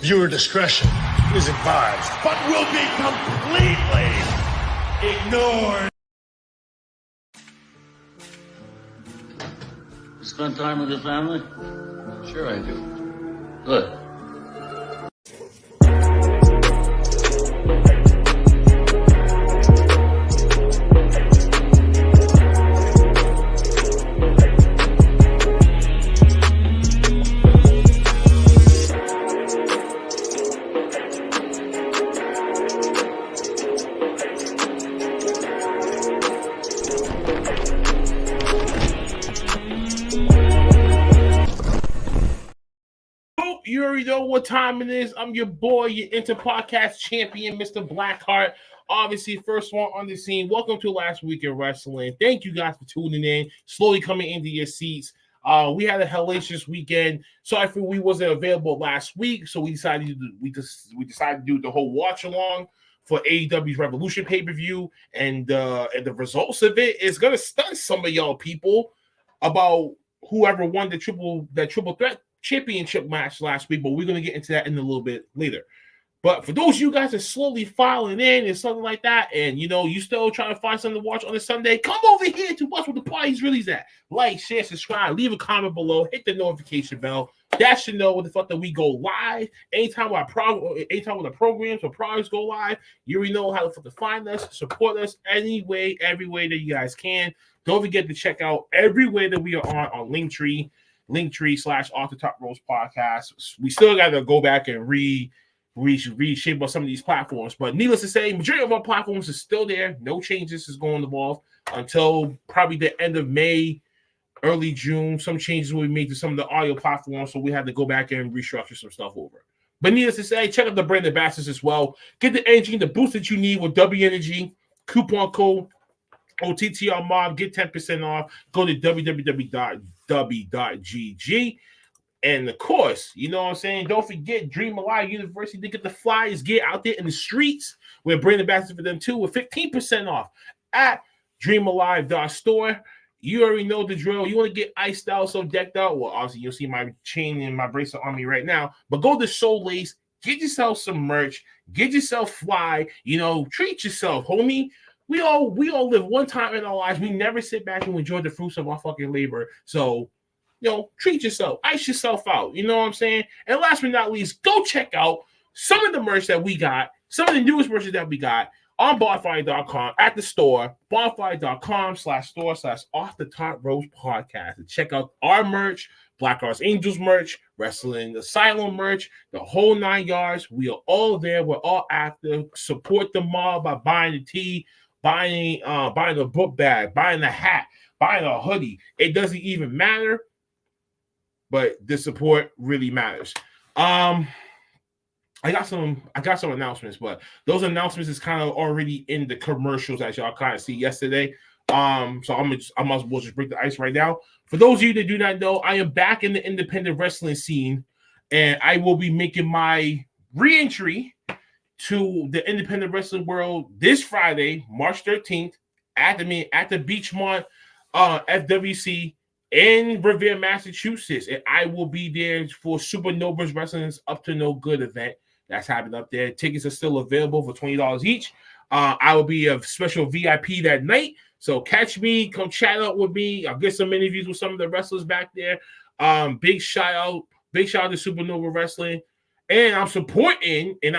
Viewer discretion is advised. But will be completely ignored. You spend time with your family? Sure I do. Good. You already know what time it is. I'm your boy, your inter-podcast champion, Mr. BlackHart. Obviously, first one on the scene. Welcome to Last Week in Wrestling. Thank you guys for tuning in, slowly coming into your seats. We had a hellacious weekend. Sorry for we wasn't available last week, so we decided to do the whole watch along for AEW's Revolution pay-per-view, and the results of it is gonna stun some of y'all people about whoever won the triple threat championship match last week, but we're going to get into that in a little bit later. But for those of you guys that are slowly filing in and something like that, and you still trying to find something to watch on a Sunday, come over here to watch what the party's really at. Like, share, subscribe, leave a comment below, hit the notification bell. That should know what the fuck that we go live. Anytime when the programs or products go live, you already know how to fucking find us, support us every way that you guys can. Don't forget to check out every way that we are on Linktree /Off the Top Ropes Podcast. We still got to go back and reshape up some of these platforms. But needless to say, majority of our platforms is still there. No changes is going to evolve until probably the end of May, early June. Some changes will be made to some of the audio platforms, so we have to go back and restructure some stuff over. But needless to say, check out the brand ambassadors as well. Get the energy and the boost that you need with W Energy. Coupon code OTTR Mob, get 10% off. Go to www.w.gg. And of course, you know what I'm saying? Don't forget Dream Alive University to get the flyers, get out there in the streets. We're brand ambassador for them too with 15% off at dreamalive.store. You already know the drill. You want to get iced out, so decked out. Well, obviously, you'll see my chain and my bracelet on me right now. But go to Soul Lace, get yourself some merch, get yourself fly. Treat yourself, homie. We all live one time in our lives. We never sit back and enjoy the fruits of our fucking labor. So, treat yourself, ice yourself out. You know what I'm saying? And last but not least, go check out some of the merch that we got, some of the newest merch that we got on bonfire.com at the store, bonfire.com/store/Off the Top Ropes Podcast. And check out our merch, Black Arts Angels merch, Wrestling Asylum merch, the whole 9 yards. We are all there. We're all active. Support the mob by buying the tee, buying the book bag, buying the hat, buying a hoodie. It doesn't even matter, but the support really matters. I got some announcements, but those announcements is kind of already in the commercials as y'all kind of see yesterday. So I might as well just break the ice right now. For those of you that do not know, I am back in the independent wrestling scene, and I will be making my re-entry to the independent wrestling world this Friday, March 13th, at the Beachmont FWC in Revere, Massachusetts. And I will be there for Supernovas Wrestling's Up to No Good event that's happening up there. Tickets are still available for $20 each. I will be a special VIP that night. So catch me, come chat out with me. I'll get some interviews with some of the wrestlers back there. Big shout out to Supernova Wrestling. And I'm supporting, and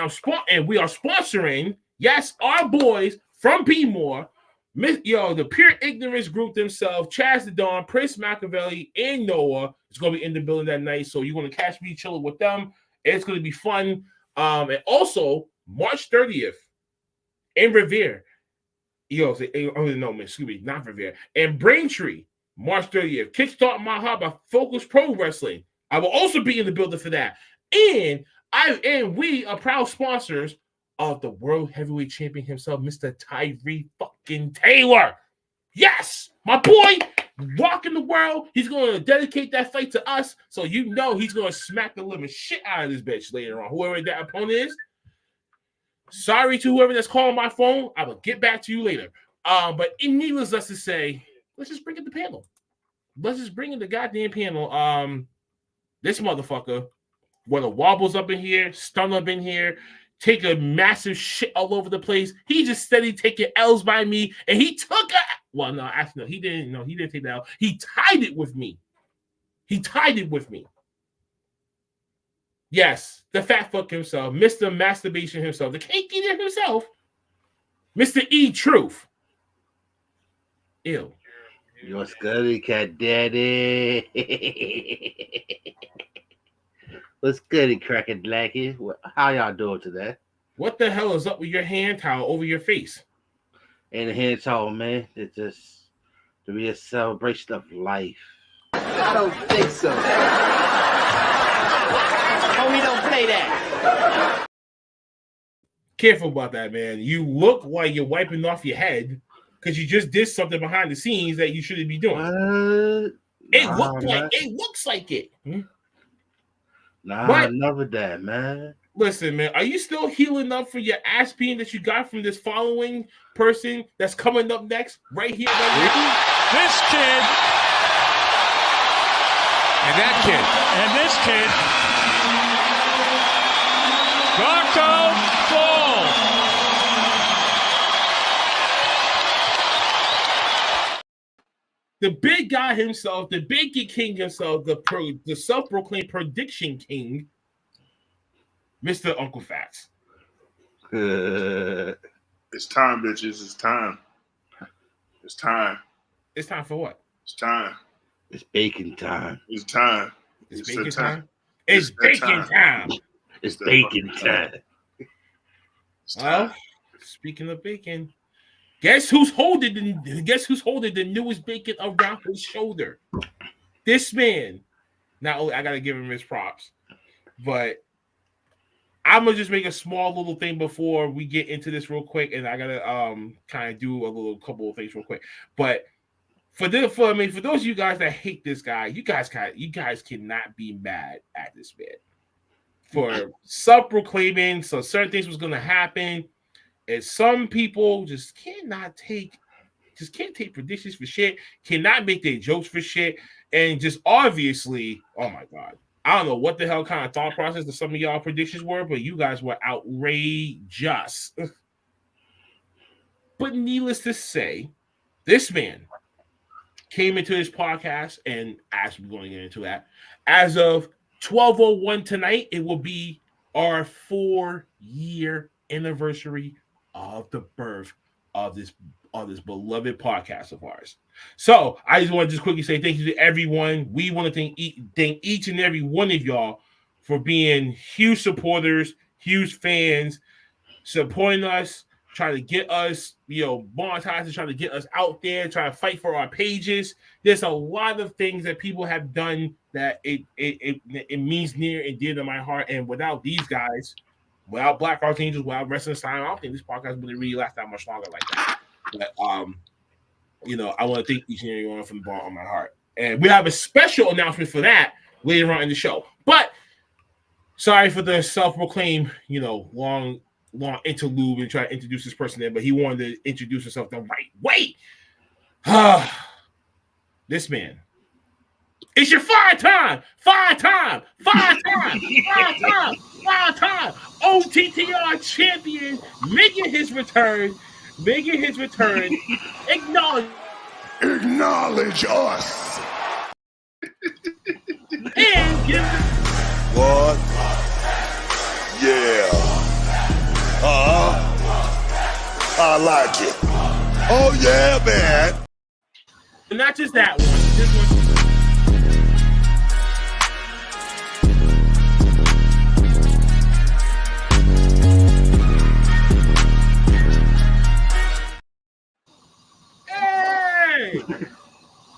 we are sponsoring, yes, our boys from B-More, the Pure Ignorance group themselves, Chaz the Don, Prince Machiavelli, and Noah is going to be in the building that night. So you're going to catch me chilling with them. It's going to be fun. And also, March 30th in Revere, not Revere, and Braintree, March 30th, Kickstart My Hub by Focus Pro Wrestling. I will also be in the building for that. And we are proud sponsors of the World Heavyweight Champion himself, Mr. Tyree fucking Taylor. Yes, my boy, rocking the world. He's going to dedicate that fight to us, so he's going to smack the living shit out of this bitch later on, whoever that opponent is. Sorry to whoever that's calling my phone. I will get back to you later. But needless to say, let's just bring in the panel. Let's just bring in the goddamn panel. This motherfucker want to wobbles up in here, stun up in here, take a massive shit all over the place. He just steady taking L's by me, and he took a. Well, no, actually, no, he didn't. No, he didn't take the L. He tied it with me. Yes, the fat fuck himself, Mr. Masturbation himself, the cake eater himself, Mr. E Truth. Ew. What's good, cat daddy? What's good, cracker blacky? How y'all doing today? What the hell is up with your hand towel over your face? And the hand towel, man. It's just to be a celebration of life. I don't think so. Homie, don't play that. Careful about that, man. You look like you're wiping off your head because you just did something behind the scenes that you shouldn't be doing. What? It looks like it. Nah, never that, man. Listen, man, are you still healing up for your ass being that you got from this following person that's coming up next? Right here, right now? This kid. And that kid. And this kid. Garco Falls. The big guy himself, the Bacon King himself, the self-proclaimed prediction king, Mr. Uncle Phattz. It's time, bitches. It's time. It's time. It's time for what? It's time. It's bacon time. It's time. It's bacon time. It's bacon time. It's bacon time. Well, speaking of bacon, guess who's holding the newest bacon around his shoulder? This man. Not only I gotta give him his props, but I'm gonna just make a small little thing before we get into this real quick, and I gotta kind of do a couple of things real quick. But for those of you guys that hate this guy, you guys cannot be mad at this man for self-proclaiming so certain things was gonna happen, and some people just can't take predictions for shit, cannot make their jokes for shit, and just obviously, oh my god. I don't know what the hell kind of thought process that some of y'all predictions were, but you guys were outrageous. But needless to say, this man came into his podcast, and as we're going to get into that, as of 12:01 tonight, it will be our 4-year anniversary of the birth of this beloved podcast of ours. So I just want to quickly say thank you to everyone. We want to thank each and every one of y'all for being huge supporters, huge fans, supporting us, trying to get us, monetized, trying to get us out there, trying to fight for our pages. There's a lot of things that people have done that it means near and dear to my heart. And without these guys, without BlackHart Angels, without Wrestling Style, I don't think this podcast would really last that much longer like that. But I want to thank each and every one from the bottom of my heart. And we have a special announcement for that later on in the show. But sorry for the self-proclaimed, long interlude and try to introduce this person in, but he wanted to introduce himself the right way. This man. It's your five-time OTTR champion making his return. Acknowledge us. And give What? Yeah. I like it. Oh yeah, man. and not just that one. This one.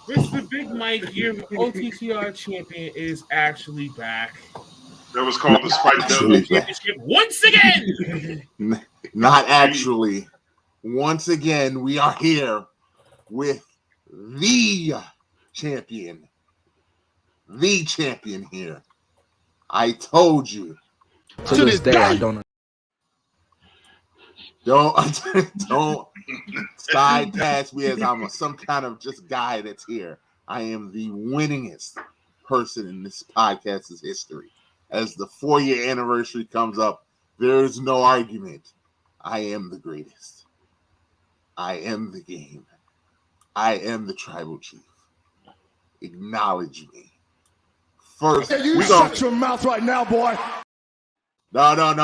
Mr. Big Mike, your OTTR champion, is actually back. That was called the Spike Championship once again. Not actually. Once again, we are here with the champion. The champion here. I told you. To this day, I don't know. Don't side pass me as I'm some kind of just guy that's here. I am the winningest person in this podcast's history. as the 4-year anniversary comes up, there is no argument. I am the greatest. I am the game. I am the tribal chief. Acknowledge me. First, Hey, you shut your mouth right now, boy. No. Wait,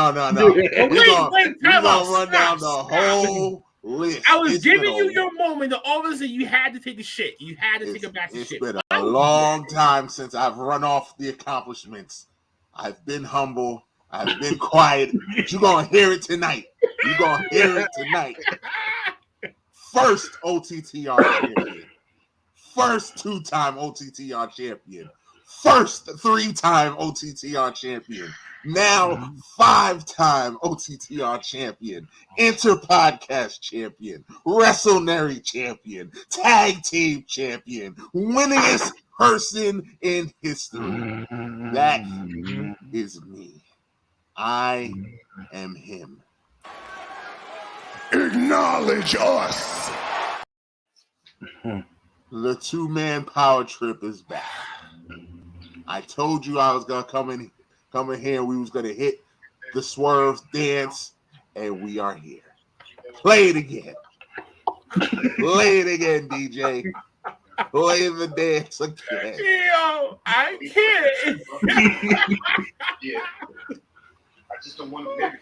We're time out. gonna run down the whole list. I was giving you your moment. The officer, you had to take a shit. You had to take a back to shit. It's been a long time since I've run off the accomplishments. I've been humble. I've been quiet. But you're gonna hear it tonight. You're gonna hear it tonight. First OTTR champion. First 2-time OTTR champion. First 3-time OTTR champion. Now 5-time OTTR champion. Inter-podcast champion. WrestleNary champion. Tag team champion. Winningest person in history. That is me. I am him. Acknowledge us. The 2-man power trip is back. I told you I was gonna come in here. We was gonna hit the swerve dance, and we are here. Play it again. Play it again, DJ. Play the dance again. Yo, I can't. Yeah. I just don't want to make it.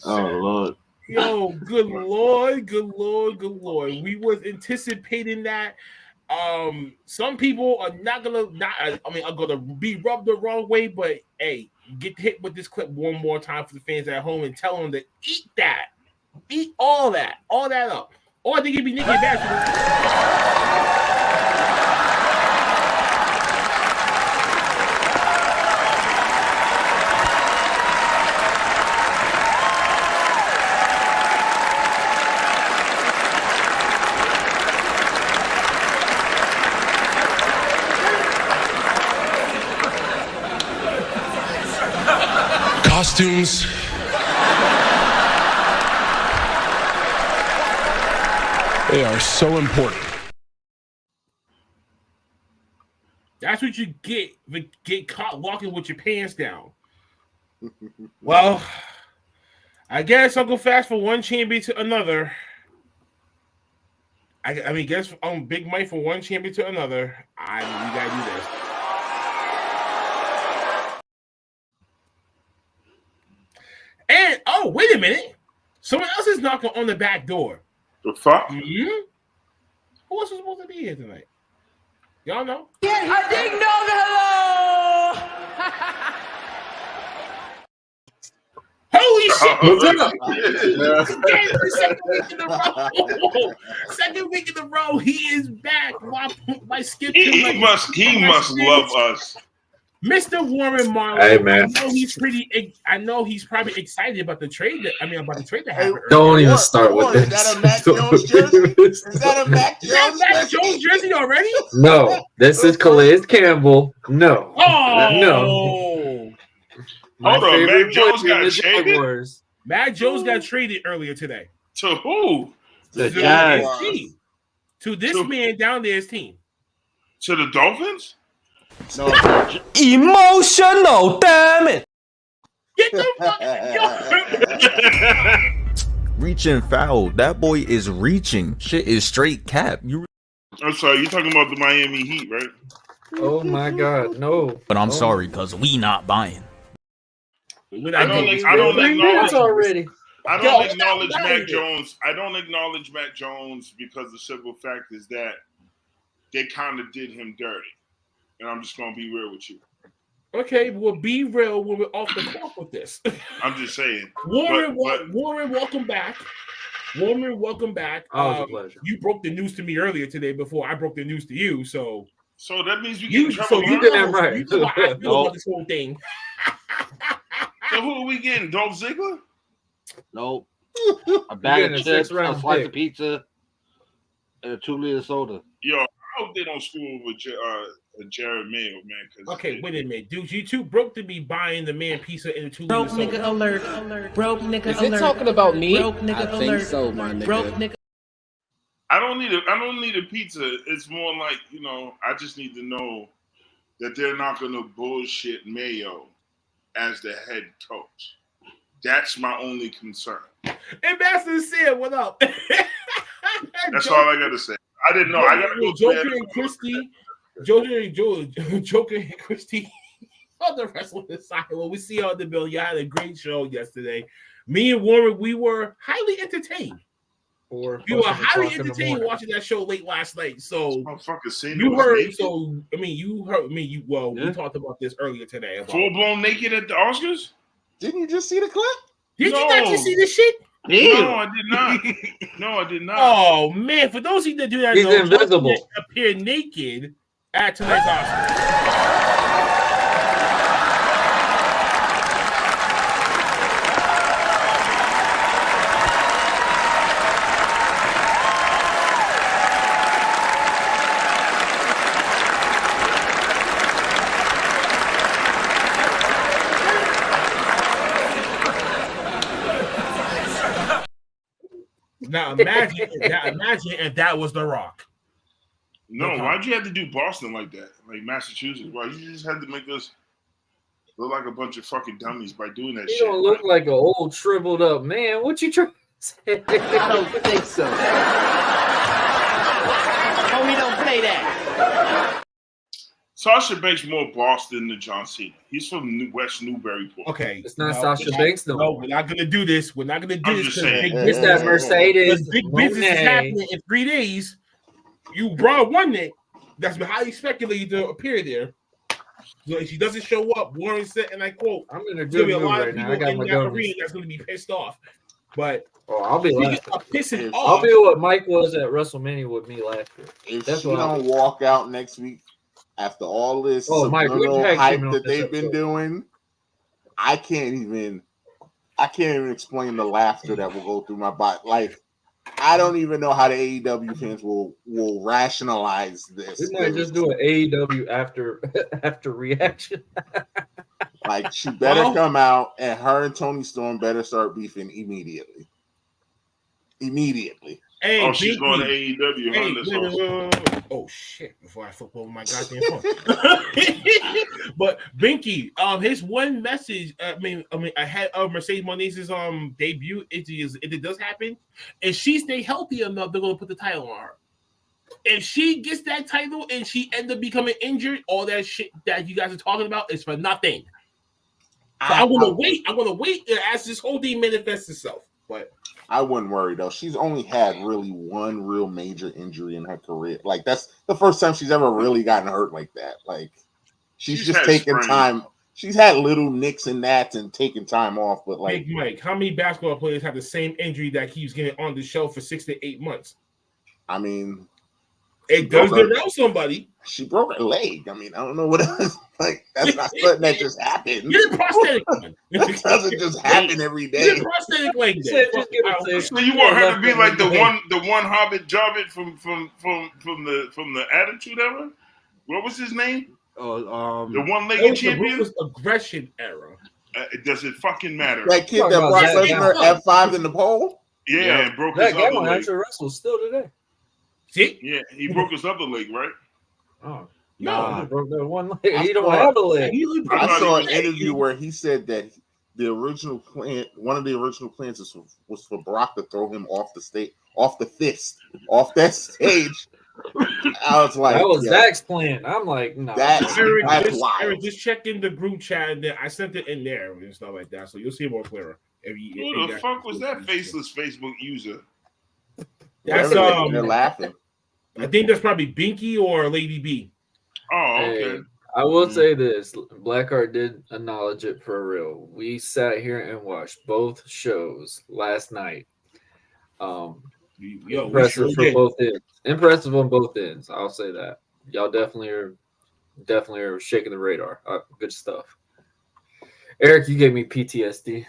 Oh Lord. Yo, good lord. We was anticipating that. Some people are are gonna be rubbed the wrong way, but hey, get hit with this clip one more time for the fans at home and tell them to eat all that up. Or they can be naked back. Costumes. They are so important. That's what you get caught walking with your pants down. Well, I guess Uncle Phattz for one champion to another. I mean, guess Big Mike for one champion to another. We gotta do this. And wait a minute, someone else is knocking on the back door. The fuck? Mm-hmm. Who else is supposed to be here tonight? Y'all know? I didn't Holy shit! Second week in a row, he is back. Why skip him? He must love us. Mr. Warren Marlowe. Hey, man. I know he's probably excited about the trade that happened. Don't even start with this. Is that a Mac Jones jersey? Is that a Mac Jones jersey already? No, this is Calais Campbell. No. Oh no. Hold on, Mac Jones got traded? Mac Jones got traded earlier today. To who? The Giants. To this man down there's team. To the Dolphins? No. Emotional, damn it. Get the fuck Reaching foul. That boy is reaching. Shit is straight cap. I'm sorry, you're talking about the Miami Heat, right? Oh my God, no. But I'm sorry, cause we not buying. I don't acknowledge Mac Jones. I don't acknowledge Mac Jones because the simple fact is that they kind of did him dirty. And I'm just gonna be real with you. Okay, we'll be real when we're off the clock with this. I'm just saying. Warren, welcome back. Warren, welcome back. Always a pleasure. You broke the news to me earlier today before I broke the news to you. So that means we get in trouble. So you did that right. You know how I feel about this whole thing. So who are we getting? Dolph Ziggler? Nope. A bag of chips, a slice of pizza, and a 2-liter soda. Yo, I hope they don't screw with Jared Mayo, man. Okay, wait a minute, dude. You two broke to be buying the man pizza in a 2-liter Broke soda. nigga alert. Broke nigga alert. Is it talking about me? Broke nigga I alert. think so, my nigga. Broke nigga. I don't need a pizza. It's more like, I just need to know that they're not gonna bullshit Mayo as the head coach. That's my only concern. Ambassador said, "What up?" That's all I gotta say. I didn't know. I gotta go. Joker and Christie. Joker and Christie on the wrestling side. Well, we see you on the bill. You had a great show yesterday. Me and Warren, we were highly entertained. We were highly entertained watching that show late last night. So you heard. So I mean, you heard me. We talked about this earlier today. Full blown naked at the Oscars. Didn't you just see the clip? Did you not just see this shit? No, I did not. No, I did not. Oh man! For those of you that do that, he's invisible. Appear naked at tonight's Oscars. Now imagine if that was The Rock. No, why'd you have to do Boston like that? Like Massachusetts? Why you just had to make us look like a bunch of fucking dummies by doing that shit? You don't look like an old shriveled up man. What you trying to say? I don't think so. Oh, we don't play that. Sasha Banks more Boston than John Cena. He's from West Newburyport. Okay, it's not Sasha Banks though. No, we're not gonna do this. We're not gonna do this. It's that Mercedes. Big business is happening in 3 days. You brought one that that's been highly speculated to appear there. So if she doesn't show up, Warren said, and I quote, "I'm in a good mood right now. I got my arena that's gonna be pissed off." But I'll be pissing off. I'll be what Mike was at WrestleMania with me last year. If she don't walk out next week after all this Mike, hype that they've been doing, I can't even explain the laughter that will go through my body. Like, I don't even know how the AEW fans will rationalize this. We might just do an AEW after reaction. Like, she better come out, and her and Tony Storm better start beefing immediately. Hey, she's going to AEW. Oh shit! Before I flip over my goddamn phone. But Binky, his one message. I mean, ahead of Mercedes Moniz's debut, if it does happen, and she stay healthy enough, they're gonna put the title on her. If she gets that title and she ends up becoming injured, all that shit that you guys are talking about is for nothing. So I'm gonna wait as this whole thing manifests itself. But I wouldn't worry though. She's only had really one real major injury in her career. Like, that's the first time she's ever really gotten hurt like that. Like, she's just taking time. She's had little nicks and nats and taking time off. But like, Big Mike, how many basketball players have the same injury that keeps getting on the show for 6 to 8 months? I mean, it does derail somebody. She broke her leg. I mean, I don't know what else. Like, that's not something that just happens. Get a prosthetic one. That doesn't just happen every day. Get a prosthetic leg. So you want her to be like the one Hobbit Jobbit from the Attitude Era? What was his name? The one-legged champion. It was aggression era. Does it fucking matter? That kid that brought Lesnar F5 in the pole. Yeah, and broke his other leg. Actually wrestles still today. See? Yeah, he broke his other leg, right? Oh. No, he broke that one leg. He don't have a leg. I saw an interview where he said that the original plan, one of the original plans was for Brock to throw him off the stage, off that stage. I was like, that was Zach's plan. I'm like, no. That's wild. Eric, just check in the group chat, and then I sent it in there and stuff like that, so you'll see it more clearer. Who the fuck was that faceless Facebook user? That's they're laughing. I think that's probably Binky or Lady B. Oh, okay. Hey, I will say this: BlackHart did acknowledge it for real. We sat here and watched both shows last night. Impressive for both ends. Impressive on both ends. I'll say that. Y'all definitely are shaking the radar. Good stuff. Eric, you gave me PTSD.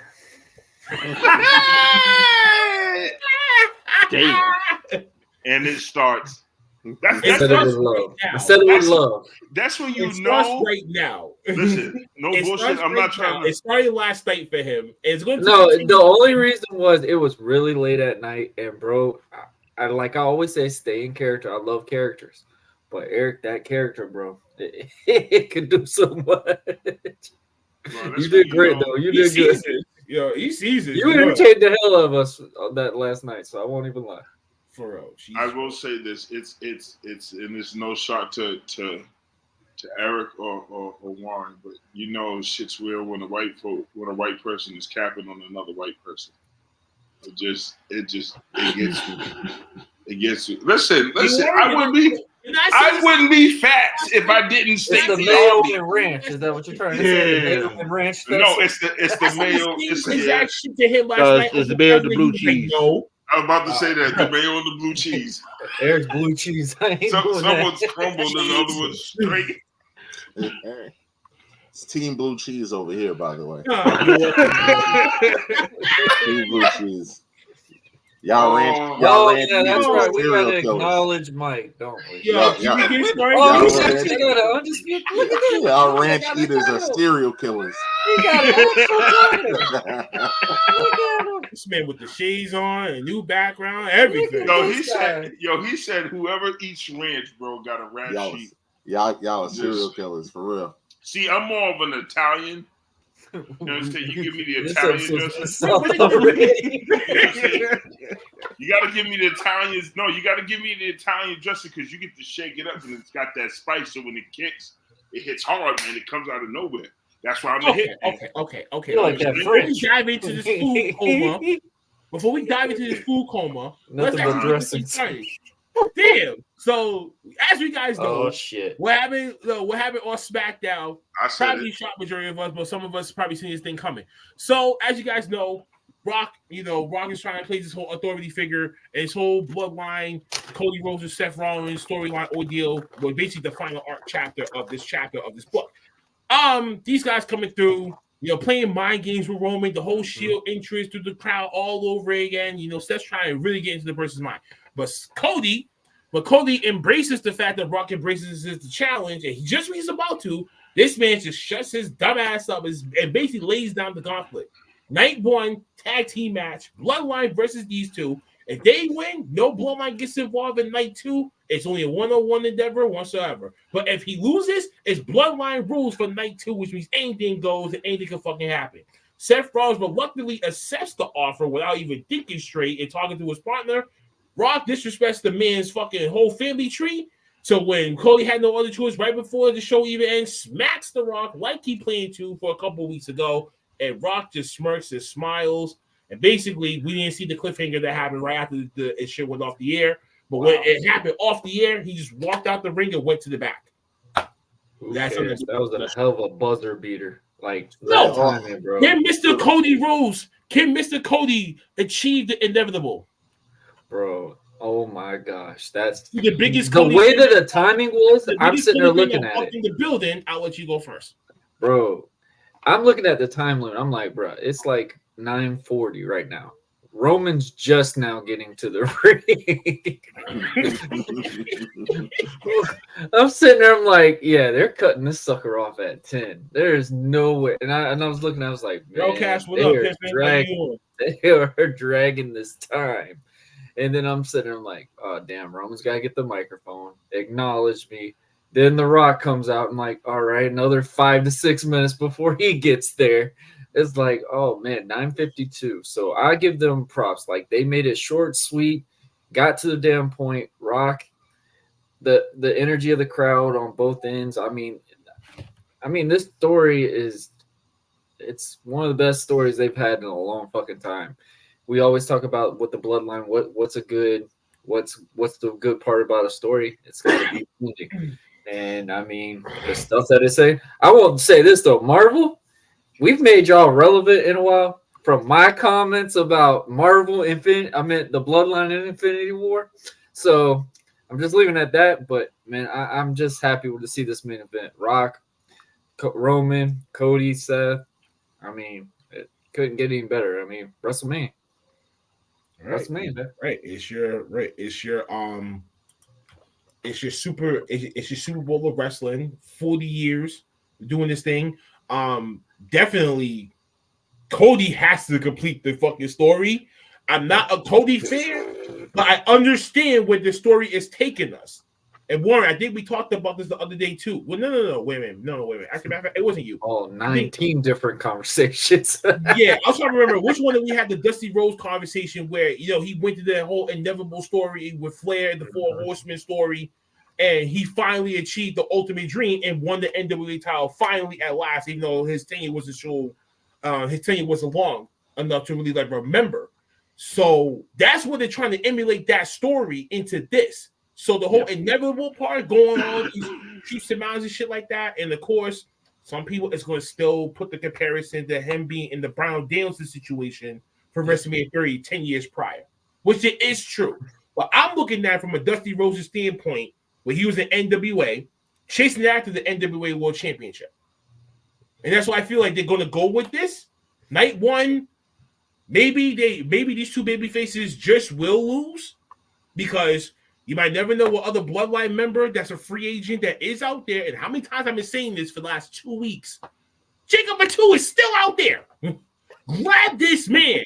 Damn. And it starts. I said it with love. That's when you it know. Right now. Listen, no bullshit. I'm not trying to. It started last night for him. It's going to the only reason was it was really late at night, and bro, I always say, stay in character. I love characters, but Eric, that character, bro, it could do so much. Bro, You did great, though. You did good. Yo, he sees it. You entertained the hell out of us on that last night, so I won't even lie. For real. I will say this: it's and it's no shot to Eric or Warren, but you know shit's real when a white person is capping on another white person. It gets me. It gets me. Listen. I wouldn't be fat if I didn't stay. It's the mayo and ranch. Is that what you're trying to say? The mayo and ranch. No, it's the mayo. It's the mayo and the blue cheese. No. I was about to say that the mayo and the blue cheese. There's blue cheese. Someone's crumbled and the other one's straight. It's Team Blue Cheese over here, by the way. Team Blue Cheese. Y'all ranch. Yeah, that's right. We gotta acknowledge Mike, don't we? Y'all ranch eaters are serial killers. This man with the shades on, a new background, everything. He said whoever eats ranch, bro, got a ranch sheet. Y'all are serial killers for real. See, I'm more of an Italian. You understand? You give me the Italian dressing. You got to give me the Italians. No, you got to give me the Italian dressing because you get to shake it up and it's got that spice. So when it kicks, it hits hard, man. It comes out of nowhere. That's why I'm the hit. Okay. Before we dive into this food coma, nothing but dressing. Damn. So as you guys know, shit. What happened on SmackDown? Probably shocked majority of us, but some of us probably seen this thing coming. So as you guys know, Rock is trying to play this whole authority figure and his whole bloodline, Cody Rhodes and Seth Rollins storyline ordeal was basically the final arc chapter of this book. These guys coming through, playing mind games with Roman, the whole Shield interest through the crowd all over again. Seth's trying to really get into the person's mind. But Cody embraces the fact that Rock embraces the challenge, and just when he's about to, this man just shuts his dumb ass up and basically lays down the gauntlet. Night 1 tag team match, Bloodline versus these two. If they win, no Bloodline gets involved in night 2. It's only a 1-on-1 endeavor whatsoever. But if he loses, it's Bloodline rules for night 2, which means anything goes and anything can fucking happen. Seth Rollins reluctantly accepts the offer without even thinking straight and talking to his partner. Rock disrespects the man's fucking whole family tree. So when Cody had no other choice right before the show even ends, smacks the Rock like he planned to for a couple of weeks ago. And Rock just smirks and smiles. And basically, we didn't see the cliffhanger that happened right after the shit went off the air. But when it happened off the air, he just walked out the ring and went to the back. That was a hell of a buzzer beater. Like, timing, bro. Can Mr. Cody Rhodes, Mr. Cody achieve the inevitable? Bro, oh my gosh. That's the biggest. The way that the timing was, I'm sitting there looking at it. In the building, I'll let you go first. Bro, I'm looking at the time limit. I'm like, bro, it's like 9:40 right now. Roman's just now getting to the ring. I'm sitting there, I'm like, yeah, they're cutting this sucker off at 10. There's no way. And I was looking, I was like, man, they are dragging this time. And then I'm sitting there, I'm like, oh, damn, Roman's got to get the microphone, acknowledge me. Then The Rock comes out and like, all right, another 5 to 6 minutes before he gets there. It's like, oh, man, 9:52. So I give them props. Like, they made it short, sweet, got to the damn point. Rock, the energy of the crowd on both ends. I mean, this story it's one of the best stories they've had in a long fucking time. We always talk about what the bloodline, what's the good part about a story. It's got to be music. And I mean, the stuff that they say. I won't say this though, Marvel. We've made y'all relevant in a while. From my comments about Marvel the Bloodline and Infinity War. So I'm just leaving it at that. But man, I'm just happy to see this main event. Rock, Roman, Cody, Seth. I mean, it couldn't get any better. I mean, WrestleMania. Right. Right. It's your Super Bowl of wrestling. 40 years doing this thing. Definitely Cody has to complete the fucking story. I'm not a Cody fan, but I understand where the story is taking us. And Warren, I think we talked about this the other day too. Well, no, wait a minute. Actually, it wasn't you. Oh, 19 different conversations. Yeah, I was trying to remember which one did we had the Dusty Rhodes conversation where he went to the whole inevitable story with Flair, the Four Horsemen story, and he finally achieved the ultimate dream and won the NWA title finally at last, even though his tenure wasn't long enough to really remember. So that's what they're trying to emulate that story into this. So the whole inevitable part going on, these Chiefs and Mounds and shit like that, and of course, some people is going to still put the comparison to him being in the Brown Danielson situation for WrestleMania 30 10 years prior, which it is true. But I'm looking at it from a Dusty Rhodes standpoint, where he was in NWA, chasing after the NWA World Championship. And that's why I feel like they're going to go with this. Night one, maybe these two baby faces just will lose, because you might never know what other Bloodline member that's a free agent that is out there. And how many times I've been saying this for the last 2 weeks? Jacob Fatu is still out there. Grab this man.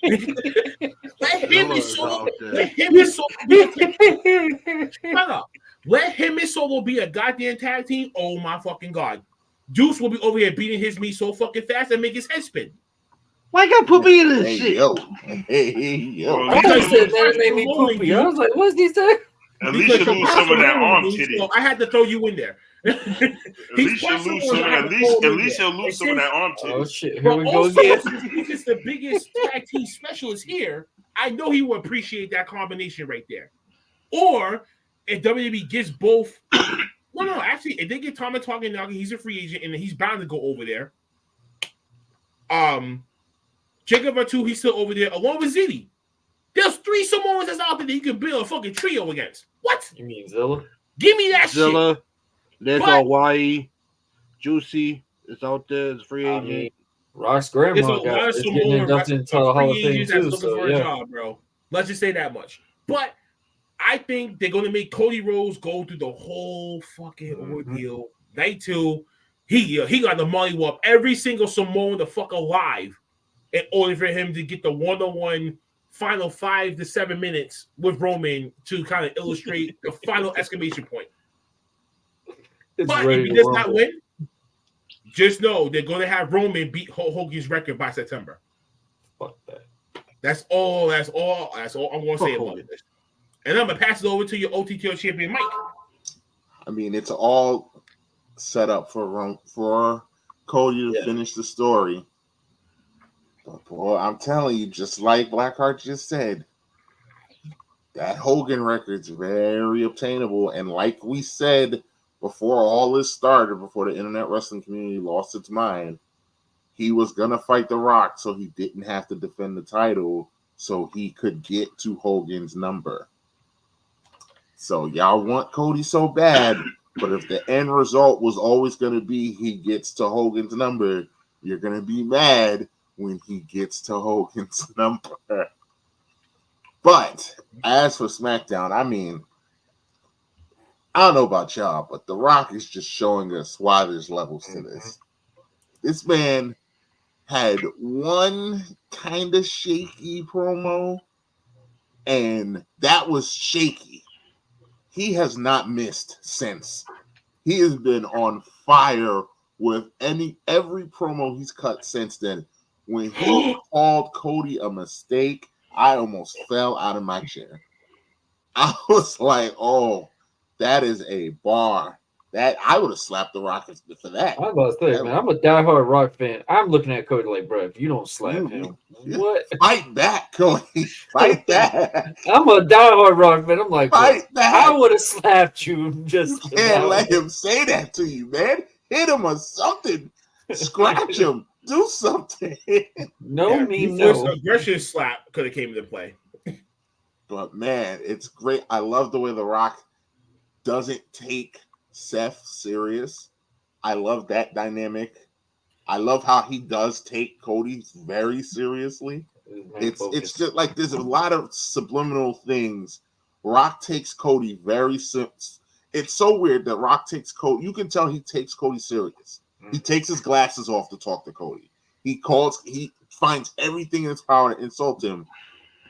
Let him and Solo be a goddamn tag team. Oh my fucking god. Deuce will be over here beating his meat so fucking fast and make his head spin. Why you gotta put me in this shit? Yo. I said that made me poopy. I was like, what's he saying? At least you lose some of that arm titty. So I had to throw you in there. At least you'll lose some of that arm titty. Oh shit! Here we go again. He's the biggest tag team specialist here. I know he will appreciate that combination right there. Or if WWE gets both, actually, if they get Tama talking now, he's a free agent and he's bound to go over there. Jacob Fatu, he's still over there along with Ziti. There's 3 Samoans that's out there that you can build a fucking trio against. What? You mean Zilla? Give me that Zilla, shit. there's Hawaii. Juicy is out there as free agent. Rock's grandma is getting inducted into the Hall of Fame too. So a job, bro. Let's just say that much. But I think they're going to make Cody Rhodes go through the whole fucking ordeal. Night 2, he got to molly up every single Samoan the fuck alive in order for him to get the one-on-one final 5 to 7 minutes with Roman to kind of illustrate the final exclamation point. But if he does not win, just know they're going to have Roman beat Hogan's record by September. Fuck that. That's all I'm going to say about this. And I'm going to pass it over to your OTTO champion, Mike. I mean, it's all set up for Cody to finish the story. But boy, I'm telling you, just like BlackHart just said, that Hogan record's very obtainable. And like we said before all this started, before the internet wrestling community lost its mind, he was going to fight The Rock so he didn't have to defend the title, so he could get to Hogan's number. So y'all want Cody so bad, but if the end result was always going to be he gets to Hogan's number, you're going to be mad when he gets to Hogan's number. But as for SmackDown, I mean, I don't know about y'all, but The Rock is just showing us why there's levels to this. This man had one kind of shaky promo, and that was shaky. He has not missed since. He has been on fire with every promo he's cut since then. When he called Cody a mistake, I almost fell out of my chair. I was like, oh, that is a bar. That I would have slapped The Rock for that. I'm about to say, man, I'm a diehard Rock fan. I'm looking at Cody like, bro, if you don't slap him, what? Fight back, Cody. Fight that. I'm a diehard Rock fan. I'm like, fight back. I would have slapped you. Just you can't let him say that to you, man. Hit him or something. Scratch him. Do something. No. Aggression slap could have came into play. But man, it's great. I love the way The Rock doesn't take Seth serious. I love that dynamic. I love how he does take Cody very seriously. It's just like there's a lot of subliminal things. Rock takes Cody very serious. It's so weird that Rock takes Cody. You can tell he takes Cody serious. He takes his glasses off to talk to Cody. He finds everything in his power to insult him,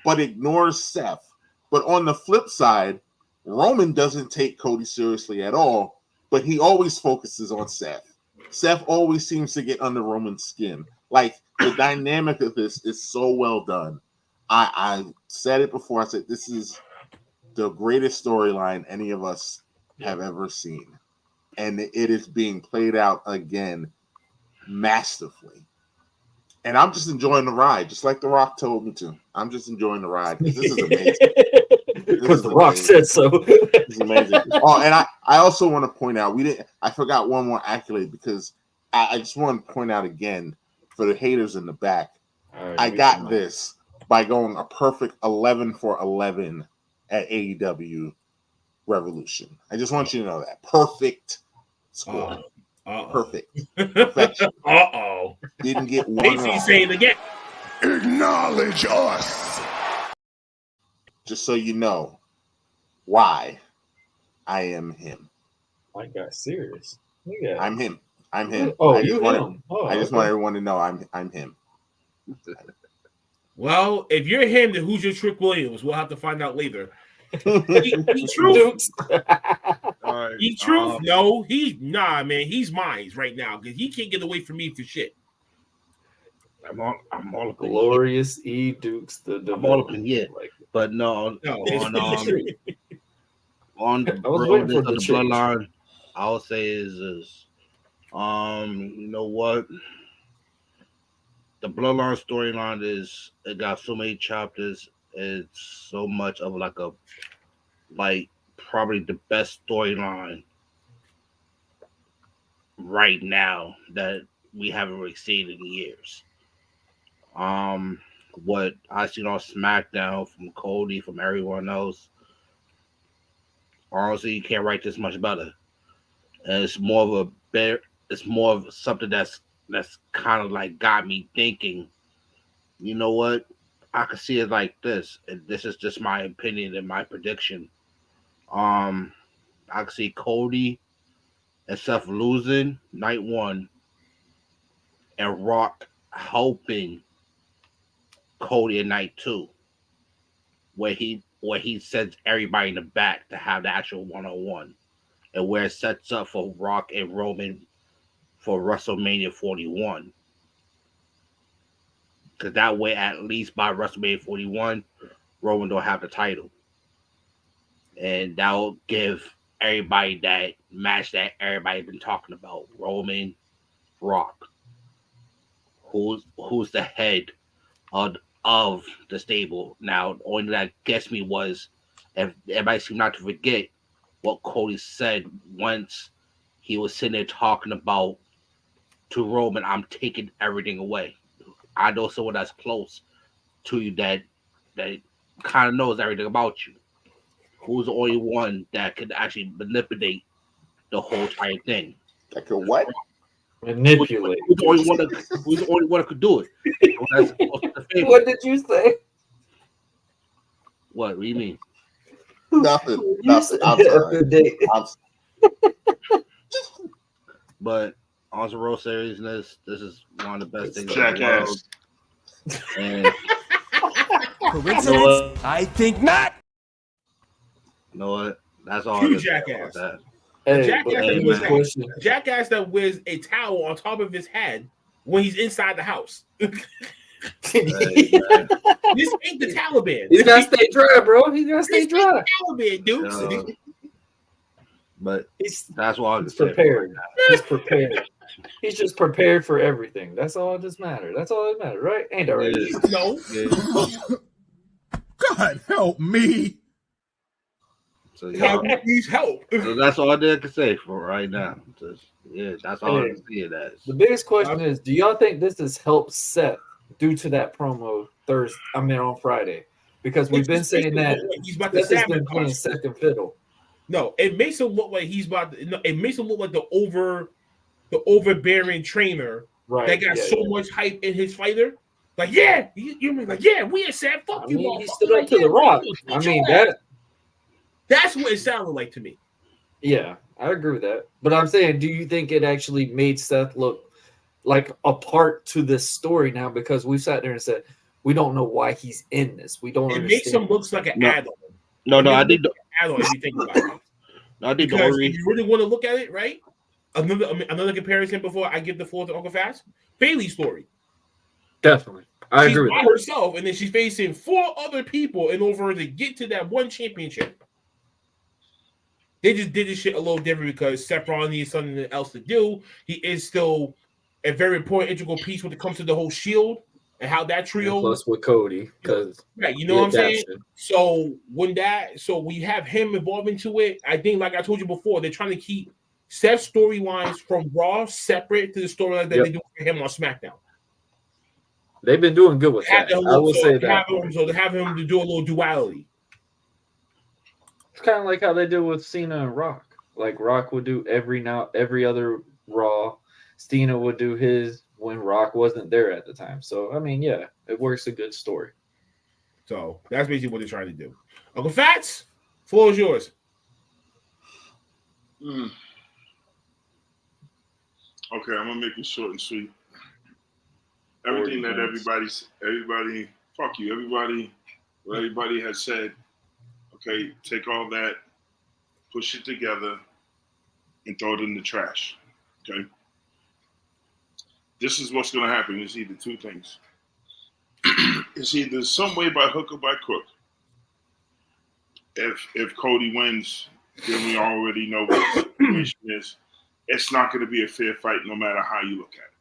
but ignores Seth. But on the flip side, Roman doesn't take Cody seriously at all, but he always focuses on Seth. Seth always seems to get under Roman's skin. Like, the dynamic of this is so well done. I said it before. I said this is the greatest storyline any of us have ever seen. And it is being played out again masterfully. And I'm just enjoying the ride, just like The Rock told me to. I'm just enjoying the ride. This is amazing. Because The Rock said so. This is amazing. Oh, and I also want to point out, I forgot one more accolade because I just want to point out again for the haters in the back. I got this by going a perfect 11 for 11 at AEW Revolution. I just want you to know that. Perfect score. Perfect. Perfection. Didn't get one wrong. Say it again. Acknowledge us. Just so you know why I am him. My God, serious. I'm him. I'm him. Oh, I you him. I just want everyone to know I'm him. Well, if you're him, then who's your Trick Williams? We'll have to find out later. He truth. He truth. No, nah, man. He's mine right now because he can't get away from me for shit. I'm all up Glorious Edukes. I'm all up in here, but no. On the road of the bloodline, I would say is you know what? The bloodline storyline it got so many chapters. It's so much of like probably the best storyline right now that we haven't really seen in years. What I seen on SmackDown from Cody, from everyone else, honestly, you can't write this much better. And it's more of something that's kind of like got me thinking, you know what? I could see it like this, and this is just my opinion and my prediction. I could see Cody and Seth losing night one, and Rock helping Cody in night two, where he sends everybody in the back to have the actual one-on-one, and where it sets up for Rock and Roman for WrestleMania 41. Because that way, at least by WrestleMania 41, Roman don't have the title. And that will give everybody that match that everybody been talking about. Roman, Rock. Who's the head of the stable. Now, the only thing that gets me was, if everybody seemed not to forget what Cody said once he was sitting there talking about to Roman, I'm taking everything away. I know someone that's close to you that kind of knows everything about you. Who's the only one that could actually manipulate the whole entire thing? That could what? Manipulate. Who's the only one that could do it? What did you say? What do you mean? Nothing. I'm sorry. But on the real seriousness, this is one of the best things. Jackass. And coincidence? I think not. You know what? That's all. True jackass. Jackass that wears a towel on top of his head when he's inside the house. This ain't the Taliban. He's gotta stay dry, bro. He's gotta stay dry. Taliban, dude. But that's why he's prepared. He's prepared. He's just prepared for everything. That's all that just matters. That's all that matters, right? Ain't that right? No. God help me. So yeah, needs help. So that's all I can say for right now. That's all I can see it as. The biggest question is, do y'all think this has helped Seth due to that promo on Friday? Because we've been saying that he's about to Seth has been playing second fiddle. No, it makes him look like he's about to, it makes him look like the overbearing trainer that got so much hype in his fighter. Like, you mean like, we are Seth, fuck you, he stood up to the Rock. I mean, that's what it sounded like to me. Yeah, I agree with that. But I'm saying, do you think it actually made Seth look like a part to this story now? Because we sat there and said, we don't know why he's in this. We don't understand. Makes him look like an add-on. No, I think add-on if you think about it. I think Because if you really want to look at it, right? Another comparison before I give the floor to Uncle Phattz. Bailey's story. Definitely. I She's agree by with that. herself, and then she's facing 4 other people in order to get to that one championship. They just did this shit a little different because Seth Rollins needs something else to do. He is still a very important integral piece when it comes to the whole Shield and how that trio. And plus with Cody, because right, you know what I'm saying. So we have him evolve into it. I think, like I told you before, they're trying to keep Seth's storylines from Raw separate to the storyline that they do for him on SmackDown. They've been doing good with that. I will say that. So to have him to do a little duality. It's kind of like how they did with Cena and Rock. Like Rock would do every other Raw. Cena would do his when Rock wasn't there at the time. So I mean, yeah, it works a good story. So that's basically what they're trying to do. Uncle Phattz, floor is yours. Okay, I'm gonna make it short and sweet. Everything that everybody, what everybody has said. Okay, take all that, push it together, and throw it in the trash. Okay. This is what's going to happen. It's either 2 things. It's either some way by hook or by crook. If Cody wins, then we already know what the situation is. It's not going to be a fair fight no matter how you look at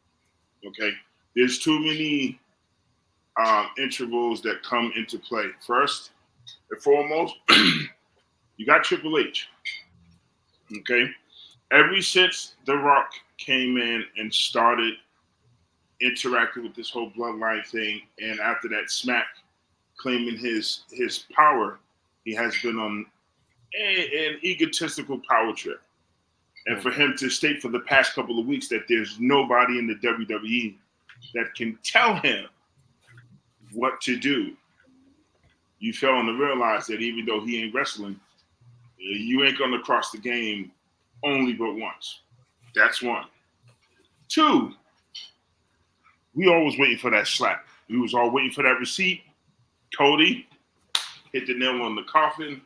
it. Okay? There's too many intervals that come into play. First and foremost, you got Triple H. Okay? Ever since The Rock came in and started interacting with this whole Bloodline thing, and after that smack claiming his power, he has been on an egotistical power trip. And for him to state for the past couple of weeks that there's nobody in the WWE that can tell him what to do, you fail to realize that even though he ain't wrestling, you ain't going to cross the game only but once. That's 1. 2, we always waiting for that slap. We was all waiting for that receipt. Cody hit the nail on the coffin.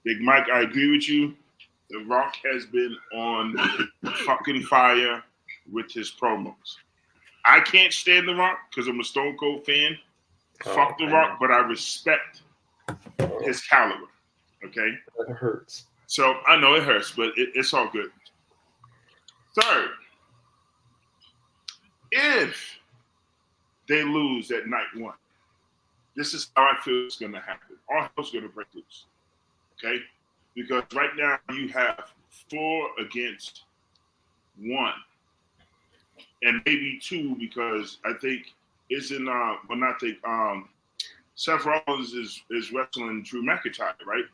Big Mike, I agree with you. The Rock has been on fucking fire with his promos. I can't stand The Rock because I'm a Stone Cold fan. Fuck The Rock, but I respect his caliber. Okay? It hurts. So I know it hurts, but it's all good. Third, if they lose at night 1, this is how I feel it's going to happen. All hell's going to break loose. Okay? Because right now you have 4 against 1. And maybe 2 because I think Seth Rollins is wrestling Drew McIntyre, right?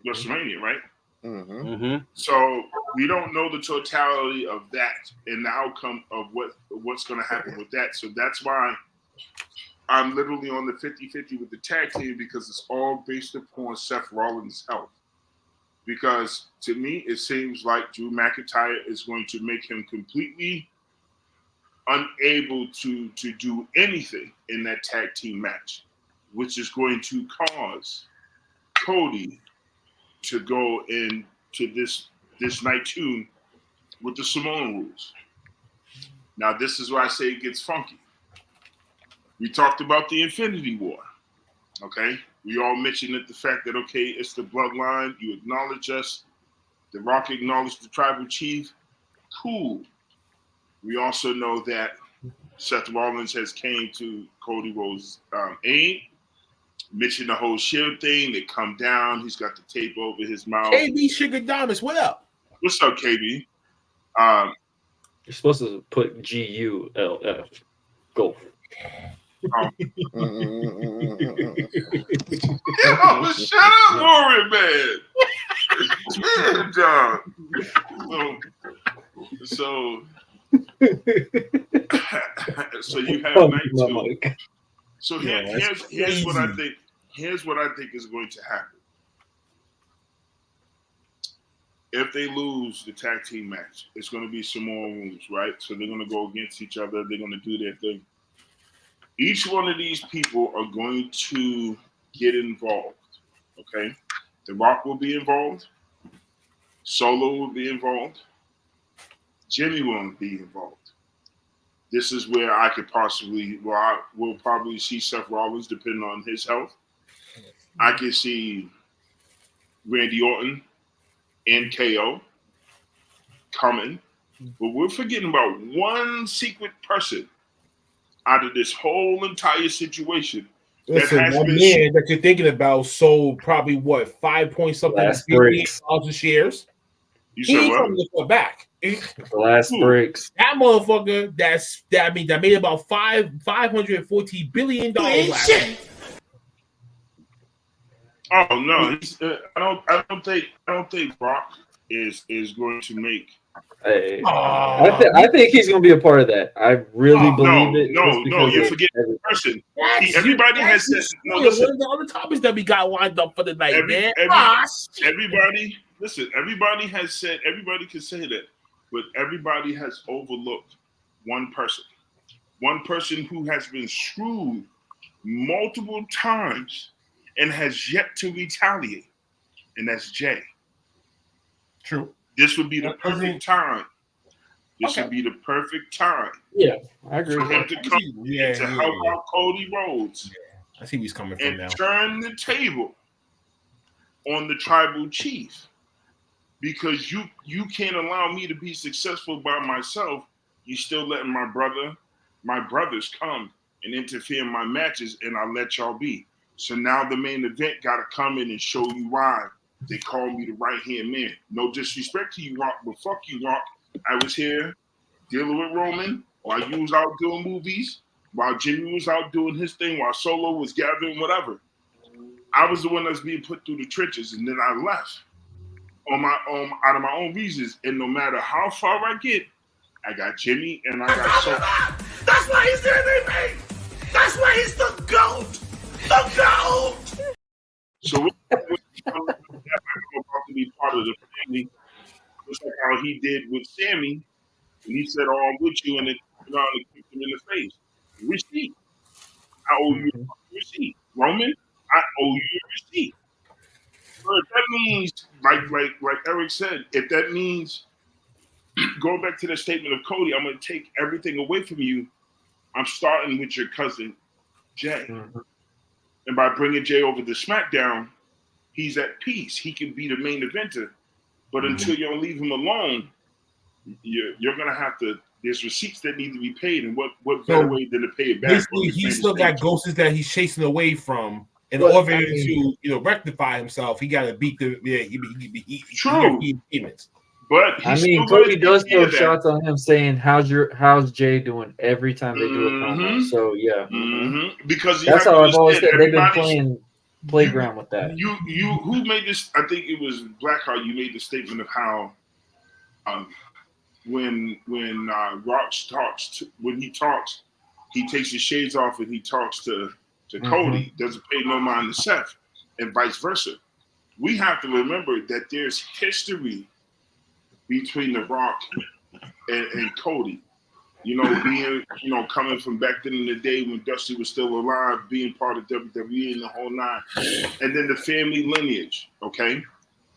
WrestleMania, right? Mm-hmm. So we don't know the totality of that and the outcome of what's going to happen with that. So that's why I'm literally on the 50-50 with the tag team, because it's all based upon Seth Rollins' health. Because to me, it seems like Drew McIntyre is going to make him completely unable to do anything in that tag team match, which is going to cause Cody to go into this night 2 with the Samoan rules. Now, this is why I say it gets funky. We talked about the Infinity War, okay? We all mentioned the fact that, okay, it's the Bloodline. You acknowledge us. The Rock acknowledged the tribal chief. Cool. We also know that Seth Rollins has came to Cody Rhodes' aid. Mentioned the whole Shield thing. They come down. He's got the tape over his mouth. KB Shigadamas, what up? What's up, KB? You're supposed to put GULF. Golf. Yo, shut up, Lauren, man. Yeah, John. So you have night 2. So here's what I think. Here's what I think is going to happen. If they lose the tag team match, it's going to be some more rules, right? So they're going to go against each other. They're going to do their thing. Each one of these people are going to get involved, okay? The Rock will be involved. Solo will be involved. Jimmy will be involved. This is where I could possibly, I will probably see Seth Rollins depending on his health. I can see Randy Orton and KO coming. But we're forgetting about one secret person out of this whole entire situation. Listen, that man that you're thinking about sold probably what 5 point something billion of shares. You said what? He from back. Glass bricks. That motherfucker that made about $540 billion last year. Oh no, I don't think Brock is going to make. Hey, I think he's going to be a part of that. I really believe it. No, you're forgetting the person. Everybody has said. No, listen. One of the other topics that we got lined up for the night, man. Everybody, listen. Everybody has said. Everybody can say that, but everybody has overlooked one person. One person who has been screwed multiple times and has yet to retaliate, and that's Jay. True. This would be the perfect time. This would be the perfect time. Yeah, I agree. For him to come to help out Cody Rhodes. Yeah. I see where he's coming from and now. Turn the table on the tribal chief, because you can't allow me to be successful by myself. You still letting my brothers come and interfere in my matches, and I let y'all be. So now the main event got to come in and show you why. They call me the right-hand man. No disrespect to you, Rock, but fuck you, Rock. I was here dealing with Roman while you was out doing movies, while Jimmy was out doing his thing, while Solo was gathering whatever. I was the one that's being put through the trenches, and then I left on my own, out of my own reasons. And no matter how far I get, I got Jimmy and I got Solo. That's why he's the MVP. That's why he's the GOAT. The GOAT. So about to be part of the family, just like how he did with Sammy, and he said, "Oh, I'm with you," and then kicked him in the face. Receipt. I owe you a receipt. Roman, I owe you a receipt. So if that means, like Eric said, if that means going back to the statement of Cody, I'm going to take everything away from you. I'm starting with your cousin Jay, and by bringing Jay over to SmackDown, he's at peace. He can be the main eventer. But until you don't leave him alone, you're going to have to, there's receipts that need to be paid. And what better way than to pay it back? Basically, he's still got ghosts that he's chasing away from. In order to rectify himself, he got to beat the True. Payments. But Cody does throw shots on him saying, "How's Jay doing?" every time they do a promo. So yeah, because that's how I've always said they've been playing playground with that. You who made this? I think it was BlackHart. You made the statement of how when Rock talks, when he talks, he takes his shades off and he talks to Cody. Doesn't pay no mind to Seth, and vice versa. We have to remember that there's history between The Rock and Cody. Being, coming from back then in the day when Dusty was still alive, being part of WWE and the whole nine. And then the family lineage, okay?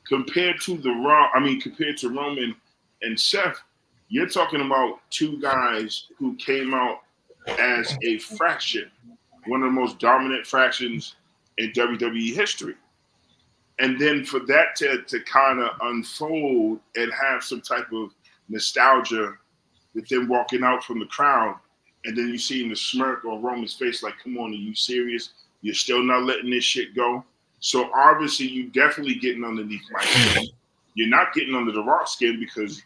Compared to Roman and Seth, you're talking about two guys who came out as a fraction, one of the most dominant fractions in WWE history. And then for that to kind of unfold and have some type of nostalgia with them walking out from the crowd, and then you see the smirk on Roman's face like, come on, are you serious? You're still not letting this shit go? So obviously you definitely getting underneath my skin. You're not getting under the Rock skin because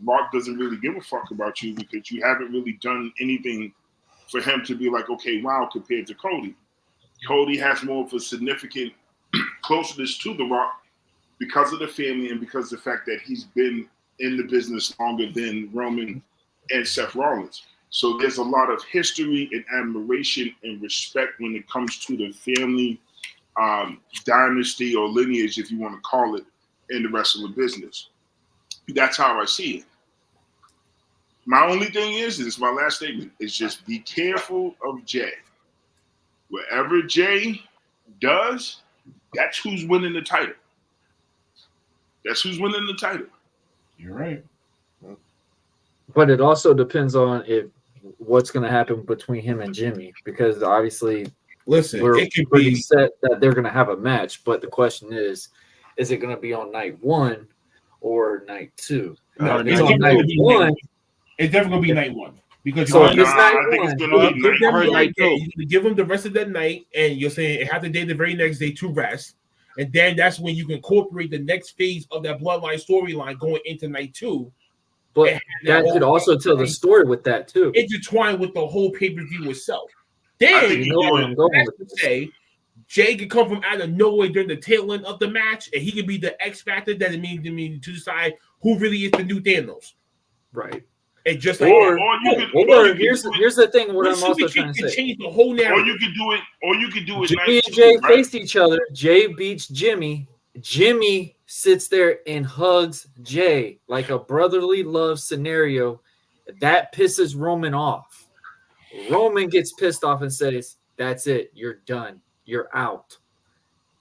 Rock doesn't really give a fuck about you because you haven't really done anything for him to be like, okay, wow, compared to Cody. Cody has more of a significant closeness to The Rock because of the family and because of the fact that he's been in the business longer than Roman and Seth Rollins. So there's a lot of history and admiration and respect when it comes to the family dynasty or lineage, if you want to call it, in the wrestling business. That's how I see it. My only thing is my last statement, is just be careful of Jay. Whatever Jay does, that's who's winning the title. That's who's winning the title. You're right. But it also depends on what's going to happen between him and Jimmy, because obviously, listen, we're it could pretty be set that they're going to have a match. But the question is it going to be on night 1 or night 2? No, it's on night 1. It's definitely going to be night 1. Because so if it's I night think 1, it's going to be night 1. You're going to give them the rest of that night, and you're saying it have the day the very next day to rest. And then that's when you can incorporate the next phase of that Bloodline storyline going into night 2. But that could also tell the story with that too. Intertwined with the whole pay-per-view itself. Then you know where I'm going with this. Say Jay could come from out of nowhere during the tail end of the match, and he could be the X factor that it means to decide who really is the new Thanos. Right. And just here's the thing. What I'm also trying to say. Change the whole narrative. Or you could do it. Jimmy and Jay faced each other. Jay beats Jimmy. Jimmy sits there and hugs Jay like a brotherly love scenario. That pisses Roman off. Roman gets pissed off and says, "That's it. You're done. You're out."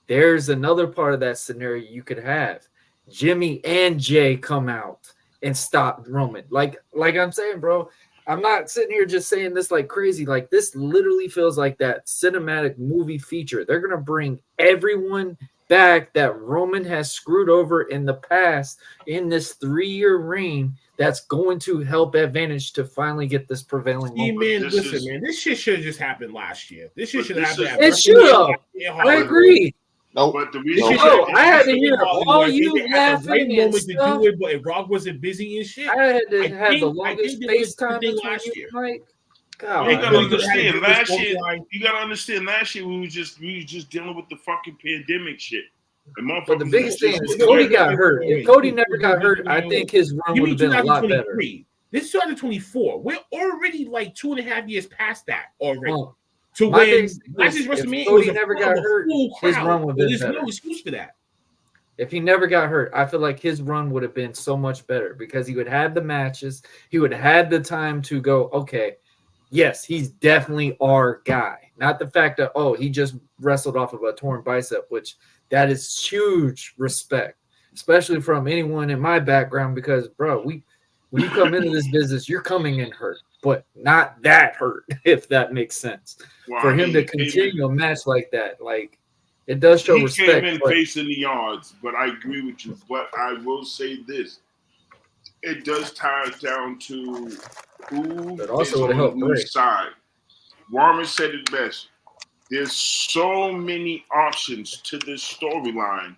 There's another part of that scenario you could have. Jimmy and Jay come out and stop Roman. Like I'm saying, bro, I'm not sitting here just saying this like crazy. Like, this literally feels like that cinematic movie feature. They're going to bring everyone back that Roman has screwed over in the past in this 3-year reign. That's going to help advantage to finally get this prevailing moment. Man, listen, this shit should have just happened last year. This shit should have happened. It should have. I agree. No, but the reason I had to hear all you laughing and stuff. To do it, but if Rock wasn't busy and shit, I had to have the longest FaceTime last year. Like, God, you gotta understand. Last year, we was just dealing with the fucking pandemic shit. But the biggest thing is Cody got hurt. If Cody never got hurt, I think his run would have been a lot better. This is 2024. We're already like 2.5 years past that already. Oh. To when last year's WrestleMania, Cody never got hurt, his run would have been There's better. no excuse for that. If he never got hurt, I feel like his run would have been so much better because he would have the matches. He would have had the time to go, okay, yes, he's definitely our guy. Not the fact that, he just wrestled off of a torn bicep, which that is huge respect, especially from anyone in my background because, bro, when you come into this business, you're coming in hurt, but not that hurt, if that makes sense. Well, for him to continue a match like that, like, it does show respect. He came in facing the odds, but I agree with you. But I will say this. It does tie down to who is on whose side. Warren said it best. There's so many options to this storyline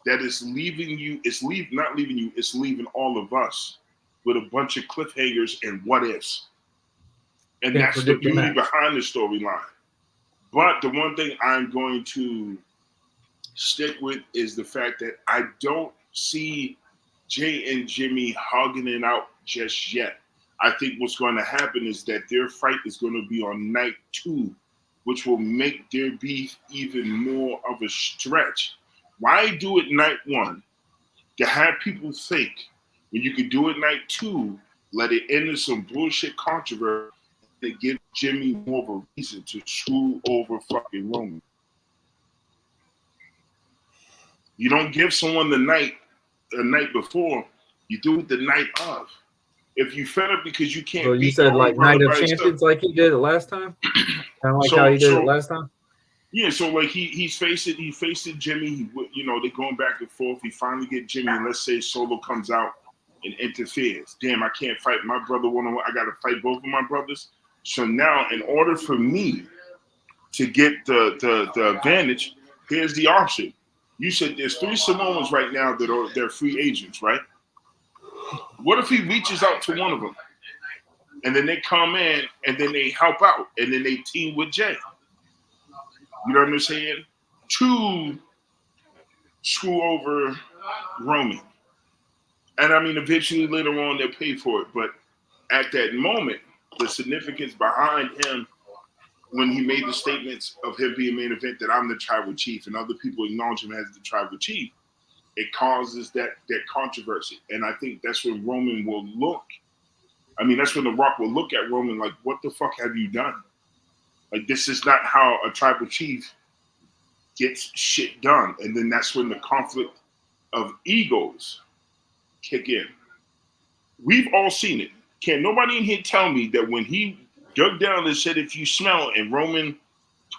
that it's leaving all of us with a bunch of cliffhangers and what ifs. And that's the beauty behind the storyline. But the one thing I'm going to stick with is the fact that I don't see Jay and Jimmy hugging it out just yet. I think what's going to happen is that their fight is going to be on night 2, which will make their beef even more of a stretch. Why do it night 1? To have people think when you could do it night 2, let it end in some bullshit controversy that give Jimmy more of a reason to screw over fucking Roman. You don't give someone the night before, you do it the night of. If you fed up because you can't. So you said like Night of Champions, like he did it last time, kind of like how he did it last time. Yeah, so like he's facing Jimmy. They're going back and forth. He finally get Jimmy, and let's say Solo comes out and interferes. Damn, I can't fight my brother one-on-one. I got to fight both of my brothers. So now, in order for me to get the advantage, here's the option. You said there's 3 Samoans right now they're free agents, right? What if he reaches out to one of them, and then they come in, and then they help out, and then they team with Jay? You know what I'm saying? To screw over Roman. And I mean, eventually later on they'll pay for it. But at that moment, the significance behind him when he made the statements of him being main event that I'm the tribal chief and other people acknowledge him as the tribal chief, it causes that controversy. And I think that's when Roman will look. I mean, that's when The Rock will look at Roman like, what the fuck have you done? Like, this is not how a tribal chief gets shit done. And then that's when the conflict of egos kick in. We've all seen it. Can't nobody in here tell me that when he dug down and said, "If you smell," and Roman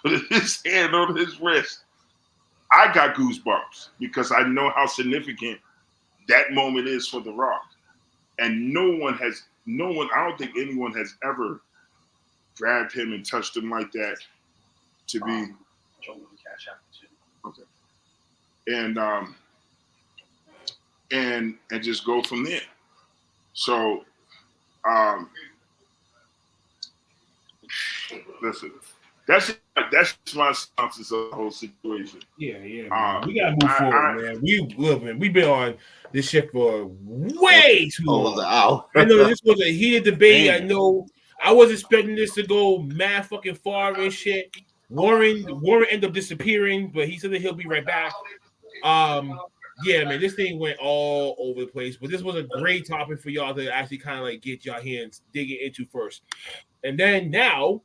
put his hand on his wrist, I got goosebumps because I know how significant that moment is for The Rock. And no one, I don't think anyone has ever grabbed him and touched him like that to be. Okay. And just go from there. So, listen, that's my synopsis of the whole situation. Yeah, man. We gotta move forward, man. We've been on this shit for way too long. I know this was a heated debate. I know I was expecting this to go mad fucking far and shit. Warren ended up disappearing, but he said that he'll be right back. Yeah, man, this thing went all over the place, but this was a great topic for y'all to actually kind of like get your hands digging into first. And then now,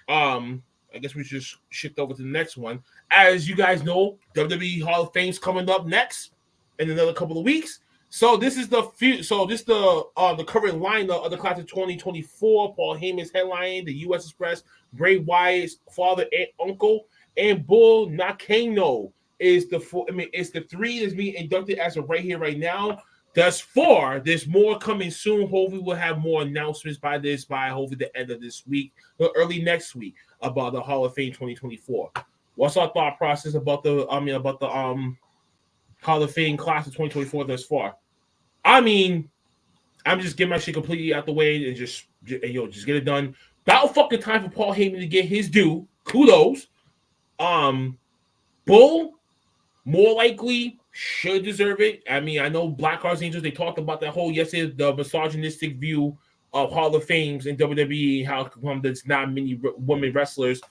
I guess we should just shift over to the next one. As you guys know, WWE Hall of Fame's coming up next in another couple of weeks. So this is the current lineup of the class of 2024. Paul Heyman's headlining the U.S. Express. Bray Wyatt's father and uncle, and Bull Nakano is the four. It's the three that's being inducted as of right here, right now. Thus far, there's more coming soon. Hopefully, we'll have more announcements by hopefully the end of this week or early next week about the Hall of Fame 2024. What's our thought process about the Hall of Fame class of 2024 thus far? I mean, I'm just getting my shit completely out the way and just get it done. About fucking time for Paul Heyman to get his due. Kudos. Bull, more likely, should deserve it. I mean, I know BlackHart Angels, they talked about that whole yesterday, the misogynistic view of Hall of Fames in WWE, how there's not many women wrestlers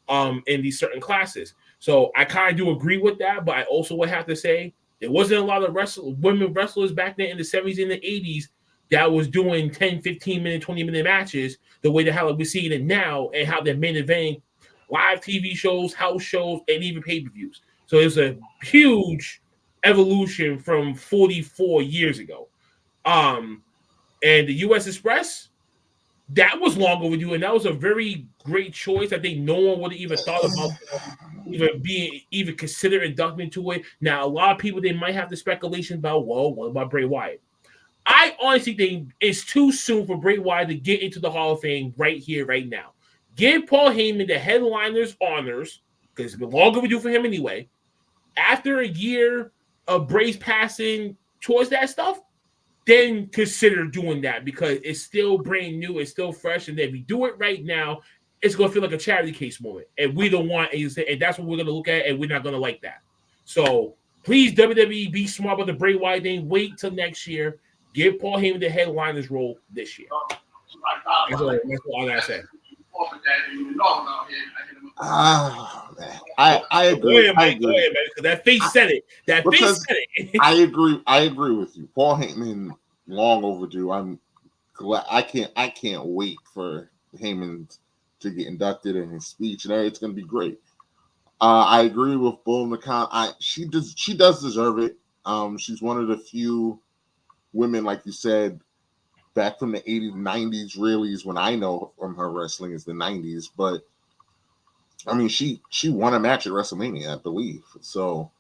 in these certain classes. So I kind of do agree with that, but I also would have to say there wasn't a lot of women wrestlers back then in the 70s and the 80s that was doing 10, 15-minute, 20-minute matches the way the hell we're seeing it now, and how they're main eventing live TV shows, house shows, and even pay-per-views. So it's a huge evolution from 44 years ago. And the U.S. Express, that was long overdue, and that was a very great choice. I think no one would have even thought about even consider inducting into it. Now, a lot of people, they might have the speculation about, well, what about Bray Wyatt? I honestly think it's too soon for Bray Wyatt to get into the Hall of Fame right here, right now. Give Paul Heyman the headliner's honors, because it's been long overdue for him anyway. After a year of Bray's passing towards that stuff, then consider doing that, because it's still brand new, it's still fresh, and if we do it right now, it's going to feel like a charity case moment, and we don't want, and that's what we're going to look at, and we're not going to like that. So please, WWE, be smart about the Bray Wyatt thing. Wait till next year. Give Paul Heyman the headliner's role this year. That's all I gotta say. I agree. Go ahead, man. That face said it. I agree with you. Paul Heyman, long overdue. I'm glad. I can't wait for Heyman to get inducted in his speech, and it's going to be great. I agree with Bull McConnell. She does deserve it. She's one of the few women, like you said, back from the 80s, 90s, really is when I know from her wrestling is the 90s. But I mean, she won a match at WrestleMania, I believe. So,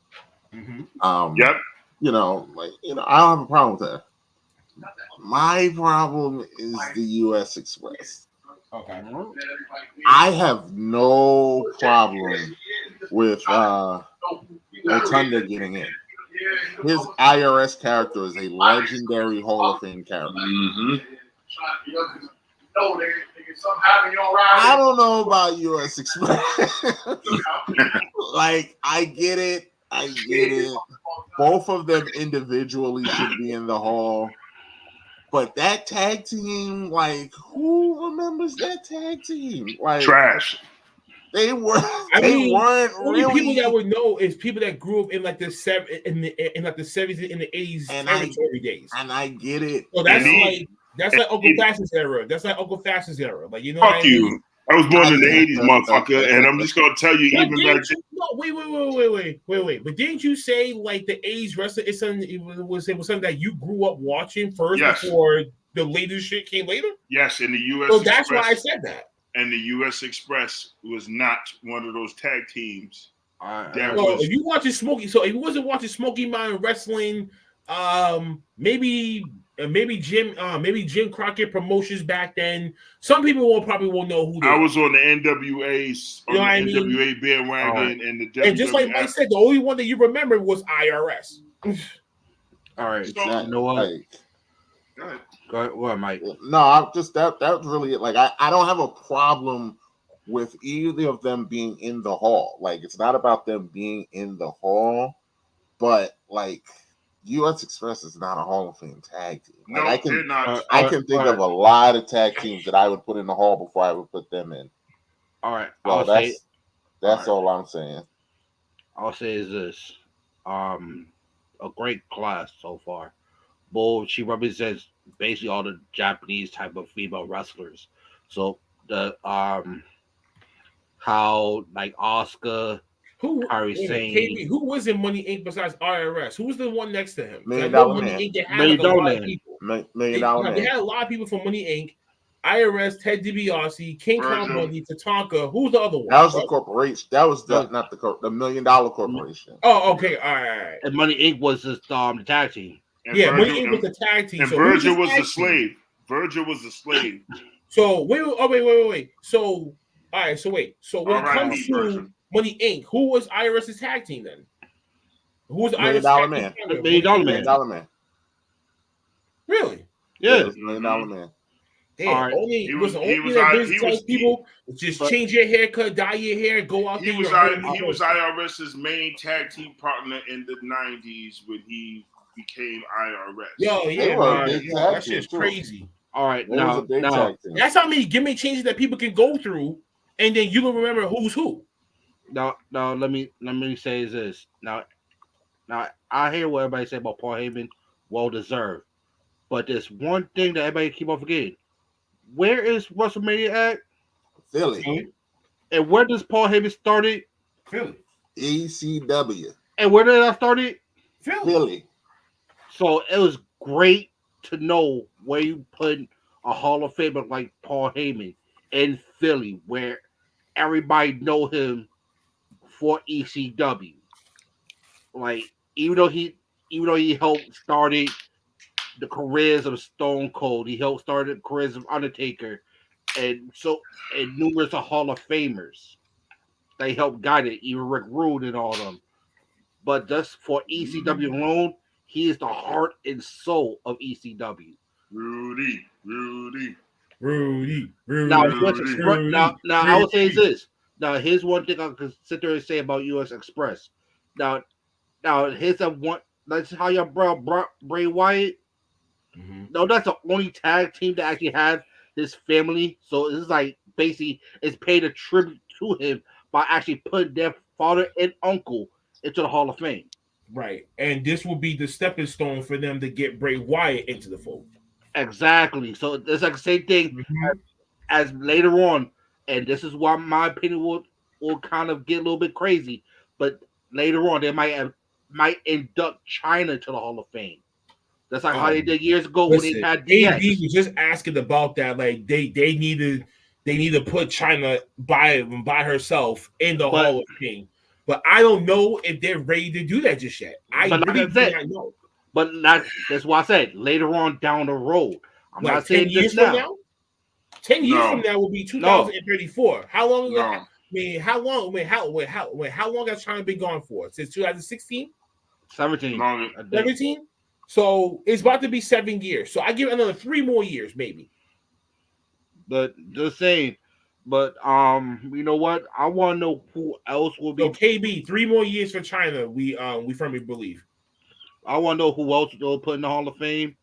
yep. I don't have a problem with that. My problem is the U.S. Express. Okay. I have no problem with Rotunda getting in. His IRS character is a legendary Hall of Fame character. Mm-hmm. I don't know about U.S. Express. Like, I get it. Both of them individually should be in the Hall. But that tag team, like, who remembers that tag team? Like, trash. They weren't. Only really people that would know is people that grew up in like the 70s and the 80s territory days. And I get it. So that's like Uncle Phatt's era. That's like Uncle Phatt's era. Like, you know, fuck you. I was born in the 80s, motherfucker, and I'm just gonna tell you, But even didn't back then. you- no, wait. But didn't you say like the 80s wrestling is something? It was something that you grew up watching first Yes. before the latest shit came later? Yes, in the U.S. So that's Express, why I said that. and the U.S. Express was not one of those tag teams. That So was if you watching Smokey, so if you wasn't watching Smoky Mountain Wrestling, maybe Jim Crockett Promotions back then. Some people probably won't know who they I are. was on the NWA's on You know what I the mean? NWA bandwagon and the WWF. And just like Mike said, the only one that you remember was IRS. All right, So- you know what? Like, Go ahead. Go ahead, what, Mike? no, I'm just that was really it. Like I don't have a problem with either of them being in the hall. Like it's not about them being in the hall, but like US Express is not a Hall of Fame tag team. No, Like, they're not. I can think of a lot of tag teams that I would put in the hall before I would put them in. All right, Well, that's all I'm saying. I'll say is this: a great class so far. Bull, she represents basically all the Japanese type of female wrestlers. So the how like Asuka, Kairi Sane, KB, who was in Money Inc. besides IRS? Who was the one next to him? $1 Million Money Man. Inc. They had $1 like a Million lot Man. of people. $1 They Million Man. had a lot of people from Money Inc. IRS, Ted DiBiase, King Kong Virgil. Bundy, Tatanka. Who's the other one? That was the corporation. That was not the $1 Million Corporation. Oh, okay, all right. and Money Inc. was just the tag team. And Yeah, Virgil, Money Inc. was the tag team. and So Virgil who's was tag the team? slave. Virgil was the slave. So wait. So all right. So wait. So when it R.I.P. comes to Virgil. Money Inc., who was IRS's tag team then? Who was $1 Million IRS's tag Man. team? $1 Million $1 Man. Million Man. Really? Yeah. It was $1 Million Man. Damn, All right. only He was was- the he only was thing that I- business he was- tells people just change your haircut, dye your hair, go out He there. was you're he was IRS's main tag team partner in the 90s when he became IRS. Yo, They yeah, were a man. big Yo, tag that team, shit's too. crazy. All right, It was a big tag team. That's how many gimmick changes that people can go through, and then you don't remember who's who. Now, let me say is this. Now, I hear what everybody say about Paul Heyman, well deserved, but there's one thing that everybody keep on forgetting. Where is WrestleMania at? Philly. And where does Paul Heyman started? Philly. ECW. And where did I started? Philly. So it was great to know where you put a Hall of Famer like Paul Heyman in Philly, where everybody know him for ECW. Like even though he helped started the careers of Stone Cold, he helped start the careers of Undertaker, and numerous of Hall of Famers. They helped guide it, even Rick Rude and all of them. But just for ECW alone, he is the heart and soul of ECW. Rudy. Now, I would say is this. Now, here's one thing I can sit there and say about US Express. Now here's one. That's how y'all brought Bray Wyatt. Mm-hmm. No, that's the only tag team that actually have his family. So it's like basically it's paid a tribute to him by actually putting their father and uncle into the Hall of Fame. Right, and this will be the stepping stone for them to get Bray Wyatt into the fold. Exactly. So it's like the same thing as later on, and this is why my opinion will kind of get a little bit crazy. But later on, they might induct China to the Hall of Fame. That's like how they did years ago when they had DX. AD was just asking about that. Like they need to put China by herself in the Hall of Fame. But I don't know if they're ready to do that just yet. I really do not know. But that's why I said later on down the road. I'm Like not saying 10 years this from now. now? 10 years from now will be 2034. How long ago? I mean, how long has China been gone for? Since 2016? 17. 17? So it's about to be 7 years. So I give it another 3 more years, maybe. But just saying. But you know what? I want to know who else will be. So KB, 3 more years for China. We firmly believe. I want to know who else they'll put in the Hall of Fame.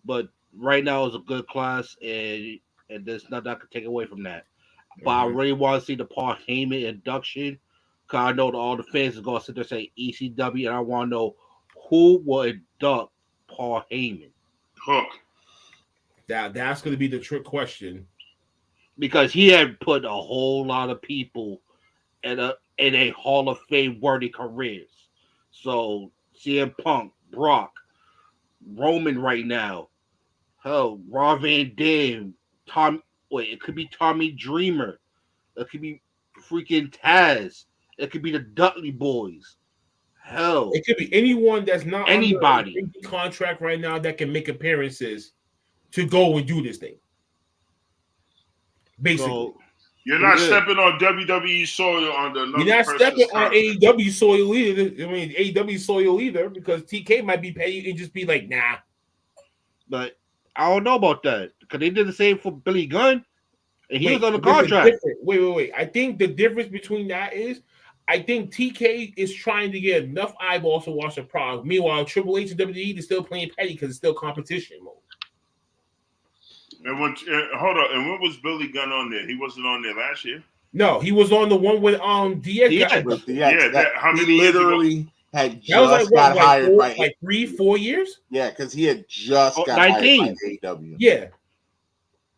But right now is a good class, and there's nothing I can take away from that. But I really want to see the Paul Heyman induction, because I know that all the fans are going to sit there and say ECW, and I want to know who will induct Paul Heyman. Hook. That's going to be the trick question. because he had put a whole lot of people in a Hall of Fame worthy careers. So CM Punk, Brock, Roman right now, hell, Rob Van Dam, it could be Tommy Dreamer, it could be freaking Taz, it could be the Dudley Boys. Hell, it could be anyone that's not anybody under a contract right now that can make appearances to go and do this thing. Basically, so, you're not stepping on WWE soil under another. You're not stepping on AEW soil either. I mean, AEW soil either, because TK might be paid and just be like, nah. But I don't know about that because they did the same for Billy Gunn, and he was on the contract. Wait. I think the difference between that is, I think TK is trying to get enough eyeballs to watch the product. Meanwhile, Triple H and WWE is still playing petty because it's still competition mode. And hold on, and when was Billy Gunn on there? He wasn't on there last year. No, he was on the one with DX. He literally had just got hired by 3-4 years. Yeah, because he had just got hired by AEW. Yeah,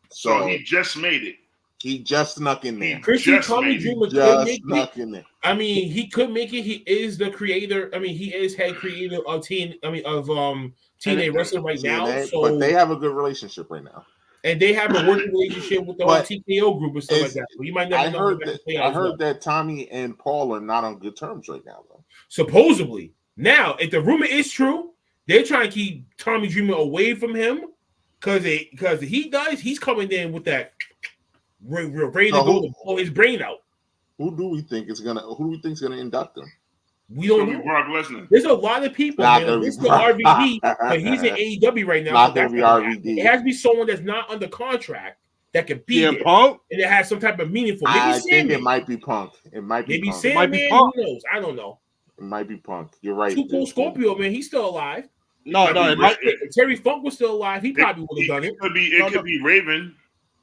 so he just made it. He just snuck in there. Tommy Dreamer could make it. I mean, he could make it. He is the creator. I mean, he is head creator of TNA Wrestling right now. So, but they have a good relationship right now. And they have a working relationship with the whole TKO group and stuff like that. So you might never know. I heard that Tommy and Paul are not on good terms right now, though. Supposedly. Now, if the rumor is true, they're trying to keep Tommy Dreamer away from him because he's coming in with that ready to go to blow his brain out. Who do we think is gonna induct him? We don't know. Brock Lesnar. There's a lot of people. This is the RVD, but he's in AEW right now. Not gonna be RVD. It has to be someone that's not under contract that can be there, Punk? and it has some type of meaningful. Maybe I think it might be Punk. It might be maybe Punk. Sandman. Who knows? I don't know. It might be Punk. You're right. Too Cool Scorpio, man. He's still alive. If Terry Funk was still alive, he probably would have done it. It could be Raven.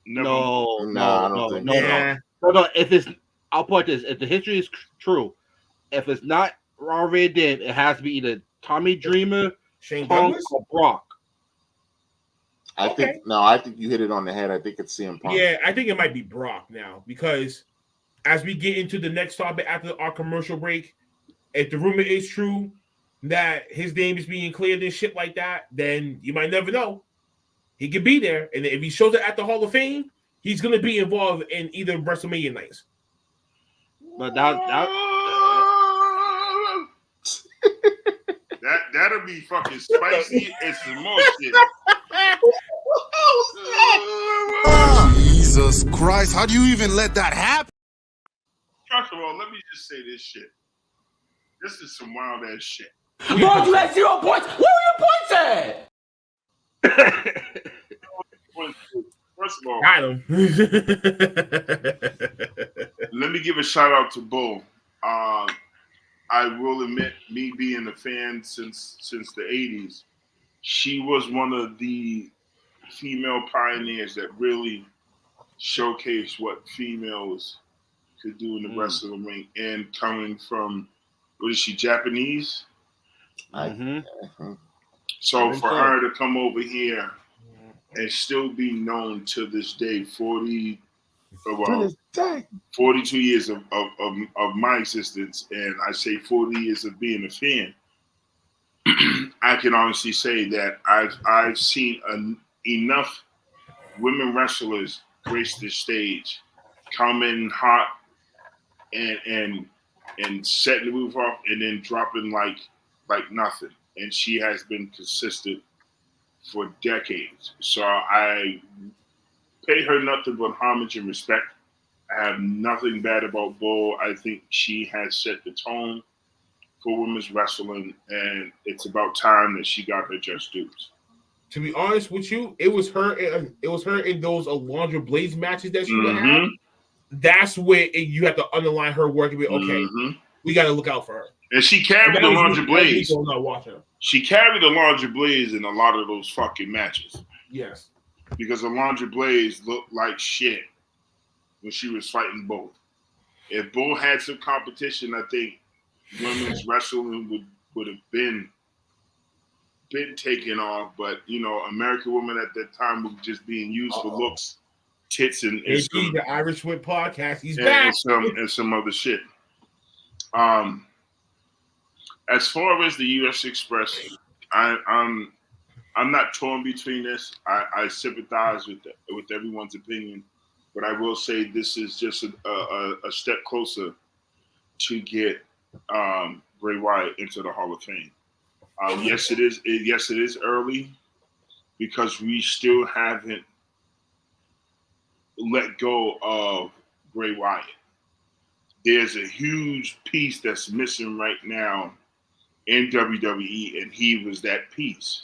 No. If it's, I'll put this: if the history is true, if it's not Raw Van Dam, it has to be either Tommy Dreamer, Shane Punk, Douglas, or Brock. I think you hit it on the head. I think it's CM Punk. Yeah, I think it might be Brock now because as we get into the next topic after our commercial break, if the rumor is true that his name is being cleared and shit like that, then you might never know. He could be there, and if he shows up at the Hall of Fame, he's going to be involved in either WrestleMania nights. But that'll be fucking spicy and some more shit. Jesus Christ, how do you even let that happen? First of all, let me just say this shit. This is some wild ass shit. Boss, you had 0 points. Where were your points at? First of all, got him. Let me give a shout out to Bull. I will admit, me being a fan since the 80s, she was one of the female pioneers that really showcased what females could do in the wrestling ring. And coming from, what is she, Japanese? So for her to come over here and still be known to this day, 42 years of my existence, and I say 40 years of being a fan, I can honestly say that I've seen enough women wrestlers grace the stage, come in hot and setting the move off and then dropping like nothing. And she has been consistent for decades. So I pay her nothing but homage and respect. I have nothing bad about Bull. I think she has set the tone for women's wrestling, and it's about time that she got her just dues. To be honest with you, it was her in those Alundra Blaze matches that she would have. That's where you have to underline her work and be we got to look out for her. And she carried Alundra Blaze. Not watching her. She carried Alundra Blaze in a lot of those fucking matches. Yes. Because Alundra Blaze looked like shit when she was fighting both. If Bull had some competition, I think women's wrestling would have been taken off. But, American women at that time were just being used for looks tits and some, the Irish Whip podcast. He's and, back. And some other shit. As far as the U.S. Express, I'm not torn between this. I sympathize with everyone's opinion, but I will say this is just a step closer to get Bray Wyatt into the Hall of Fame. Yes, it is. Yes, it is early because we still haven't let go of Bray Wyatt. There's a huge piece that's missing right now in WWE, and he was that piece.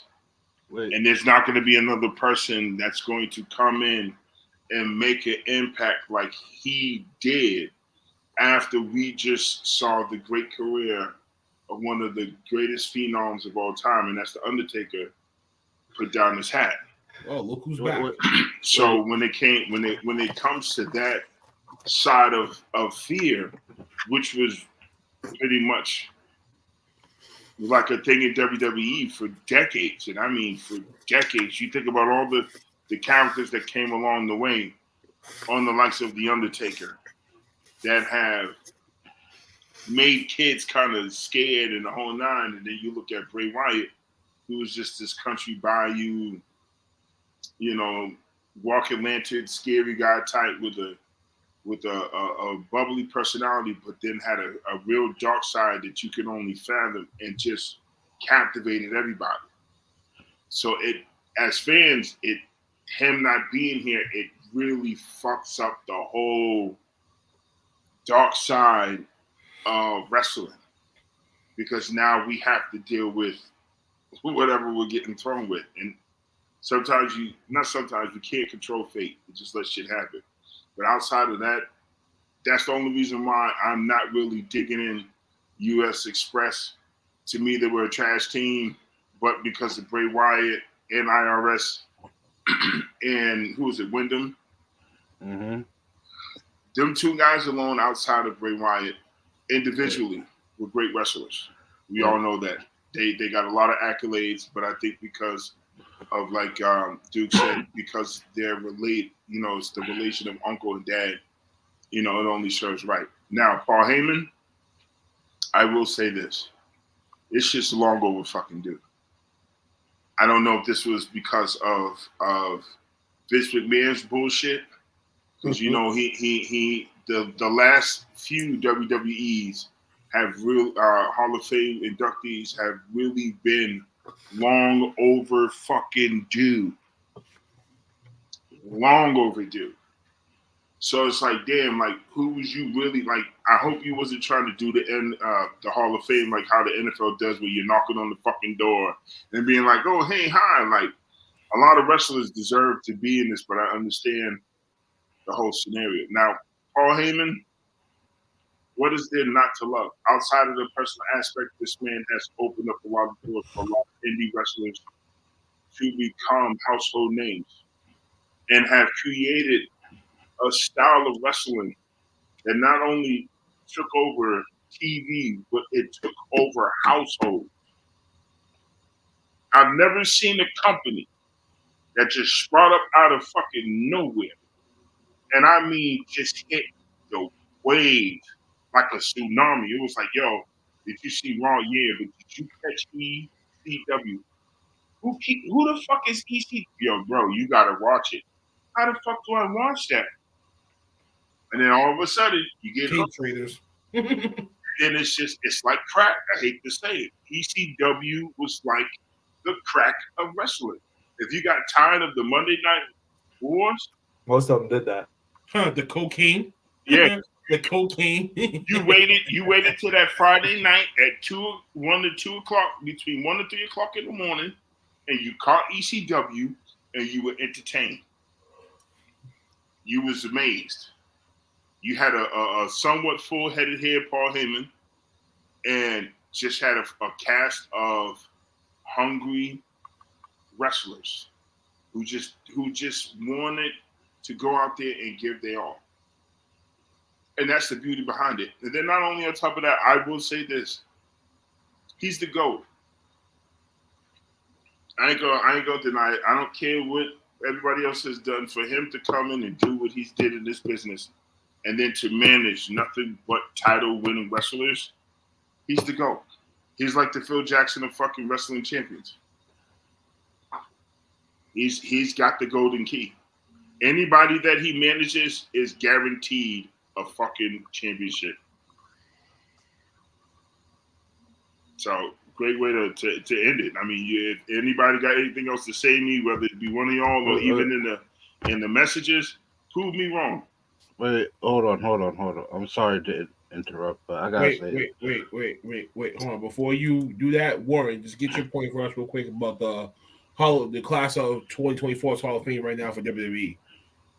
Right. And there's not going to be another person that's going to come in and make an impact like he did after we just saw the great career of one of the greatest phenoms of all time, and that's the Undertaker, put down his hat. Oh, look who's back! So when it comes to that side of fear, which was pretty much like a thing in WWE for decades, and I mean for decades. You think about all the characters that came along the way, on the likes of the Undertaker, that have made kids kind of scared and the whole nine, and then you look at Bray Wyatt, who was just this country bayou, walking lantern, scary guy type with a bubbly personality, but then had a real dark side that you could only fathom, and just captivated everybody. So as fans, him not being here, it really fucks up the whole dark side of wrestling, because now we have to deal with whatever we're getting thrown with. And sometimes we can't control fate. It just lets shit happen. But outside of that, that's the only reason why I'm not really digging in U.S. Express. To me, they were a trash team, but because of Bray Wyatt and IRS and who was it, Wyndham? Mm-hmm. Them two guys alone, outside of Bray Wyatt, individually, were great wrestlers. We all know that. They got a lot of accolades, but I think because of, like Duke said, because they're related, it's the relation of uncle and dad, it only serves right. Now, Paul Heyman, I will say this. It's just long over fucking due. I don't know if this was because of Vince McMahon's bullshit, because, the last few WWEs have real Hall of Fame inductees have really been long over fucking due. Long overdue. So it's like, damn, like, who was you really, like, I hope you wasn't trying to do the Hall of Fame like how the NFL does, where you're knocking on the fucking door and being like, oh, hey, hi. Like, a lot of wrestlers deserve to be in this, but I understand the whole scenario. Now, Paul Heyman, what is there not to love? Outside of the personal aspect, this man has opened up a lot of doors for a lot of indie wrestlers to become household names and have created a style of wrestling that not only took over TV, but it took over households. I've never seen a company that just sprung up out of fucking nowhere, and I mean just hit the wave like a tsunami. It was like, yo, did you see Raw? Yeah, but did you catch ECW? Who the fuck is ECW? Yo, bro, you gotta watch it. How the fuck do I watch that? And then all of a sudden, you get tape traders. And it's like crack. I hate to say it. ECW was like the crack of wrestling. If you got tired of the Monday Night Wars, most of them did that. The cocaine. Yeah, the cocaine. you waited till that Friday night at 1 to 2 o'clock, between 1 to 3 o'clock in the morning, and you caught ECW, and you were entertained. You was amazed. You had a somewhat full-headed head, Paul Heyman, and just had a cast of hungry wrestlers who just wanted to go out there and give their all. And that's the beauty behind it. And then not only on top of that, I will say this. He's the GOAT. I ain't gonna deny it. I don't care what everybody else has done, for him to come in and do what he's did in this business, and then to manage nothing but title-winning wrestlers, he's the GOAT. He's like the Phil Jackson of fucking wrestling champions. He's got the golden key. Anybody that he manages is guaranteed a fucking championship. So great way to end it. I mean, if anybody got anything else to say to me, whether it be one of y'all or even in the messages, prove me wrong. Wait, hold on. I'm sorry to interrupt, but I gotta say. Wait. Hold on. Before you do that, Warren, just get your point for us real quick about the class of 2024's Hall of Fame right now for WWE.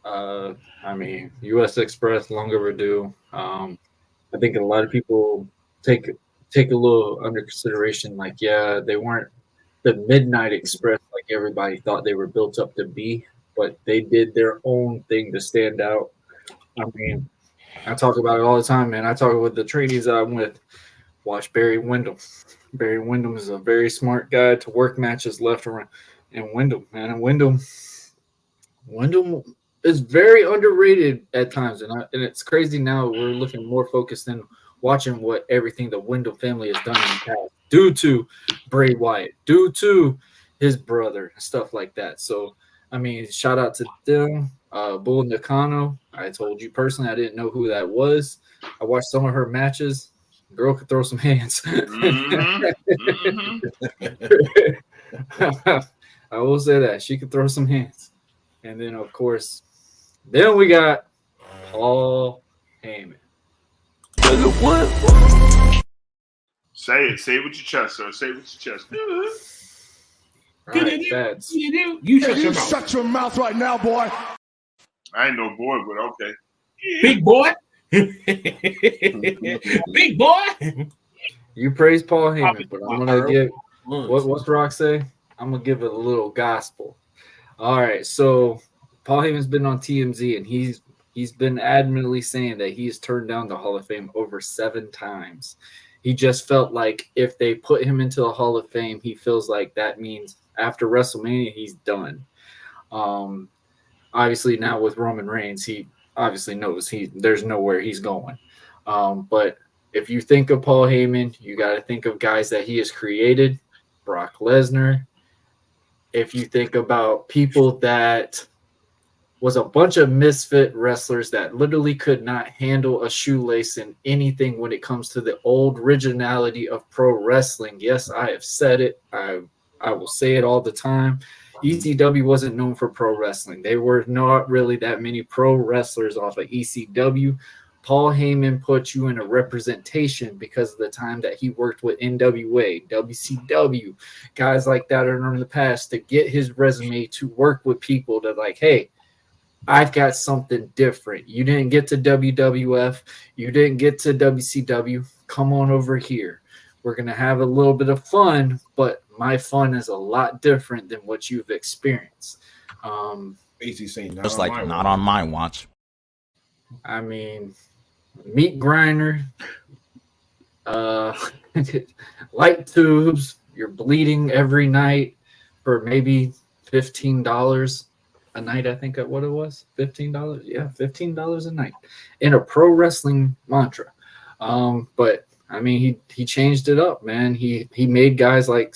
I mean, U.S. Express, long overdue. I think a lot of people take a little under consideration. Like, yeah, they weren't the Midnight Express like everybody thought they were built up to be, but they did their own thing to stand out. I mean, I talk about it all the time, man. I talk with the trainees I'm with. Watch Barry Windham. Barry Windham is a very smart guy to work matches left around. And Windham, man, and Windham is very underrated at times, and it's crazy now. We're looking more focused in watching what everything the Windham family has done in the past, due to Bray Wyatt, due to his brother, and stuff like that. So, I mean, shout out to them. Bull Nakano, I told you personally, I didn't know who that was. I watched some of her matches. Girl could throw some hands. I will say that she could throw some hands. And then, of course, then we got Paul Heyman. Say it with your chest, sir. Say it with your chest. All right, Phattz. You shut your mouth right now, boy. I ain't no boy, but okay. Big boy. Big boy. You praise Paul Heyman, but I'm gonna give what's Rock say? I'm gonna give it a little gospel. All right, so Paul Heyman's been on TMZ, and he's been adamantly saying that he's turned down the Hall of Fame over 7 times. He just felt like if they put him into the Hall of Fame, he feels like that means after WrestleMania he's done. Obviously now with Roman Reigns, he obviously knows there's nowhere he's going. But if you think of Paul Heyman, you got to think of guys that he has created. Brock Lesnar. If you think about people that was a bunch of misfit wrestlers that literally could not handle a shoelace in anything when it comes to the old originality of pro wrestling. Yes, I have said it. I will say it all the time. ECW wasn't known for pro wrestling. There were not really that many pro wrestlers off of ECW. Paul Heyman put you in a representation because of the time that he worked with NWA, WCW, guys like that are in the past, to get his resume to work with people that like, hey, I've got something different. You didn't get to WWF. You didn't get to WCW. Come on over here. We're going to have a little bit of fun, but my fun is a lot different than what you've experienced. Basically saying just like not on my watch. I mean, meat grinder, light tubes, you're bleeding every night for maybe $15 a night. I think what it was, $15. Yeah, $15 a night in a pro wrestling mantra. But I mean, he changed it up, man. He made guys like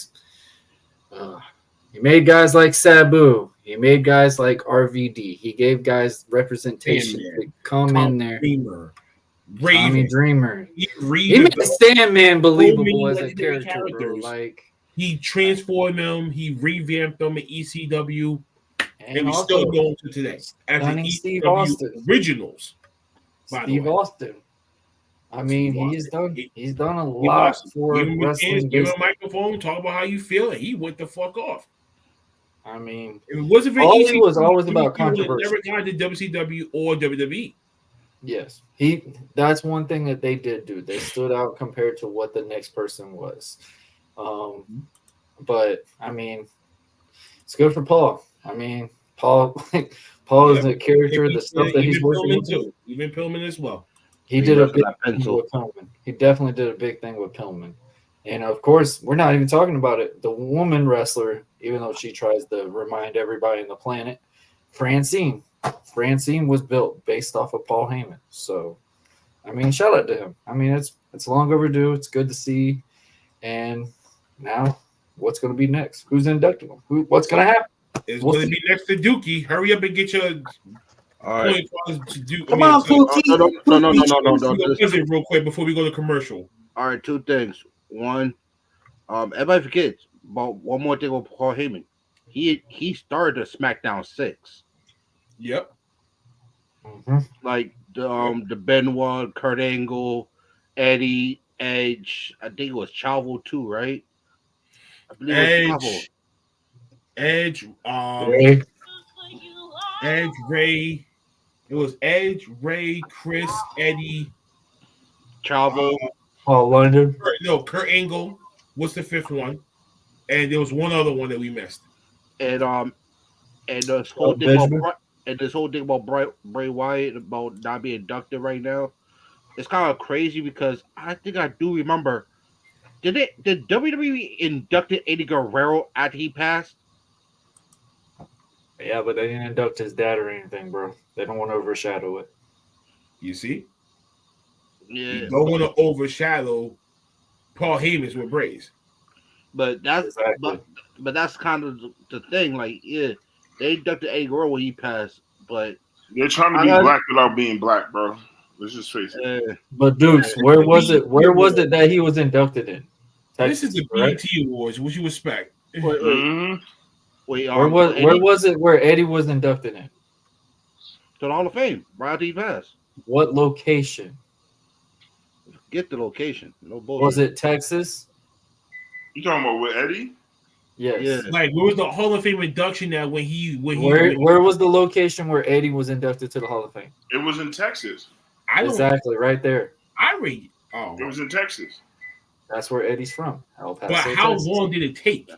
Sabu. He made guys like RVD. He gave guys representation to come in there. Tommy Dreamer. He made Sandman believable as a character, bro. Like, he transformed them. He revamped them at ECW, and he's still going to today. As the Steve ECW Austin originals. Steve Austin. I mean, he's done a lot for wrestling. Give him a microphone, talk about how you feel, and he went the fuck off. I mean, it wasn't for all he was always about controversy. Never got to WCW or WWE. Yes, that's one thing that they did do. They stood out compared to what the next person was. But I mean, it's good for Paul. I mean, Paul is a character. The stuff that he's working with. Even Pillman as well. He did a big thing with Pillman. He definitely did a big thing with Pillman. And, of course, we're not even talking about it. The woman wrestler, even though she tries to remind everybody on the planet, Francine was built based off of Paul Heyman. So, I mean, shout out to him. I mean, it's long overdue. It's good to see. And now, what's going to be next? Who's inducting him? What's going to happen? It's going to be next to Dookie. Hurry up and get your point. Come on, Dookie. No. Real quick before we go to commercial. All right, two things. One, everybody forgets about one more thing with Paul Heyman. He started a SmackDown 6. Yep. Mm-hmm. Like the Benoit, Kurt Angle, Eddie, Edge. I think it was Chavo too, right? I believe it was Chavo. Edge, Ray. It was Edge, Ray, Chris, Eddie, Chavo. London. Kurt Angle. What's the fifth one? And there was one other one that we missed. And this whole thing about Bray Wyatt about not being inducted right now, it's kind of crazy because I think I do remember. Did WWE inducted Eddie Guerrero after he passed? Yeah, but they didn't induct his dad or anything, bro. They don't want to overshadow it. You see? Yeah. You don't want to overshadow Paul Heyman's with Bray's. But that's exactly. but that's kind of the thing. Like, yeah, they inducted Eddie Guerrero when he passed, but they're trying to be black without being black, bro. Let's just face it. But Dukes, where was it that he was inducted in? This is the BET Awards. What you expect? Where was it where Eddie was inducted in? To the Hall of Fame, right after he passed. What location? Get the location. No bullshit. Was it Texas? You talking about with Eddie? Yes. Yeah. Like, where was the Hall of Fame induction at when where was the location where Eddie was inducted to the Hall of Fame? It was in Texas. Exactly, right there. I read it. Oh, it was in Texas. That's where Eddie's from. But how long did it take?